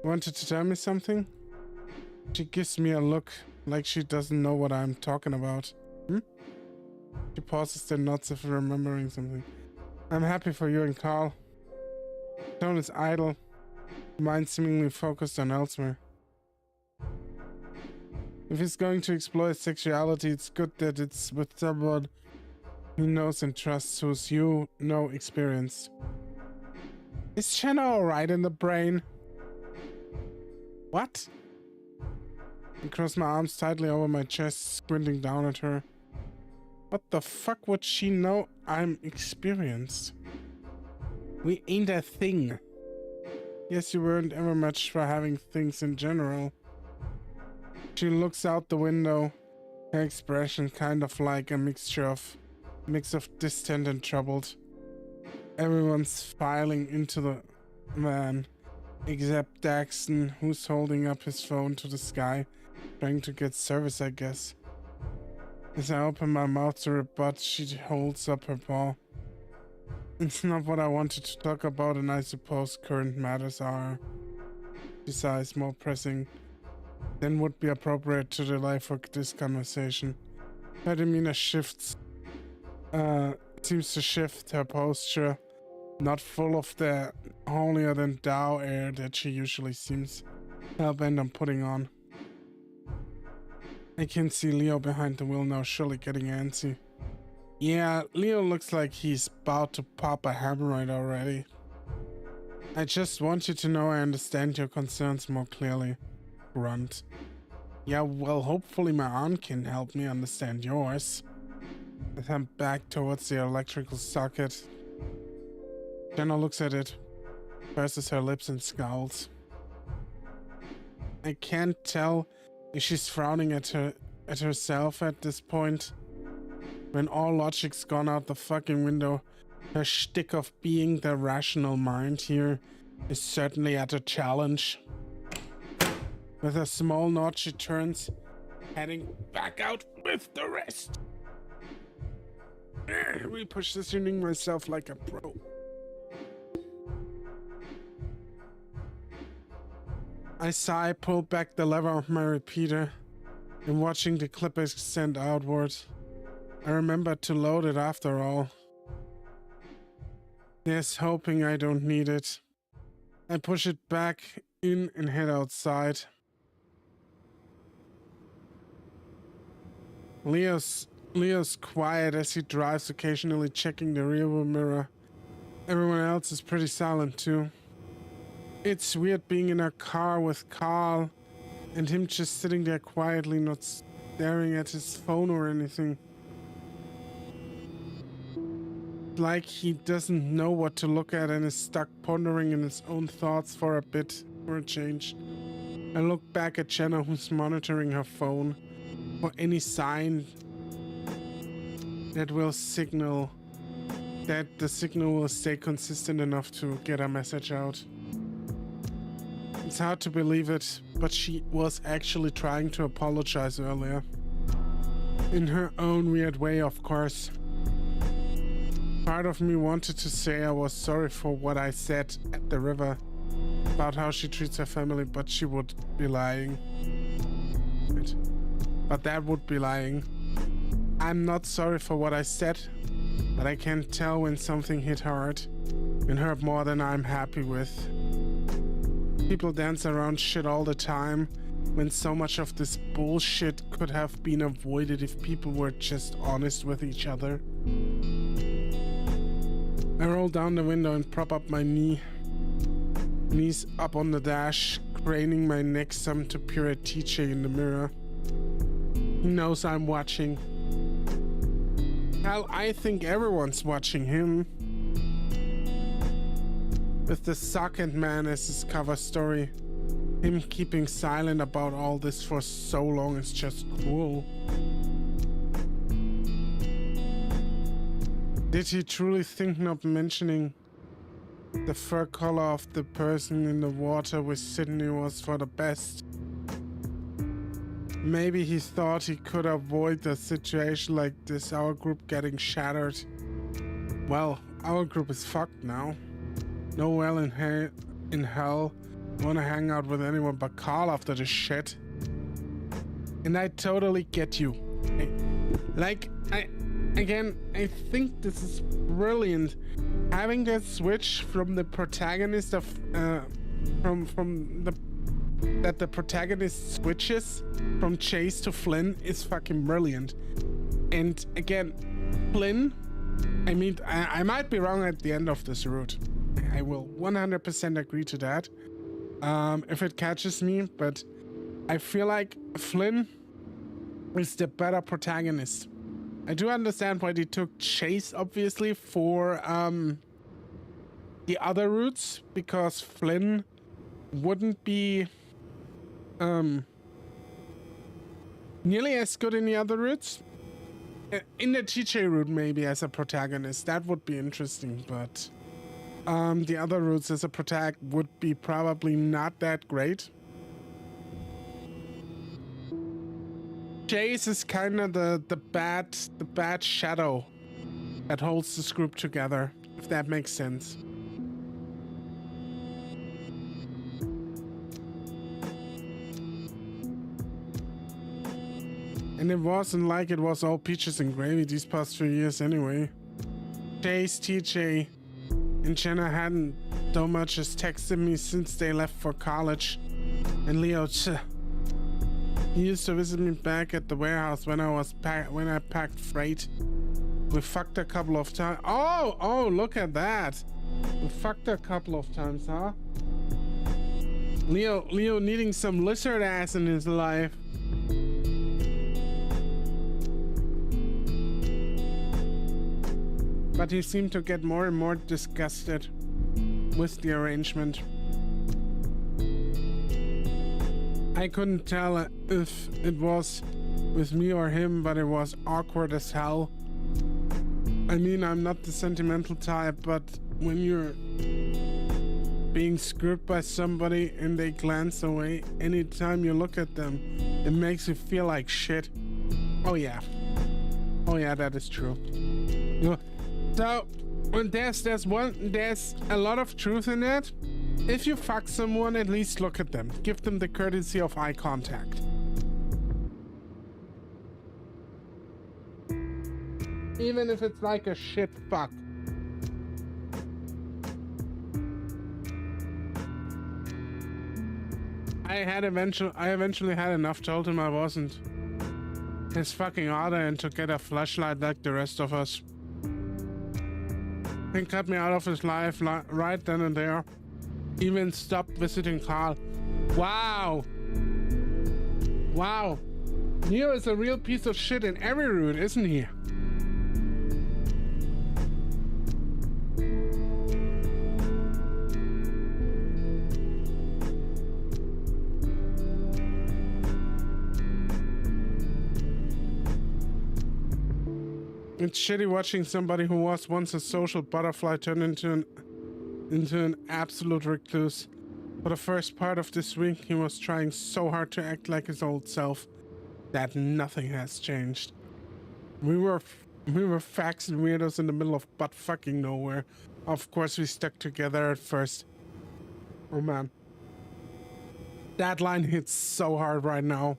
Wanted to tell me something? She gives me a look like she doesn't know what I'm talking about. She pauses, then nods if remembering something. I'm happy for you and Carl. Tone is idle, mind seemingly focused on elsewhere. If he's going to explore his sexuality, it's good that it's with someone he knows and trusts, who's experienced. Is Jenna alright in the brain? What? I cross my arms tightly over my chest, squinting down at her. What the fuck would she know I'm experienced? We ain't a thing. Yes, you weren't ever much for having things in general. She looks out the window, her expression kind of like a mix of distant and troubled. Everyone's filing into the van, except Daxton, who's holding up his phone to the sky, trying to get service, I guess. As I open my mouth to rebut, she holds up her paw. It's not what I wanted to talk about, and I suppose current matters are, besides, more pressing than would be appropriate to delay for this conversation. Her demeanor shifts, seems to shift her posture, not full of the holier-than-thou air that she usually seems hell-bent on putting on. I can see Leo behind the wheel now, surely getting antsy. Yeah, Leo looks like he's about to pop a hemorrhoid already. I just want you to know I understand your concerns more clearly. Grunt. Yeah, well, hopefully my aunt can help me understand yours. With her back towards the electrical socket. Jenna looks at it, purses her lips and scowls. I can't tell She's frowning at herself at this point. When all logic's gone out the fucking window, her shtick of being the rational mind here is certainly at a challenge. With a small nod, she turns, heading back out with the rest. Repositioning myself like a pro. I sigh, pull back the lever of my repeater, and watching the clip extend outwards. I remembered to load it after all. Yes, hoping I don't need it. I push it back in and head outside. Leo's quiet as he drives, occasionally checking the rearview mirror. Everyone else is pretty silent too. It's weird being in a car with Carl and him just sitting there quietly, not staring at his phone or anything. Like he doesn't know what to look at and is stuck pondering in his own thoughts for a bit, for a change. I look back at Jenna, who's monitoring her phone for any sign that will signal that the signal will stay consistent enough to get a message out. It's hard to believe it, but she was actually trying to apologize earlier. In her own weird way, of course. Part of me wanted to say I was sorry for what I said at the river about how she treats her family, but she would be lying. But that would be lying. I'm not sorry for what I said, but I can tell when something hit hard and hurt more than I'm happy with. People dance around shit all the time when so much of this bullshit could have been avoided if people were just honest with each other. I roll down the window and prop up my knees up on the dash, craning my neck some to peer at TJ in the mirror. He knows I'm watching. Hell, I think everyone's watching him. With the second man as his cover story, him keeping silent about all this for so long is just cruel. Did he truly think not mentioning the fur color of the person in the water with Sydney was for the best? Maybe he thought he could avoid a situation like this, our group getting shattered. Well, our group is fucked now. No well in hell wanna hang out with anyone but Carl after this shit. And I totally get you. I think this is brilliant. Having that switch from the protagonist of that the protagonist switches from Chase to Flynn is fucking brilliant. And again, Flynn, I mean, I might be wrong at the end of this route. I will 100% agree to that if it catches me, but I feel like Flynn is the better protagonist. I do understand why they took Chase, obviously, for the other routes, because Flynn wouldn't be nearly as good in the other routes. In the TJ route, maybe as a protagonist, that would be interesting, but the other routes as a protag would be probably not that great. Chase is kind of the bad shadow that holds this group together, if that makes sense. And it wasn't like it was all peaches and gravy these past 3 years anyway. Chase, TJ, and Jenna hadn't so much as texted me since they left for college. And Leo, he used to visit me back at the warehouse when I packed freight. We fucked a couple of times. Oh, look at that. We fucked a couple of times, huh? Leo needing some lizard ass in his life. But he seemed to get more and more disgusted with the arrangement. I couldn't tell if it was with me or him, but it was awkward as hell. I mean, I'm not the sentimental type, but when you're being screwed by somebody and they glance away, anytime you look at them, it makes you feel like shit. Oh yeah. Oh yeah, that is true. So, there's a lot of truth in it. If you fuck someone, at least look at them. Give them the courtesy of eye contact. Even if it's like a shit fuck. I eventually had enough, told him I wasn't his fucking order and to get a flashlight like the rest of us. He cut me out of his life right then and there. Even stopped visiting Carl. Wow. Wow. Neo is a real piece of shit in every route, isn't he? It's shitty watching somebody who was once a social butterfly turn into an absolute recluse. For the first part of this week, he was trying so hard to act like his old self that nothing has changed. We were facts and weirdos in the middle of butt fucking nowhere. Of course, we stuck together at first. Oh man, that line hits so hard right now.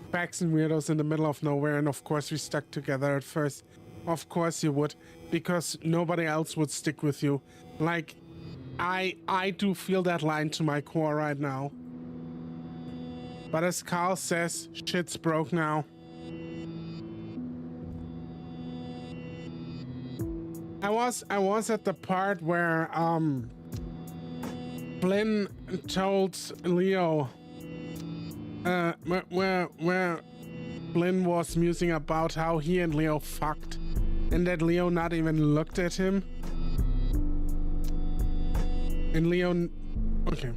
Facts and weirdos in the middle of nowhere, and of course we stuck together at first. Of course you would, because nobody else would stick with you. Like, I do feel that line to my core right now. But as Carl says, shit's broke now. I was at the part where Flynn told Leo where Flynn was musing about how he and Leo fucked, and that Leo not even looked at him. And Leo... Okay.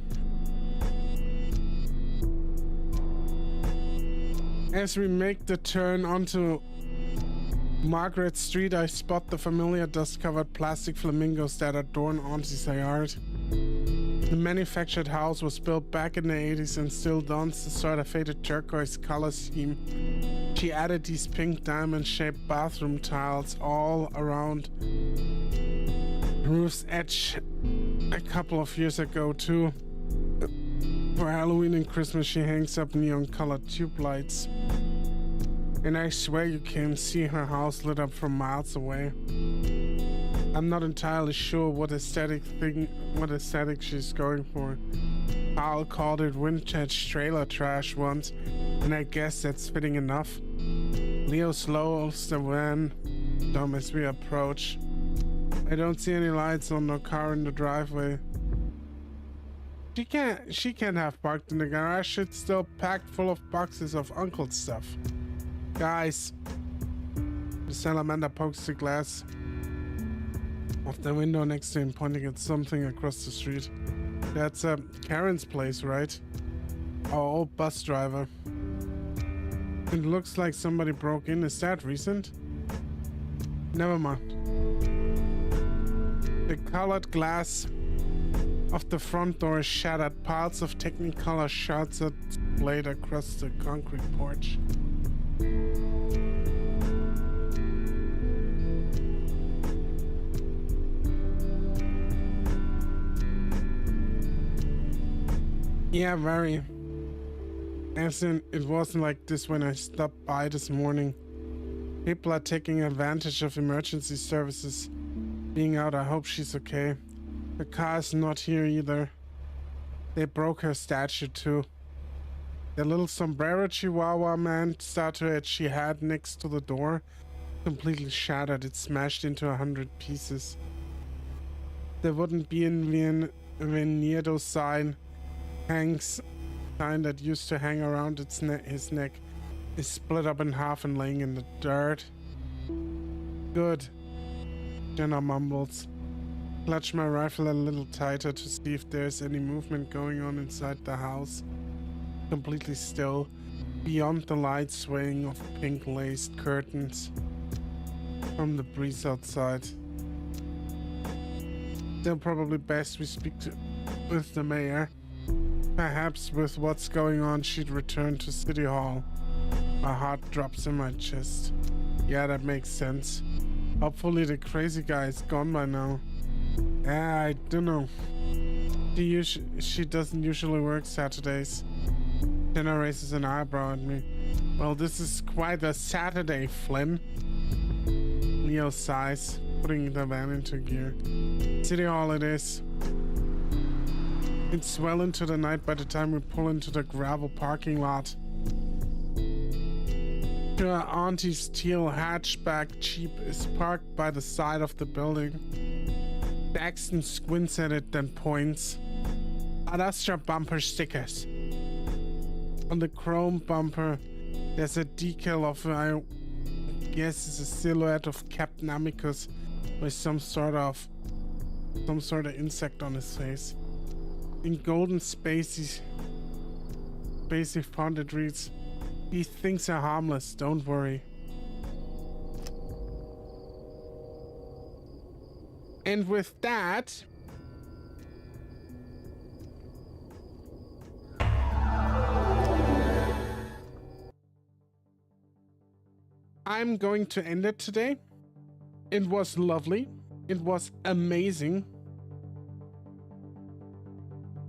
As we make the turn onto Margaret Street, I spot the familiar dust-covered plastic flamingos that adorn Auntie's yard. The manufactured house was built back in the 80s and still dons the sort of faded turquoise color scheme. She added these pink diamond-shaped bathroom tiles all around the roof's edge a couple of years ago too. For Halloween and Christmas she hangs up neon-colored tube lights. And I swear you can see her house lit up from miles away. I'm not entirely sure what aesthetic she's going for. Carl called it vintage trailer trash once, and I guess that's fitting enough. Leo slows the van down as we approach. I don't see any lights on the car in the driveway. She can't have parked in the garage. It's still packed full of boxes of Uncle's stuff. Guys, the salamander pokes the glass of the window next to him, pointing at something across the street. That's Karen's place, right? Our old bus driver. It looks like somebody broke in. Is that recent? Never mind. The colored glass of the front door is shattered. Piles of Technicolor shards are laid across the concrete porch. Yeah, very. As in, it wasn't like this when I stopped by this morning. People are taking advantage of emergency services being out. I hope she's okay. The car's not here either. They broke her statue too. The little sombrero chihuahua man statuette she had next to the door completely shattered. It smashed into 100 pieces. The wooden Bienvenido sign that used to hang around his neck is split up in half and laying in the dirt. Good, Jenna mumbles. Clutch my rifle a little tighter to see if there's any movement going on inside the house. completely still, beyond the light swaying of pink-laced curtains from the breeze outside. Still probably best we speak with the mayor. Perhaps with what's going on, she'd return to City Hall. My heart drops in my chest. Yeah, that makes sense. Hopefully the crazy guy is gone by now. I don't know. She doesn't usually work Saturdays. Jenna raises an eyebrow at me. Well, this is quite a Saturday, Flynn. Leo sighs, putting the van into gear. City Hall it is. It's well into the night by the time we pull into the gravel parking lot. Her auntie's teal hatchback Jeep is parked by the side of the building. Daxton squints at it, then points. Oh, that's your bumper stickers. On the chrome bumper, there's a decal of, I guess it's a silhouette of Captain Amicus with some sort of insect on his face. In golden spacey font it reads, "These things are harmless, don't worry." And with that, I'm going to end it today. It was lovely. It was amazing.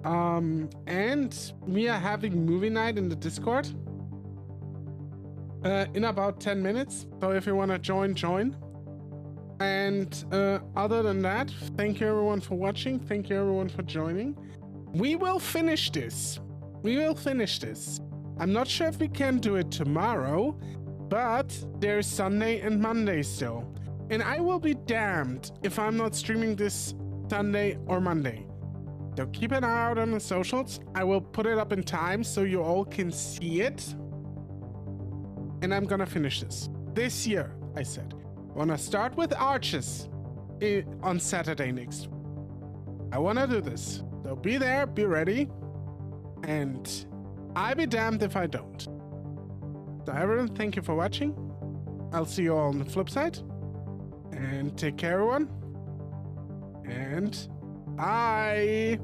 And we are having movie night in the Discord in about 10 minutes. So if you want to join. And other than that, thank you everyone for watching. Thank you everyone for joining. We will finish this. I'm not sure if we can do it tomorrow, but there's Sunday and Monday still. And I will be damned if I'm not streaming this Sunday or Monday. So keep an eye out on the socials. I will put it up in time so you all can see it. And I'm gonna finish this year, I said. I wanna start with arches on Saturday next week. I wanna do this. So be there, be ready. And I'll be damned if I don't. So everyone, thank you for watching. I'll see you all on the flip side. And take care everyone. And bye.